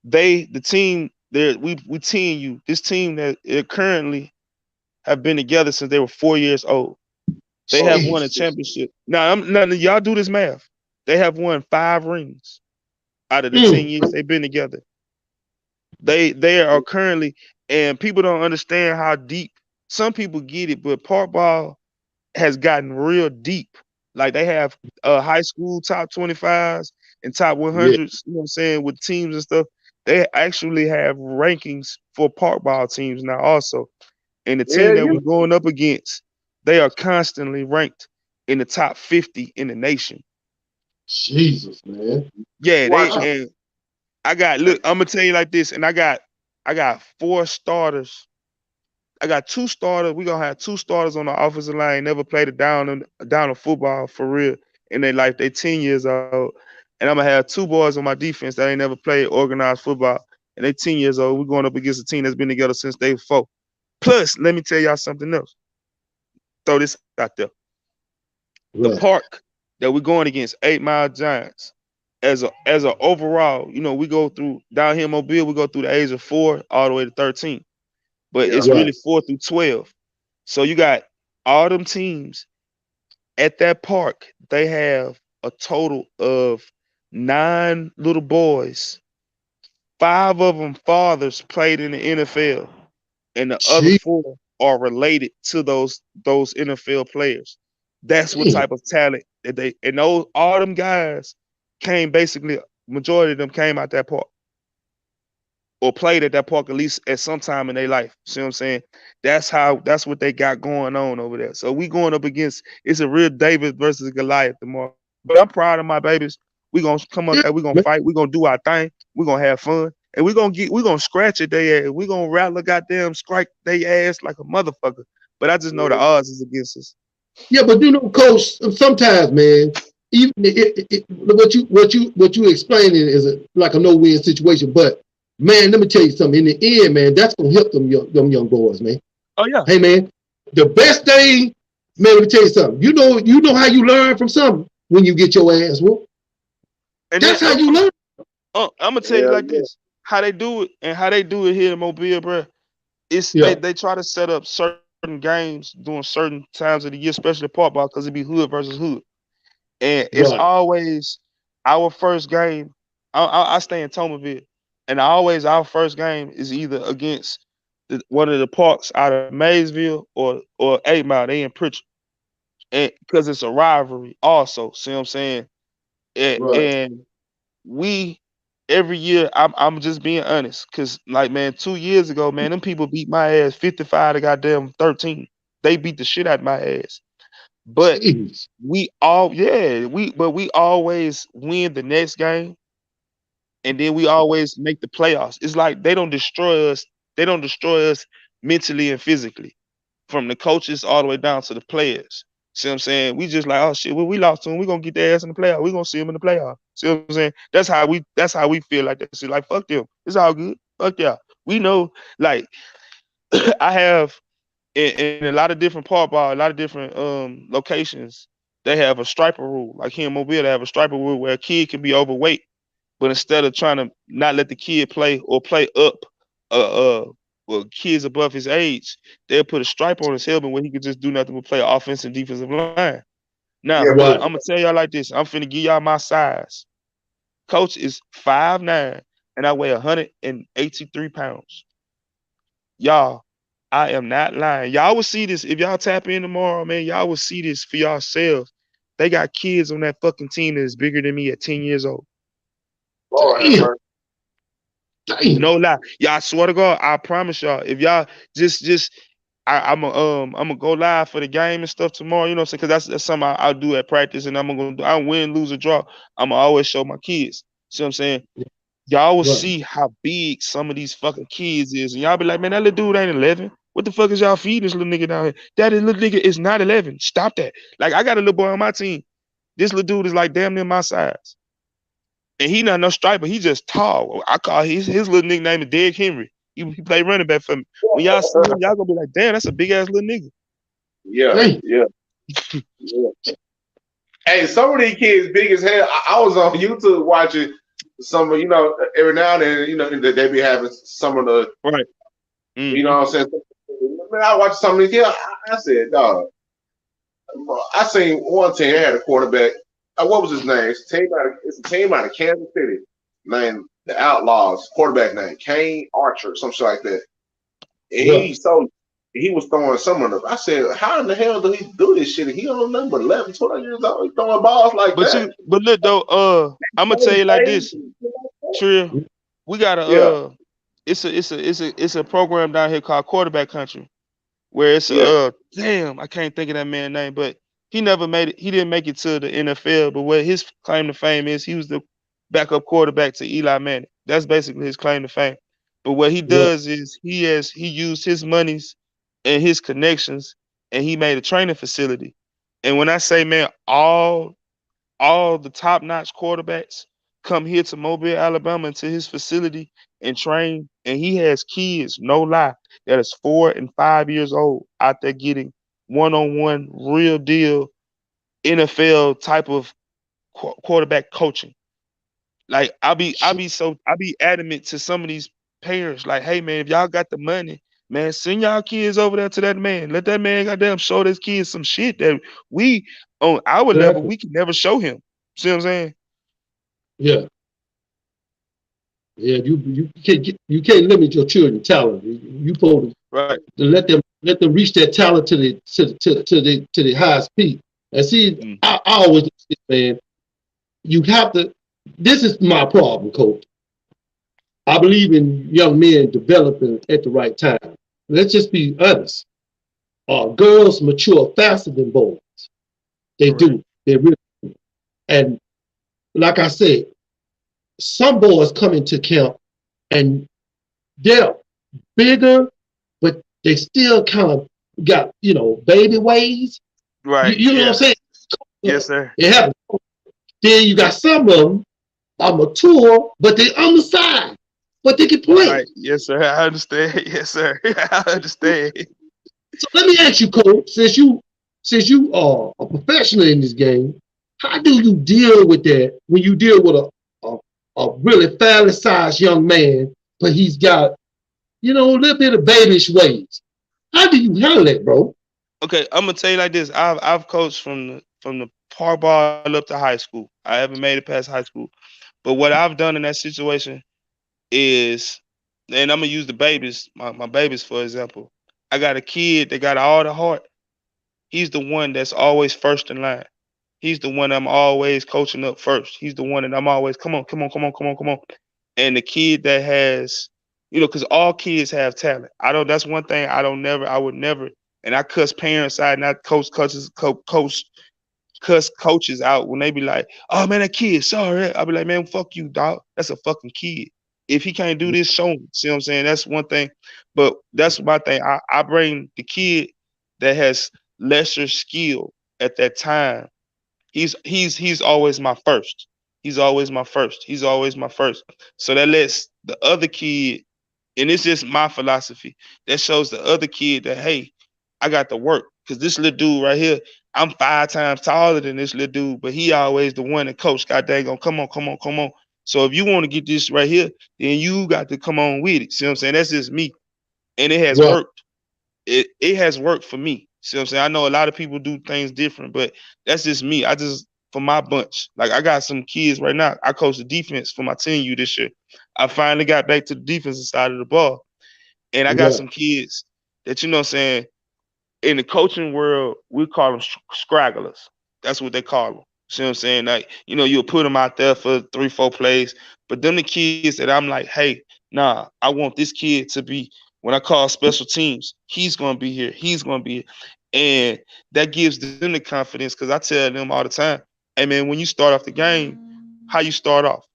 The team there, we team you. This team that currently have been together since they were 4 years old. They have won a Jeez. championship. Now y'all do this math. They have won 5 rings out of the 10 Mm, years they've been together. They are currently, and people don't understand how deep. Some people get it, but park ball has gotten real deep. Like they have high school top 25s and top yeah, 100s, you know what I'm saying, with teams and stuff. They actually have rankings for park ball teams now also. And the team Yeah, that yeah. we're going up against, they are constantly ranked in the top 50 in the nation. Jesus, man. Yeah, they Watch it. Ah, and I got look, I'm gonna tell you like this, and I got 4 starters. I got 2 starters. We're gonna have 2 starters on the offensive line, never played a down of football for real in their life. They 10 years old. And I'm gonna have 2 boys on my defense that ain't never played organized football. And they 10 years old. We're going up against a team that's been together since they were 4. Plus, let me tell y'all something else. Throw this out there. The right, park that we're going against, 8 Mile Giants, as a overall, we go through down here in Mobile, we go through the age of 4 all the way to 13. But Yeah. it's right. really 4 through 12. So you got all them teams at that park. They have a total of 9 little boys. 5 of them fathers played in the NFL, and the other Jeez. 4 are related to those NFL players. That's what Mm, type of talent that they and those all them guys came basically. Majority of them came out that park or played at that park at least at some time in their life. See what I'm saying? That's what they got going on over there. So we going up against it's a real David versus Goliath tomorrow. But I'm proud of my babies. We gonna come up yeah, and we gonna man. fight. We gonna do our thing. We gonna have fun. And we gonna scratch at their ass. We gonna rattle a goddamn strike their ass like a motherfucker. But I just know the Yeah. odds is against us. Yeah, but Coach, sometimes, man, even what you explaining is like a no-win situation. But man, let me tell you something. In the end, man, that's gonna help them young boys, man. Oh yeah. Hey, man, the best thing, man. Let me tell you something. You know how you learn from something when you get your ass whooped. And then That's how you learn. I'm gonna tell you Yeah, like this: how they do it and how they do it here in Mobile, bro. It's they Yeah, they try to set up certain games during certain times of the year, especially park ball, because it be hood versus hood, and it's right, always our first game. I stay in Tomerville, and always our first game is either against one of the parks out of Maysville or 8 Mile. They in Pritchard, and because it's a rivalry. Also, see what I'm saying? right. And we every year I'm just being honest, because like man, 2 years ago, man, them people beat my ass 55 to goddamn 13. They beat the shit out of my ass. But Jeez. we always win the next game, and then we always make the playoffs. It's like they don't destroy us They don't destroy us mentally and physically, from the coaches all the way down to the players. See what I'm saying? We just like, oh shit, well, we lost to them. We gonna get their ass in the playoff. We gonna see them in the playoff. See what I'm saying? That's how we feel like that shit. Like fuck them. It's all good. Fuck yeah. We know like I have in a lot of different park ball, a lot of different locations, they have a striper rule. Like here in Mobile, they have a striper rule where a kid can be overweight, but instead of trying to not let the kid play or play up well, kids above his age, they'll put a stripe on his helmet where he could just do nothing but play offensive and defensive line. Now, Yeah, I'm Right. gonna tell y'all like this. I'm finna give y'all my size. Coach is 5'9" and I weigh 183 pounds. Y'all, I am not lying. Y'all will see this if y'all tap in tomorrow, man. Y'all will see this for yourselves. They got kids on that fucking team that is bigger than me at 10 years old. Lord have Damn. mercy. Damn. No lie. Y'all, I swear to God, I promise y'all, if y'all just I'm gonna go live for the game and stuff tomorrow, you know what I'm saying? Because that's something I'll do at practice, and I'm gonna do. I win, lose, or draw. I'm gonna always show my kids. See what I'm saying? Y'all will Right. see how big some of these fucking kids is, and y'all be like, man, that little dude ain't 11. What the fuck is y'all feeding this little nigga down here? That little nigga is not 11. Stop that. Like I got a little boy on my team. This little dude is like damn near my size. And he not no striper. He just tall. I call his little nickname is Derrick Henry. He play running back for me. When y'all see him, y'all gonna be like, damn, that's a big ass little nigga. Yeah, Damn. yeah, yeah. Hey, some of these kids big as hell. I was on YouTube watching some of, every now and then, they be having some of the, Right. you Mm-hmm. know what I'm saying? Man, I watched some of these kids. I said, dog, I seen one team, they had a quarterback. What was his name? It's a team out of Kansas City named the Outlaws. Quarterback name Kane Archer, some shit like that. And Right. he was throwing some of them. I said, how in the hell do he do this shit? He don't know but 11, 12 years old. He throwing balls like that. But look though, I'm gonna tell you like this, Trill. We got a Yeah, it's a program down here called Quarterback Country, where it's yeah, damn, I can't think of that man's name, but he never made it. He didn't make it to the NFL, but what his claim to fame is, he was the backup quarterback to Eli Manning. That's basically his claim to fame. But what he Right. does is he used his monies and his connections, and he made a training facility. And when I say, man, all the top notch quarterbacks come here to Mobile, Alabama, into his facility and train. And he has kids, no lie, that is 4 and 5 years old out there getting one-on-one, real deal NFL type of quarterback coaching. Like I be adamant to some of these parents, like, hey man, if y'all got the money, man, send y'all kids over there to that man. Let that man goddamn show those kids some shit that we on our level Exactly. we can never show him. See what I'm saying? Yeah. Yeah. You can't limit your children's talent. You supposed Right. to let them reach that talent to the highest peak. And see, Mm, I always say, man, you have to. This is my problem, coach. I believe in young men developing at the right time. Let's just be honest. Girls mature faster than boys. They correct. do. They really do. And like I said, some boys come into camp and they're bigger, but they still kind of got, baby ways. You, Right. you know what I'm Yeah. saying? Yes, sir. It happens. Then you got some of them are mature, but they undersized, but they can play. Right. Yes, sir. I understand. Yes, sir. I understand. So let me ask you, coach, since you are a professional in this game, how do you deal with that when you deal with a, a really fairly sized young man, but he's got, a little bit of babyish ways? How do you handle that, bro? Okay, I'm gonna tell you like this. I've coached from the par ball up to high school. I haven't made it past high school. But what I've done in that situation is, and I'm gonna use the babies, my babies for example. I got a kid that got all the heart. He's the one that's always first in line. He's the one I'm always coaching up first. He's the one that I'm always, come on, come on, come on, come on, come on. And the kid that has, because all kids have talent. I don't. That's one thing I don't never. I would never. And I cuss parents out, not cuss coaches out when they be like, "Oh man, that kid, sorry." I'll be like, "Man, fuck you, dog. That's a fucking kid." If he can't do this, show him. See what I'm saying? That's one thing. But that's my thing. I bring the kid that has lesser skill at that time. He's always my first. He's always my first. He's always my first. So that lets the other kid, and it's just my philosophy, that shows the other kid that, hey, I got to work. Cause this little dude right here, I'm 5 times taller than this little dude, but he always the one that coach. God dang on, come on, come on, come on. So if you want to get this right here, then you got to come on with it. See what I'm saying? That's just me. And it has Right. worked. It has worked for me. See what I'm saying? I know a lot of people do things different, but that's just me. I just for my bunch. Like I got some kids right now. I coach the defense for my 10U this year. I finally got back to the defensive side of the ball. And I got Right. some kids that, you know what I'm saying, in the coaching world, we call them scragglers. That's what they call them. See what I'm saying? Like, you know, you'll put them out there for 3, 4 plays, but them the kids that I'm like, hey, nah, I want this kid to be, when I call special teams, he's gonna be here. He's gonna be here. And that gives them the confidence because I tell them all the time, hey man, when you start off the game, how you start off?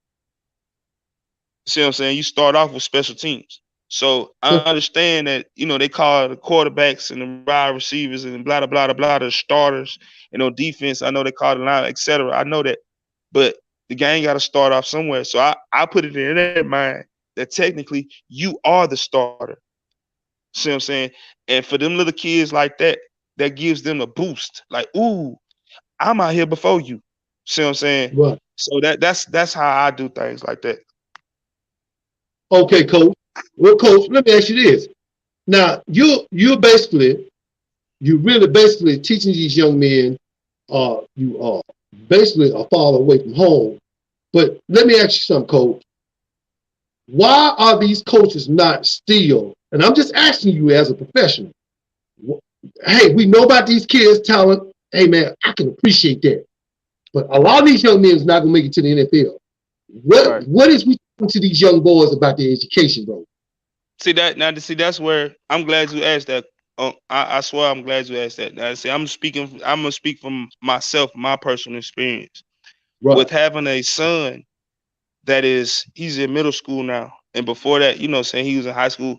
See what I'm saying? You start off with special teams. So I understand that, you know, they call the quarterbacks and the wide receivers and blah, blah, blah, blah, the starters and on defense. I know they call the line, etc. I know that. But the game got to start off somewhere. So I put it in their mind that technically you are the starter. See what I'm saying? And for them little kids like that, that gives them a boost. Like, ooh, I'm out here before you. See what I'm saying? Right. So that's how I do things like that. Okay, coach. Well, coach, let me ask you this. Now, you really basically teaching these young men, you are basically a father away from home. But let me ask you something, coach. Why are these coaches not still? And I'm just asking you as a professional. Hey, we know about these kids' talent. Hey, man, I can appreciate that. But a lot of these young men is not gonna make it to the NFL. Right. What is we talking to these young boys about their education, bro? See that now. See that's where I'm glad you asked that. I swear I'm glad you asked that. Now, see, I'm speaking. I'm gonna speak from myself, my personal experience with Right, having a son that he's in middle school now, and before that, you know, saying he was in high school,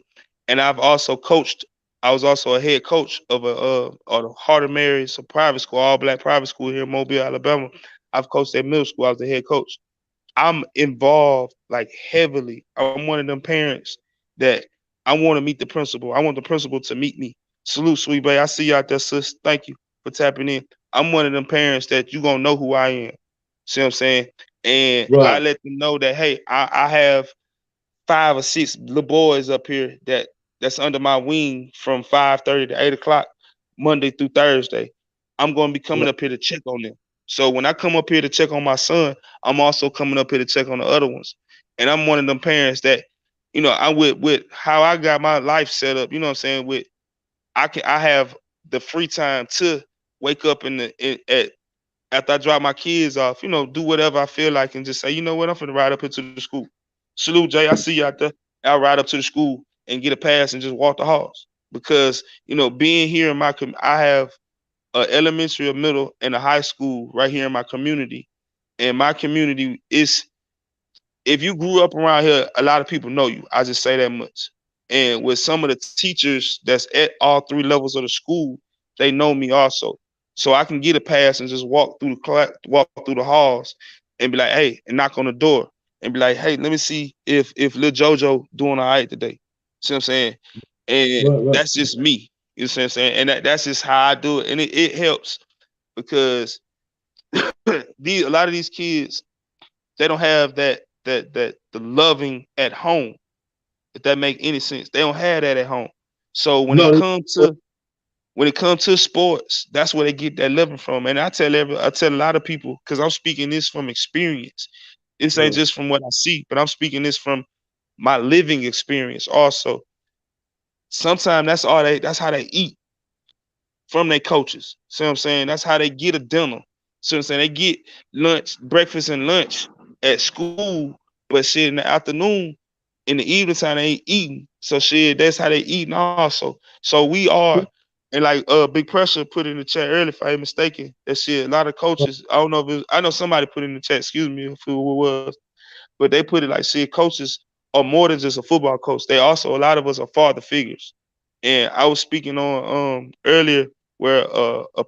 and I've also coached. I was also a head coach of a Heart of Mary's, a private school, all black private school here in Mobile, Alabama. I've coached at middle school. I was the head coach. I'm involved like heavily. I'm one of them parents that I want to meet the principal. I want the principal to meet me. Salute, sweet bae. I see you out there, sis. Thank you for tapping in. I'm one of them parents that you gonna know who I am. See what I'm saying? And I right, let them know that hey, I have 5 or 6 little boys up here that's under my wing from 5:30 to 8 o'clock Monday through Thursday. I'm gonna be coming right, up here to check on them. So when I come up here to check on my son, I'm also coming up here to check on the other ones. And I'm one of them parents that, you know, I with how I got my life set up, you know what I'm saying? With I have the free time to wake up at after I drop my kids off, you know, do whatever I feel like and just say, you know what, I'm finna ride up into the school. Salute, Jay. I see you out there. I'll ride up to the school and get a pass and just walk the halls. Because, you know, being here in I have an elementary, a middle, and a high school right here in my community. And my community is, if you grew up around here, a lot of people know you. I just say that much. And with some of the teachers that's at all 3 levels of the school, they know me also. So I can get a pass and just walk through the class, walk through the halls, and be like, hey, and knock on the door and be like, hey, let me see if little JoJo doing all right today. See what I'm saying? And right, right. that's just me. You know what I'm saying? And that's just how I do it. And it helps because a lot of these kids, they don't have that the loving at home, if that make any sense. They don't have that at home. So No, when it comes to sports, that's where they get that loving from. And I tell a lot of people, because I'm speaking this from experience. This ain't right, just from what I see, but I'm speaking this from my living experience also. Sometimes that's how they eat from their coaches. See what I'm saying? That's how they get a dinner. See what I'm saying? They get lunch, breakfast and lunch at school, but shit in the afternoon, in the evening time they ain't eating. So shit, that's how they eating also. So we are, and like Big Pressure put in the chat earlier, if I ain't mistaken, that shit, a lot of coaches, I don't know if it was, I know somebody put in the chat, excuse me if who it was, but they put it like shit, coaches are more than just a football coach. They also, a lot of us are father figures. And I was speaking on earlier where a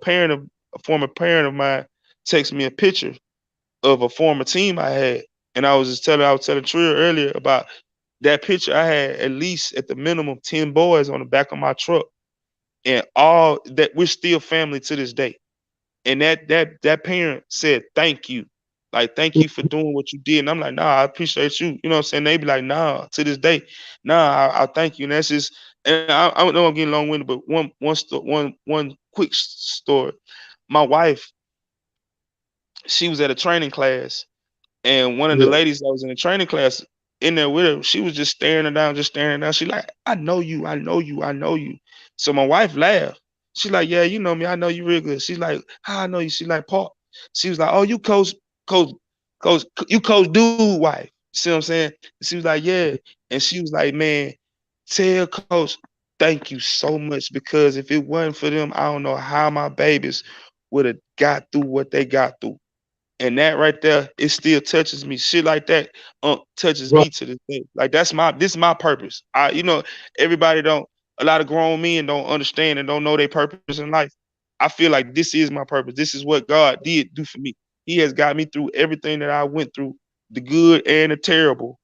former parent of mine texted me a picture of a former team I had. And I was telling Trill earlier about that picture. I had at least at the minimum 10 boys on the back of my truck. And all that, we're still family to this day. And that parent said, thank you. Like, thank you for doing what you did. And I'm like, nah, I appreciate you. You know what I'm saying? They be like, nah, to this day, nah, I thank you. And that's just, and I don't know I'm getting long-winded, but one quick story. My wife, she was at a training class, and one of the Yeah. ladies that was in the training class in there with her, she was just staring her down, just staring her down. She like, I know you, I know you, I know you. So my wife laughed. She like, yeah, you know me, I know you real good. She's like, how I know you? She like, Paul. She was like, oh, you coach, you coach dude wife. See what I'm saying? She was like, yeah. And she was like, man, tell coach, thank you so much, because if it wasn't for them, I don't know how my babies would have got through what they got through. And that right there, it still touches me. Shit like that touches Right. me to this day. Like, this is my purpose. Everybody don't, a lot of grown men don't understand and don't know their purpose in life. I feel like this is my purpose. This is what God did do for me. He has got me through everything that I went through, the good and the terrible,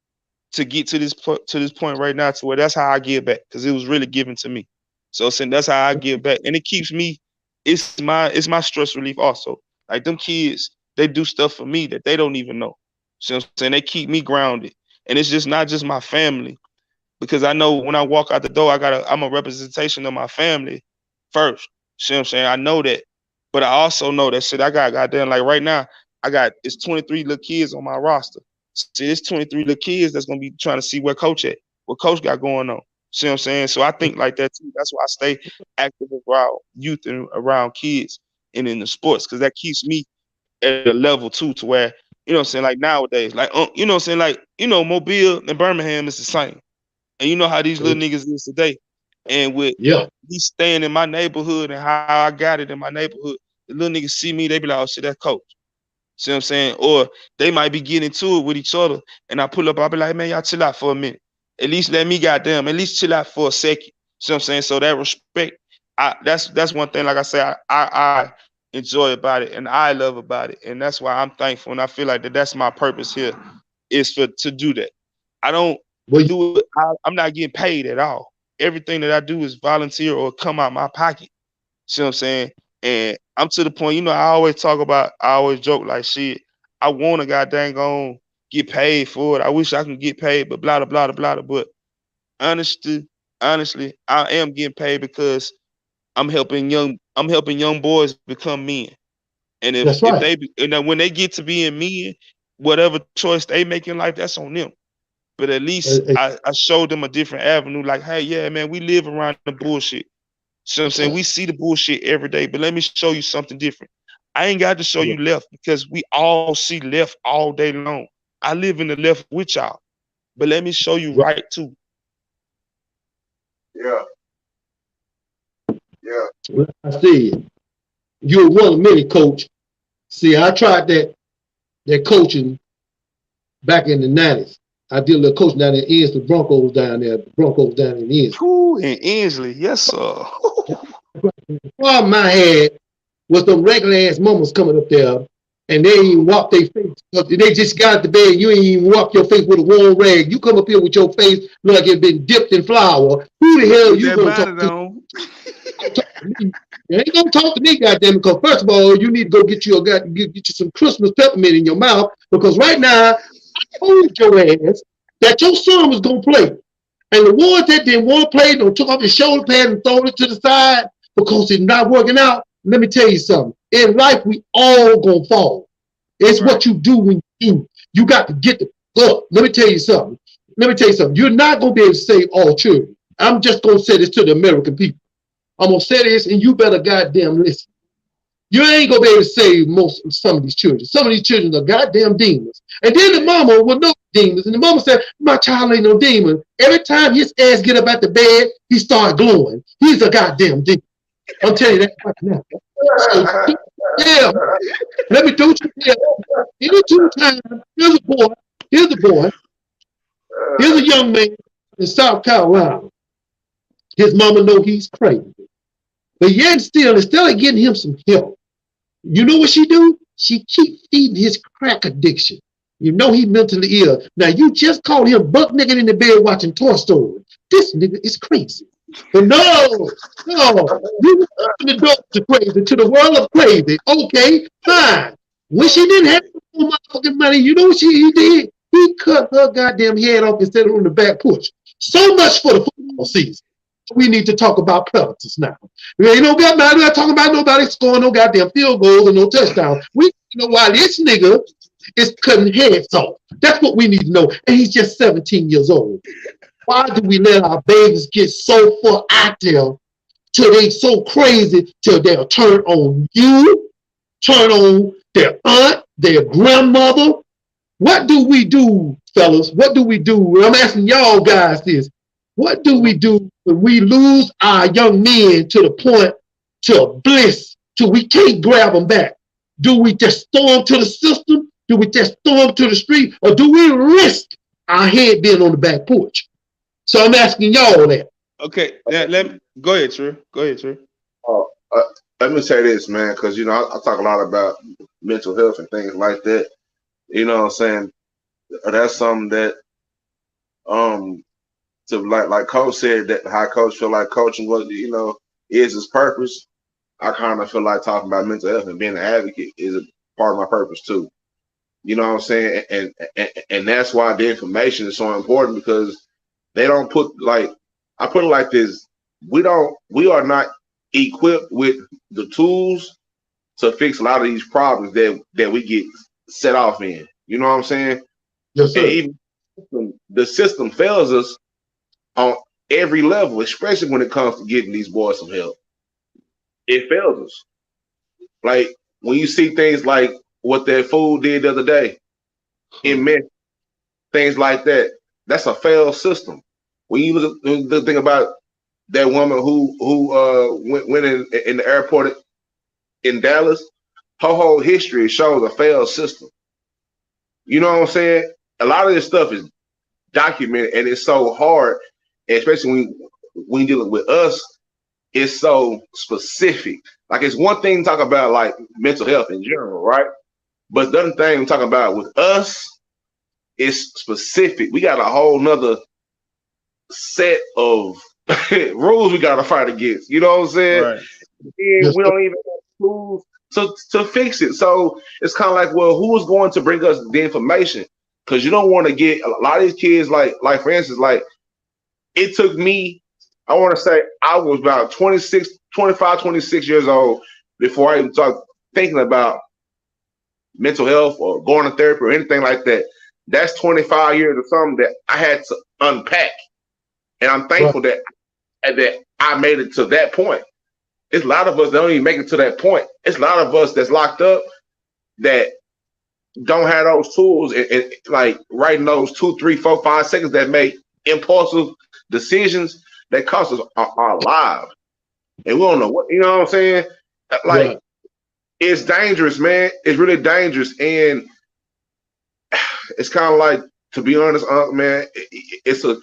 to get to this point right now, to where that's how I give back, because it was really given to me. So saying that's how I give back, and it keeps me. It's my stress relief also. Like, them kids, they do stuff for me that they don't even know. See what I'm saying? They keep me grounded, and it's just not just my family, because I know when I walk out the door, I'm a representation of my family first. See what I'm saying? I know that, but I also know that shit. I got goddamn, like right now, it's 23 little kids on my roster. See, it's 23 little kids that's gonna be trying to see where coach at, what coach got going on. See what I'm saying? So I think like that too. That's why I stay active around youth and around kids and in the sports, because that keeps me at a level too, to where, you know what I'm saying, like nowadays, like you know what I'm saying, like, Mobile and Birmingham is the same. And you know how these little niggas is today. And with Yeah. me staying in my neighborhood and how I got it in my neighborhood, the little niggas see me, they be like, oh shit, that coach. See what I'm saying? Or they might be getting into it with each other. And I pull up, I'll be like, man, y'all chill out for a minute. At least let me goddamn, at least chill out for a second. See what I'm saying? So that respect, that's one thing, like I say, I enjoy about it and I love about it. And that's why I'm thankful. And I feel like that's my purpose here, is to do that. I don't Well, do it. I'm not getting paid at all. Everything that I do is volunteer or come out my pocket. See what I'm saying? And I'm to the point, I always joke like, shit, I want to goddamn on get paid for it. I wish I can get paid, but blah, blah, blah, blah, blah. But honestly, honestly, I am getting paid because I'm helping young boys become men. And that's right. and then when they get to being men, whatever choice they make in life, that's on them. But at least Uh, I showed them a different avenue. Like, hey, yeah, man, we live around the bullshit. So I'm saying, we see the bullshit every day, but let me show you something different. I ain't got to show yeah. you left, because we all see left all day long. I live in the left with y'all, but let me show you Right. right too. Yeah, yeah. Like I said, you're one of many, coach. See, I tried that coaching back in the 90s. I did a little coaching down in Ensley, Broncos down there, Broncos down in Ensley. Whew, and Ainsley, yes, sir. The problem I had was them regular ass mamas coming up there and they ain't even walk their face. They just got out the bed. You ain't even walk your face with a warm rag. You come up here with your face look like it's been dipped in flour. Who the hell With you that gonna talk bonnet to? on. Talk to me. You ain't gonna talk to me, goddamn. Because first of all, you need to go get you some Christmas peppermint in your mouth. Because right now, I told your ass that your son was gonna play. And the ones that didn't want to play, took off his shoulder pad and thrown it to the side because it's not working out. Let me tell you something. In life, we all gonna fall. It's Right. what you do when you do. You got to get the look. Let me tell you something. Let me tell you something. You're not gonna be able to save all children. I'm just gonna say this to the American people. I'm gonna say this, and you better goddamn listen. You ain't gonna be able to save some of these children. Some of these children are goddamn demons. And then the mama will know demons. And the mama said, my child ain't no demon. Every time his ass get up out the bed, he start glowing. He's a goddamn demon. I'm telling you that right now. So yeah, let me do you. Yeah. Any two times, here's a boy. Here's a young man in South Carolina. His mama know he's crazy. But yet still, instead of getting him some help, you know what she do? She keep feeding his crack addiction. You know he mentally ill. Now you just called him buck naked in the bed watching Toy Story. This nigga is crazy. But no, you open the door to crazy, to the world of crazy. Okay, fine. When she didn't have no motherfucking money, you know what he did? He cut her goddamn head off and set her on the back porch. So much for the football season. We need to talk about predators now. We ain't we're not talking about nobody scoring no goddamn field goals or no touchdowns. We know why this nigga is cutting heads off. That's what we need to know. And he's just 17 years old. Why do we let our babies get so far out there till they so crazy till they'll turn on you, turn on their aunt, their grandmother? What do we do, fellas? What do we do? I'm asking y'all guys this. What do we do when we lose our young men to the point to bliss, till we can't grab them back? Do we just storm to the system? Do we just storm to the street? Or do we risk our head being on the back porch? So I'm asking y'all that. Okay, let me go ahead, True. Go ahead, True. Let me say this, man, because I talk a lot about mental health and things like that. You know what I'm saying? That's something that to like Coach said, that how Coach feel like coaching was, is his purpose. I kind of feel like talking about mental health and being an advocate is a part of my purpose too. You know what I'm saying? And that's why the information is so important, because they don't put, like, I put it like this: we are not equipped with the tools to fix a lot of these problems that we get set off in. You know what I'm saying? Yes, sir. And even the system fails us on every level, especially when it comes to getting these boys some help. It fails us. Like when you see things like what that fool did the other day in Memphis, things like that, that's a failed system. When you look at think about that woman who went in the airport in Dallas, her whole history shows a failed system. You know what I'm saying? A lot of this stuff is documented, and it's so hard, especially when you're dealing with us. It's so specific. Like, it's one thing to talk about like mental health in general, right? But the other thing I'm talking about with us is specific. We got a whole nother set of rules we got to fight against. You know what I'm saying? Right. And we don't even have tools to fix it. So it's kind of like, well, who is going to bring us the information? Because you don't want to get a lot of these kids, like for instance, like it took me, I want to say I was about 25, 26 years old before I even started thinking about mental health or going to therapy or anything like that. That's 25 years of something that I had to unpack. And I'm thankful that I made it to that point. It's a lot of us that don't even make it to that point. It's a lot of us that's locked up that don't have those tools and like writing those 2, 3, 4, 5 seconds that make impulsive decisions that cost us our lives. And we don't know what, you know what I'm saying? Like, it's dangerous, man. It's really dangerous. And it's kind of like, to be honest, man, it's one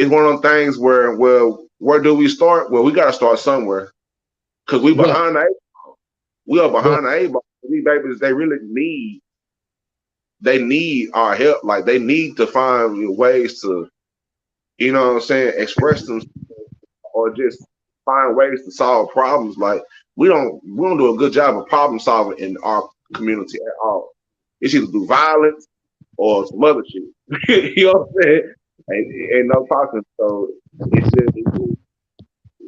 of those things where, well, where do we start? Well, we got to start somewhere, because we behind the A-ball. We are behind the A-ball. These babies, they really need our help. Like, they need to find ways to, you know what I'm saying, express them, or just find ways to solve problems. Like, we don't do a good job of problem solving in our community at all. It's either through violence or some other shit. You know what I'm saying? Ain't no talking. So it's just,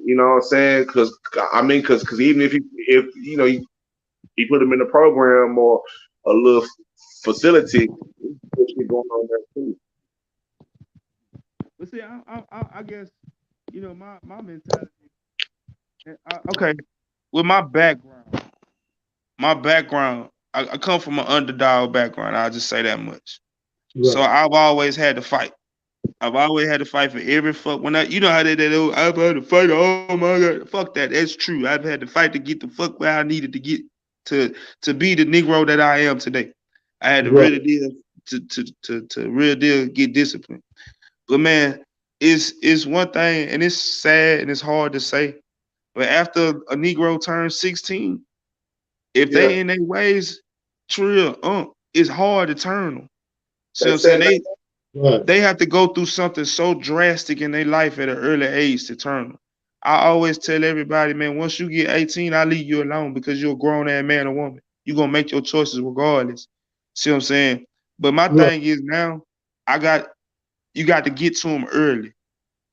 you know what I'm saying? Because even if you put them in a program or a little facility, there's shit going on there too. But see, I guess my mentality. Okay, with my background, I come from an underdog background. I'll just say that much. Right. So I've always had to fight. I've always had to fight for every fuck. When you know how they I've had to fight. Oh my God, fuck that. That's true. I've had to fight to get the fuck where I needed to get to be the Negro that I am today. I had to really deal to real deal get disciplined. But man, it's one thing, and it's sad and it's hard to say. But after a Negro turns 16, if Yeah, they in their ways, trill, it's hard to turn them. See they what I'm saying? said They Right. they have to go through something so drastic in their life at an early age to turn them. I always tell everybody, man, once you get 18, I leave you alone because you're a grown ass man or woman. You're gonna make your choices regardless. See what I'm saying? But my Right. thing is now, I got you got to get to them early.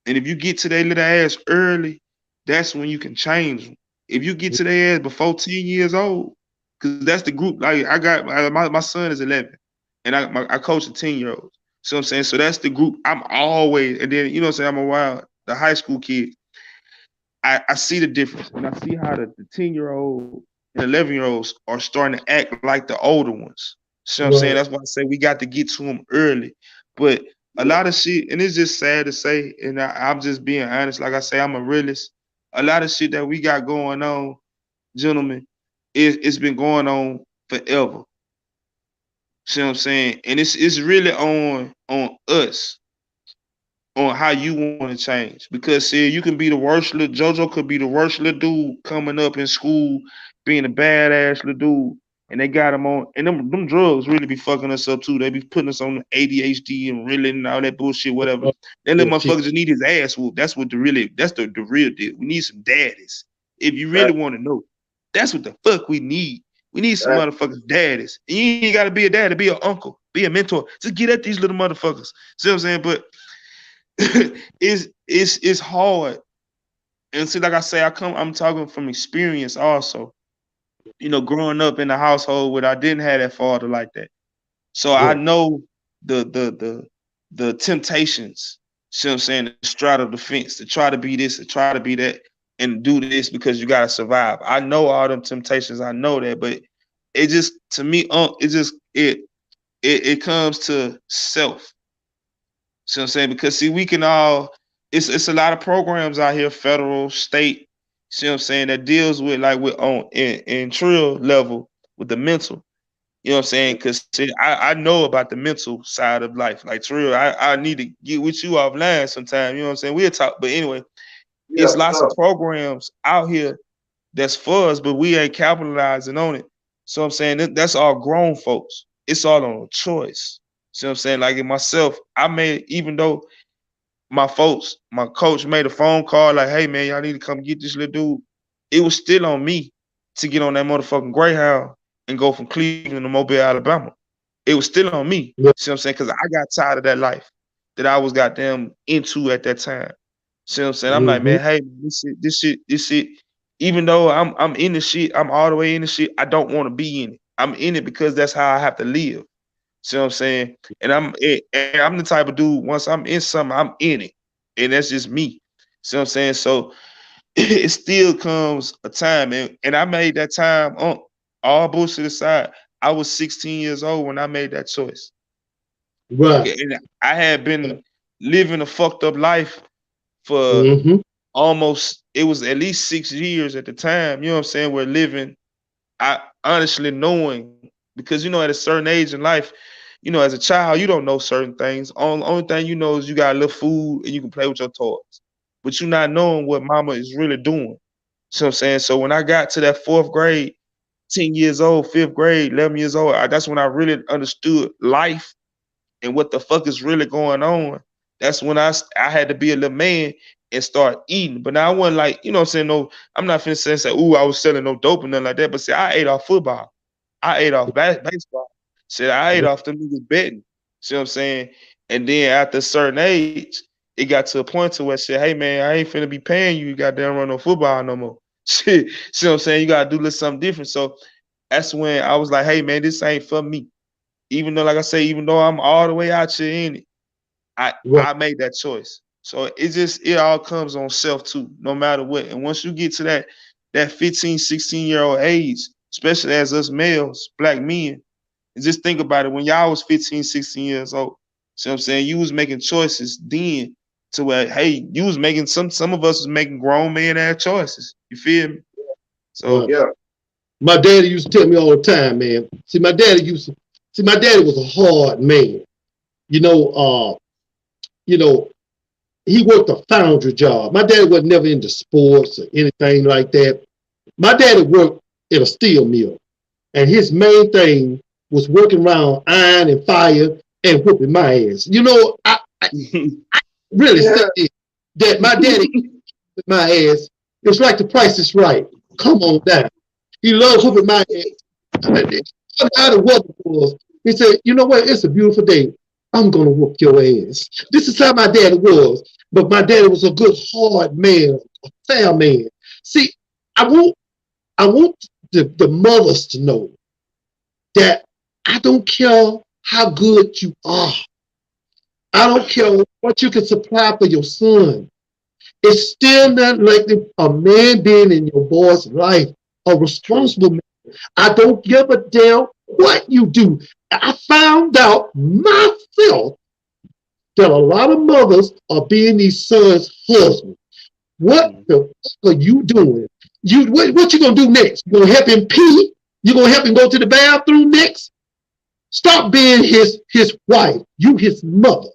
And if you get to their little ass early, that's when you can change them. If you get to their ass before 10 years old, because that's the group. Like I got my son is 11, and I coach a 10-year-old. So I'm saying, so that's the group. I'm always, and then you know what I'm saying. I'm a wild the high school kid. I see the difference, and I see how the 10-year-old and 11-year-olds are starting to act like the older ones. So I'm saying Right. that's why I say we got to get to them early. But a lot of shit, and it's just sad to say, and I'm just being honest. Like I say, I'm a realist. A lot of shit that we got going on, gentlemen, it's been going on forever. See what I'm saying? And it's really on us on how you want to change. Because see, you can be the worst little JoJo could be the worst little dude coming up in school, being a badass little dude, and they got him on. And them drugs really be fucking us up too. They be putting us on ADHD and reeling and all that bullshit, whatever. Then the Yeah, shit. motherfuckers just need his ass whooped. That's what that's the real deal. We need some daddies. If you really want to know, that's what the fuck we need. We need some that. motherfuckers daddies. And you ain't gotta be a daddy, be an uncle, be a mentor. Just get at these little motherfuckers. See what I'm saying? But it's hard. And see, like I say, I'm talking from experience also. You know, growing up in a household where I didn't have that father like that. So I Right. know the the the the temptations, see what I'm saying, to straddle the fence, to try to be this, to try to be that, and do this because you gotta survive. I know all them temptations, I know that, but it just to me, it just it comes to self. See what I'm saying? Because see, we can all it's a lot of programs out here, federal, state, see what I'm saying, that deals with like with on in trill level with the mental. You know what I'm saying? Because I know about the mental side of life. Like trill, I need to get with you offline sometime. You know what I'm saying? We'll talk. But anyway, Yeah, it's for lots of sure. programs out here that's for us, but we ain't capitalizing on it. So I'm saying that's all grown folks. It's all on a choice. See what I'm saying? Like in myself, I made even though my folks, my coach made a phone call like, "Hey man, y'all need to come get this little dude." It was still on me to get on that motherfucking Greyhound and go from Cleveland to Mobile, Alabama. It was still on me. Right. See what I'm saying? Because I got tired of that life that I was goddamn into at that time. See what I'm saying? I'm like, Mm-hmm. man, hey, this shit. Even though I'm in the shit, I'm all the way in the shit. I don't want to be in it. I'm in it because that's how I have to live. See what I'm saying? And I'm the type of dude. Once I'm in something, I'm in it, and that's just me. See what I'm saying? So it still comes a time, and I made that time on all bullshit aside. I was 16 years old when I made that choice. Right. Okay, and I had been living a fucked up life for Mm-hmm. almost it was at least 6 years at the time. You know what I'm saying? We're living. I honestly knowing because you know at a certain age in life, you know as a child you don't know certain things. Only thing you know is you got a little food and you can play with your toys, but you're not knowing what mama is really doing. So I'm saying, so when I got to that fourth grade, 10 years old, fifth grade, 11 years old, that's when I really understood life and what the fuck is really going on. That's when I had to be a little man and start eating. But now I wasn't like, you know what I'm saying? No, I'm not finna say, ooh, I was selling no dope or nothing like that. But see, I ate off football. I ate off baseball. Shit, I ate off them niggas betting. See what I'm saying? And then after a certain age, it got to a point to where I said, hey man, I ain't finna be paying you. You goddamn run no football no more. Shit, see what I'm saying? You gotta do a little something different. So that's when I was like, hey man, this ain't for me. Even though, like I say, even though I'm all the way out here in it, Right. I made that choice. So it all comes on self too, no matter what. And once you get to that 15, 16-year-old age, especially as us males, black men, and just think about it, when y'all was 15, 16 years old, see what I'm saying? You was making choices then to where, hey, you was making some of us was making grown man ass choices. You feel me? Right. So Yeah, My daddy used to tell me all the time, man. My daddy was a hard man. You know, you know, he worked a foundry job. My dad was never into sports or anything like that. My daddy worked at a steel mill, and his main thing was working around iron and fire and whooping my ass. You know, I really said that my daddy whooping my ass. It's like the price is right. Come on down. He loved whooping my ass. How the weather was. He said, you know what? It's a beautiful day. I'm going to whoop your ass. This is how my daddy was. But my daddy was a good, hard man, a fair man. See, I want the mothers to know that I don't care how good you are. I don't care what you can supply for your son. It's still not like a man being in your boy's life, a responsible man. I don't give a damn what you do. I found out myself that a lot of mothers are being these sons' husbands. What the fuck are you doing? What you gonna do next? You gonna help him pee? You gonna help him go to the bathroom next? Stop being his wife. You his mother.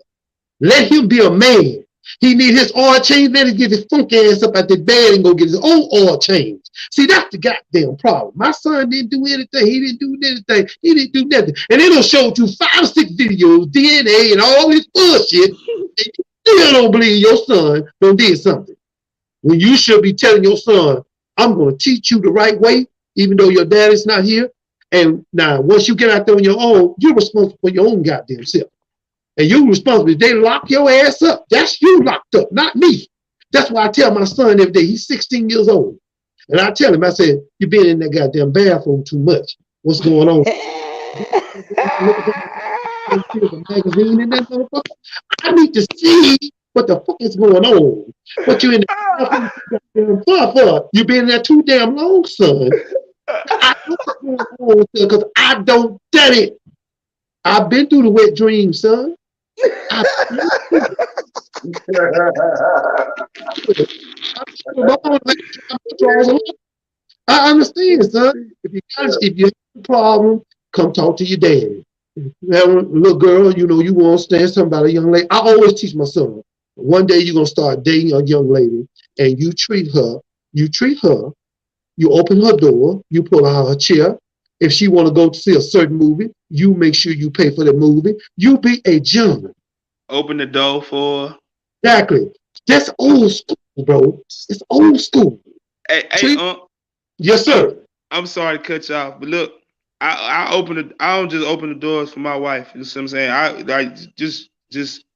Let him be a man. He need his oil change. Let him get his funky ass up at the bed and go get his own oil change. See, that's the goddamn problem. My son didn't do anything. He didn't do anything. He didn't do nothing. And they don't show you 5 or 6 videos, DNA, and all this bullshit. And you still don't believe your son done did something. When you should be telling your son, I'm going to teach you the right way, even though your dad is not here. And now, once you get out there on your own, you're responsible for your own goddamn self. And you're responsible. If they lock your ass up, that's you locked up, not me. That's why I tell my son every day, he's 16 years old. And I tell him, I said, you've been in that goddamn bathroom too much. What's going on? I need to see what the fuck is going on. What you in the bathroom? You've been there too damn long, son. I know what's going on because I don't done it. I've been through the wet dream, son. I understand, son. If you have a problem, come talk to your daddy. You have a little girl, you know, you want to stand something about a young lady. I always teach my son, one day you're going to start dating a young lady and you treat her, you open her door, you pull out her chair. If she want to go to see a certain movie, you make sure you pay for the movie. You be a gentleman. Open the door for her. Exactly. That's old school, bro. It's old school. Hey, yes, sir. I'm sorry to cut you off, but look, I don't just open the doors for my wife. You know what I'm saying? I just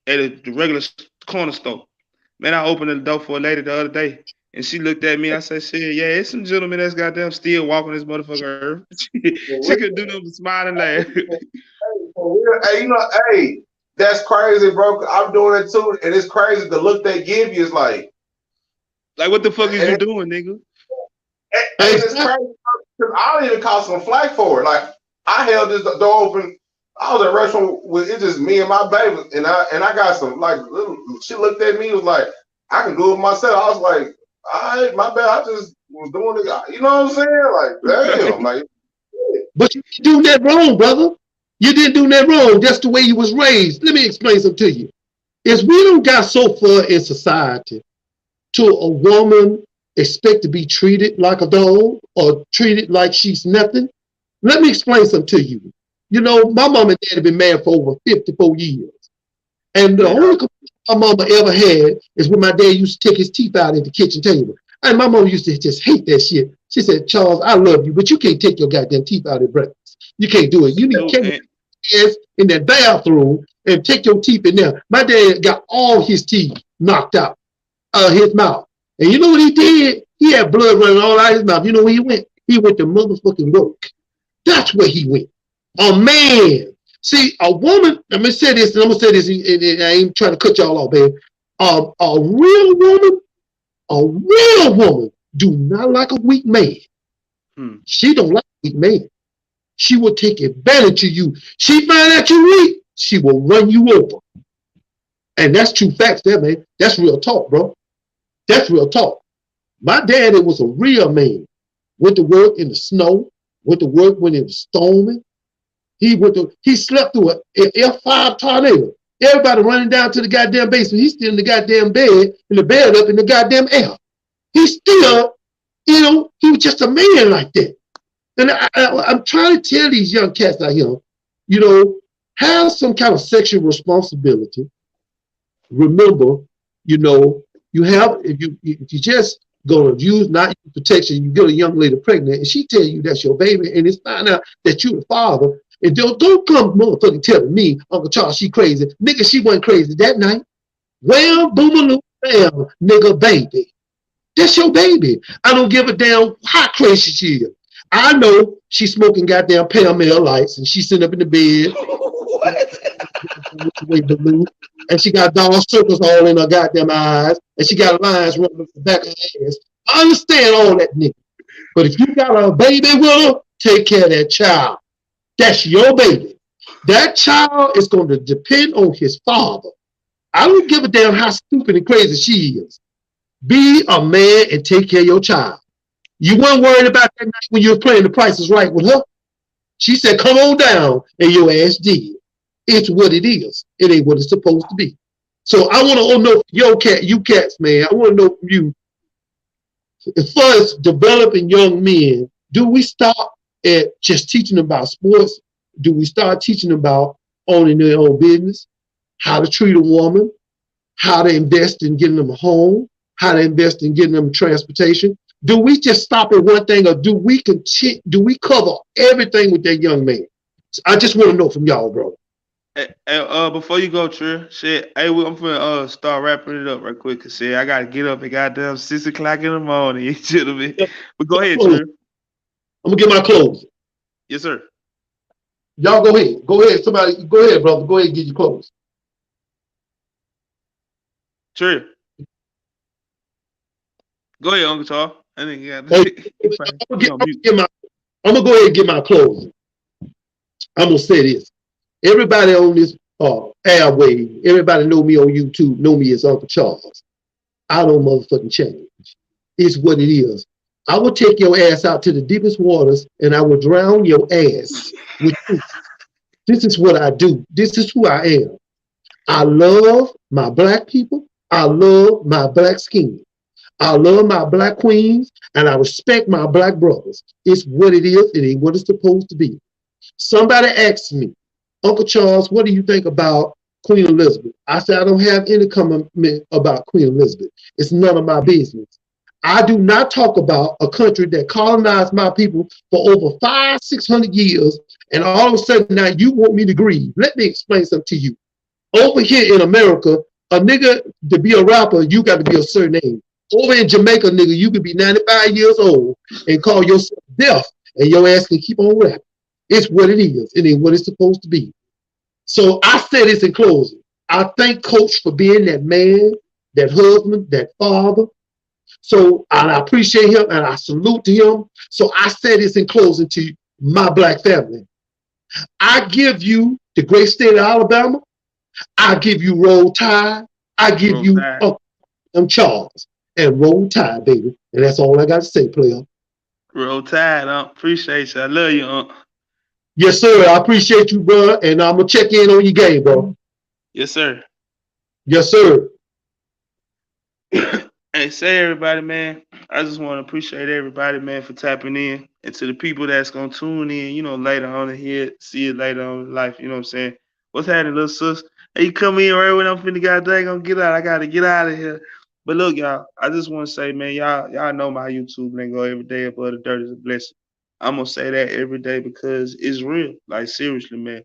at the regular corner store. Man, I opened the door for a lady the other day. And she looked at me. I said, "Shit, yeah, it's some gentlemen that's goddamn still walking this motherfucker earth." She couldn't do nothing but smile and laugh. Hey, you know, hey, that's crazy, bro. I'm doing it too, and it's crazy. The look they give you is like what the fuck is you doing, nigga? And it's crazy because I don't even caught some flack for it. Like I held this door open. I was at a restaurant with it's just me and my baby, and I got some like she looked at me and was like, "I can do it myself." I was like, all right, my bad. I just was doing it. You know what I'm saying? Like, damn. Like, but you didn't do that wrong, brother. You didn't do that wrong. That's the way you was raised. Let me explain something to you. Is we don't got so far in society to a woman expect to be treated like a dog or treated like she's nothing. Let me explain something to you. You know, my mom and dad have been married for over 54 years. And the only my mama ever had is when my dad used to take his teeth out at the kitchen table. And my mom used to just hate that shit. She said, "Charles, I love you, but you can't take your goddamn teeth out at breakfast. You can't do it. You need to take your ass in that bathroom and take your teeth in there." My dad got all his teeth knocked out his mouth. And you know what he did? He had blood running all out his mouth. You know where he went? He went to motherfucking work. That's where he went. A man. See, a woman, I'm going to say this, and I'm going to say this, and I ain't trying to cut y'all off, man. A real woman do not like a weak man. She don't like a weak man. She will take advantage of you. She find out you weak, she will run you over. And that's true facts there, man. That's real talk, bro. That's real talk. My daddy was a real man. Went to work in the snow, went to work when it was storming. He slept through an F5 tornado. Everybody running down to the goddamn basement. He's still in the goddamn bed, in the bed up in the goddamn air. He's still, he was just a man like that. And I'm trying to tell these young cats out here, have some kind of sexual responsibility. Remember, you have if you just gonna use not use protection, you get a young lady pregnant and she tell you that's your baby, and it's found out that you the father, and don't come motherfucking telling me, Uncle Charles, she crazy. Nigga, she wasn't crazy that night. Well, boomaloo, bam, nigga, baby. That's your baby. I don't give a damn how crazy she is. I know she's smoking goddamn Pale lights and she's sitting up in the bed. And she got dog circles all in her goddamn eyes, and she got lines running up the back of her ass. I understand all that, nigga. But if you got a baby with her, take care of that child. That's your baby. That child is going to depend on his father. I don't give a damn how stupid and crazy she is. Be a man and take care of your child. You weren't worried about that night when you were playing The Price is Right with her. She said, come on down, and your ass did. It's what it is. It ain't what it's supposed to be. So I want to know you cats, man. I want to know from you, as far as developing young men, do we stop at just teaching them about sports? Do we start teaching them about owning their own business, how to treat a woman, how to invest in getting them a home, how to invest in getting them transportation? Do we just stop at one thing, or do we cover everything with that young man? I just want to know from y'all, bro. Before you go, Trill, shit, hey, I'm finna start wrapping it up right quick, cause shit, I gotta get up at goddamn 6 o'clock in the morning. You feel me? But go ahead, Trill. I'm gonna get my clothes. Yes, sir. Y'all go ahead. Go ahead. Somebody, go ahead, brother. Go ahead and get your clothes. Trill. Go ahead, Uncle Charles. I think you got. I'm gonna go ahead and get my clothes. I'm gonna say this. Everybody on this airway, everybody know me on YouTube, know me as Uncle Charles. I don't motherfucking change. It's what it is. I will take your ass out to the deepest waters and I will drown your ass with truth. This is what I do. This is who I am. I love my black people. I love my black skin. I love my black queens and I respect my black brothers. It's what it is. It ain't what it's supposed to be. Somebody asked me, Uncle Charles, what do you think about Queen Elizabeth? I said, I don't have any comment about Queen Elizabeth. It's none of my business. I do not talk about a country that colonized my people for over 500-600 years, and all of a sudden now you want me to grieve. Let me explain something to you. Over here in America, a nigga, to be a rapper, you got to be a certain age. Over in Jamaica, nigga, you could be 95 years old and call yourself deaf, and your ass can keep on rapping. It's what it is. It ain't what it's supposed to be. So I say this in closing. I thank Coach for being that man, that husband, that father. So and I appreciate him and I salute to him. So I say this in closing to my black family. I give you the great state of Alabama. I give you Roll Tide. I give you Charles. And Roll Tide, baby. And that's all I got to say, player. Roll Tide, appreciate you. I love you, Yes, sir. I appreciate you, bro. And I'm going to check in on your game, bro. Yes, sir. Yes, sir. Hey, say everybody, man. I just want to appreciate everybody, man, for tapping in. And to the people that's going to tune in, later on and see it later on in life. You know what I'm saying? What's happening, little sis? Hey, you come in right when I'm finna gonna get out. I got to get out of here. But look, y'all, I just want to say, man, y'all know my YouTube lingo every day above the dirt is a blessing. I'm going to say that every day because it's real. Like, seriously, man.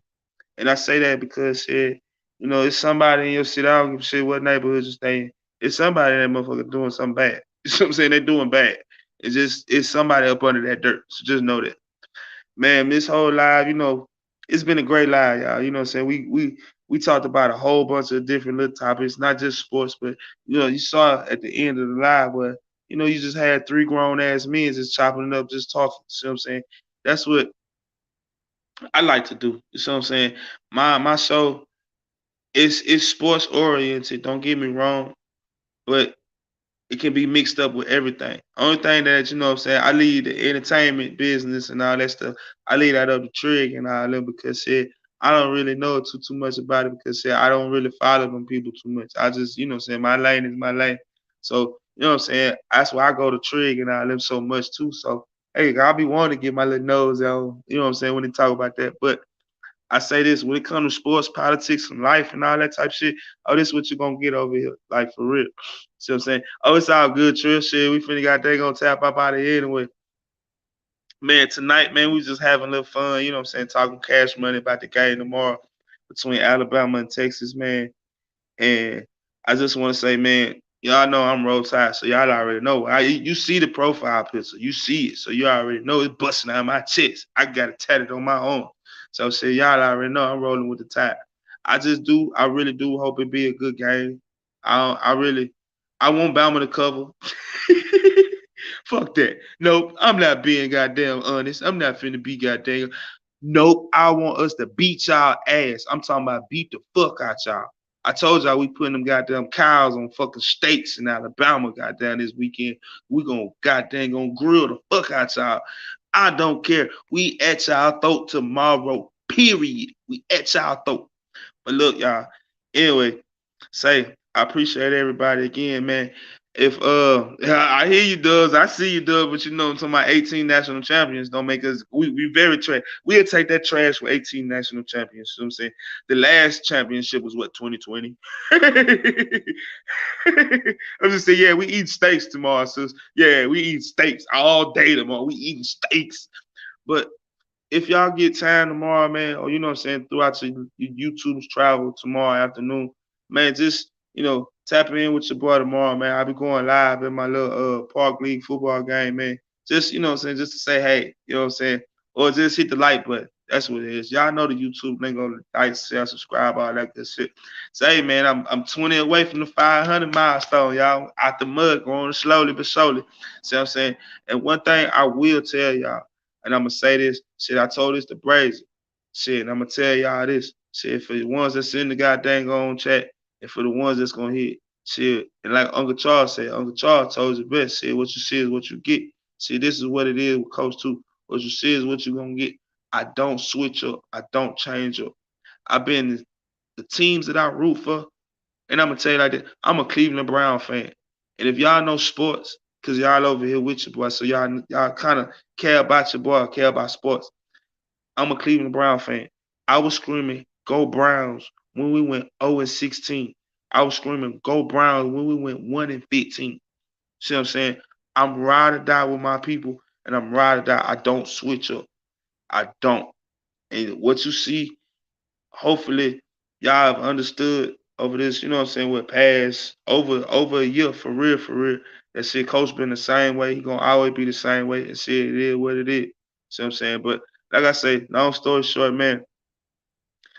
And I say that because, it's somebody in your city. I don't give a shit what neighborhood you stay in. It's somebody in that motherfucker doing something bad. You know what I'm saying? They're doing bad. It's somebody up under that dirt. So just know that. Man, this whole live, it's been a great live, y'all. You know what I'm saying? We talked about a whole bunch of different little topics, not just sports, but you saw at the end of the live where, you just had 3 grown ass men just chopping it up, just talking. You know what I'm saying? That's what I like to do. You know what I'm saying? My show is sports oriented, don't get me wrong, but it can be mixed up with everything. Only thing that, what I'm saying, I lead the entertainment business and all that stuff. I lead out of the trig and all that because I don't really know too much about it because shit, I don't really follow them people too much. I just, you know what I'm saying, my lane is my lane. So, you know what I'm saying? That's why I go to Trig and I live so much too. So, hey, I'll be wanting to get my little nose out, you know what I'm saying, when they talk about that. But I say this when it comes to sports, politics, and life and all that type of shit, oh, this is what you're gonna get over here. Like for real. See what I'm saying? Oh, it's all good, Trill. Shit, we finna got they gonna tap up out of here anyway. Man, tonight, man, we just having a little fun, you know what I'm saying, talking cash money about the game tomorrow between Alabama and Texas, man. And I just want to say, man, y'all know I'm roll tide, so y'all already know. You see the profile picture, you see it, so you already know it's busting out my chest. I got it tatted on my own. So say y'all already know I'm rolling with the tide. I really do hope it be a good game. I really, I want Bama to cover. Fuck that. Nope, I'm not being goddamn honest. I'm not finna be goddamn. Nope, I want us to beat y'all ass. I'm talking about beat the fuck out y'all. I told y'all we putting them goddamn cows on fucking steaks in Alabama goddamn this weekend. We gonna goddamn gonna grill the fuck out y'all. I don't care. We at y'all throat tomorrow. Period. We at y'all throat. But look, y'all. Anyway, say I appreciate everybody again, man. If I hear you, Dubs, I see you, Dubs, but you know, I'm talking about 18 national champions don't make us. We very trash. We'll take that trash for 18 national champions. You know what I'm saying? The last championship was what 2020. I'm just saying, yeah, we eat steaks tomorrow, sis. Yeah, we eat steaks all day tomorrow. We eating steaks, but if y'all get time tomorrow, man, or you know what I'm saying, throughout your YouTube's travel tomorrow afternoon, man, just tap in with your boy tomorrow, man. I'll be going live in my little park league football game, man. Just you know what I'm saying, just to say hey, you know what I'm saying, or just hit the like button. That's what it is. Y'all know the YouTube link on like, share, subscribe, all that good shit. Say, man, I'm 20 away from the 500 milestone, y'all. Out the mud, going slowly but surely. See what I'm saying? And one thing I will tell y'all, and I'm gonna say this, shit, I told this to Brazy. Shit, and I'm gonna tell y'all this. Shit, for the ones that's in the goddamn on chat, and for the ones that's gonna hit, shit, and like Uncle Charles said, Uncle Charles told you best. Shit, what you see is what you get. See, this is what it is with Coach 2. What you see is what you're gonna get. I don't switch up. I don't change up. I've been the teams that I root for, and I'm gonna tell you like this, I'm a Cleveland Brown fan. And if y'all know sports, cause y'all over here with your boy, so y'all kind of care about your boy, care about sports. I'm a Cleveland Brown fan. I was screaming, "Go Browns!" when we went 0-16. I was screaming, "Go Browns!" when we went 1-15. See what I'm saying? I'm ride or die with my people, and I'm ride or die. I don't switch up. I don't. And what you see, hopefully, y'all have understood over this, you know what I'm saying, what past over a year for real. That shit coach been the same way. He gonna always be the same way. And shit, it is what it is. See what I'm saying? But like I say, long story short, man,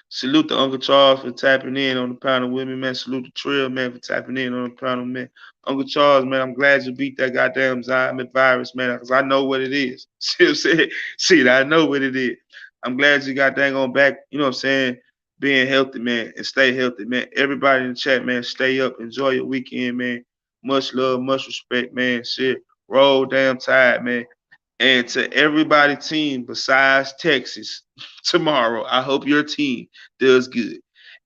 salute to Uncle Charles for tapping in on the panel with me, man. Salute to Trill, man, for tapping in on the panel, man. Uncle Charles, man, I'm glad you beat that goddamn Zymit virus, man, because I know what it is. See what I'm saying? Shit, I know what it is. I'm glad you got dang on back, you know what I'm saying, being healthy, man, and stay healthy, man. Everybody in the chat, man, stay up. Enjoy your weekend, man. Much love, much respect, man. Shit, roll damn tide, man. And to everybody team besides Texas tomorrow, I hope your team does good.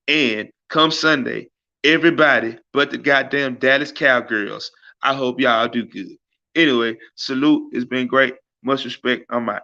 And come Sunday, everybody but the goddamn Dallas Cowgirls, I hope y'all do good. Anyway, salute. It's been great. Much respect. I'm out.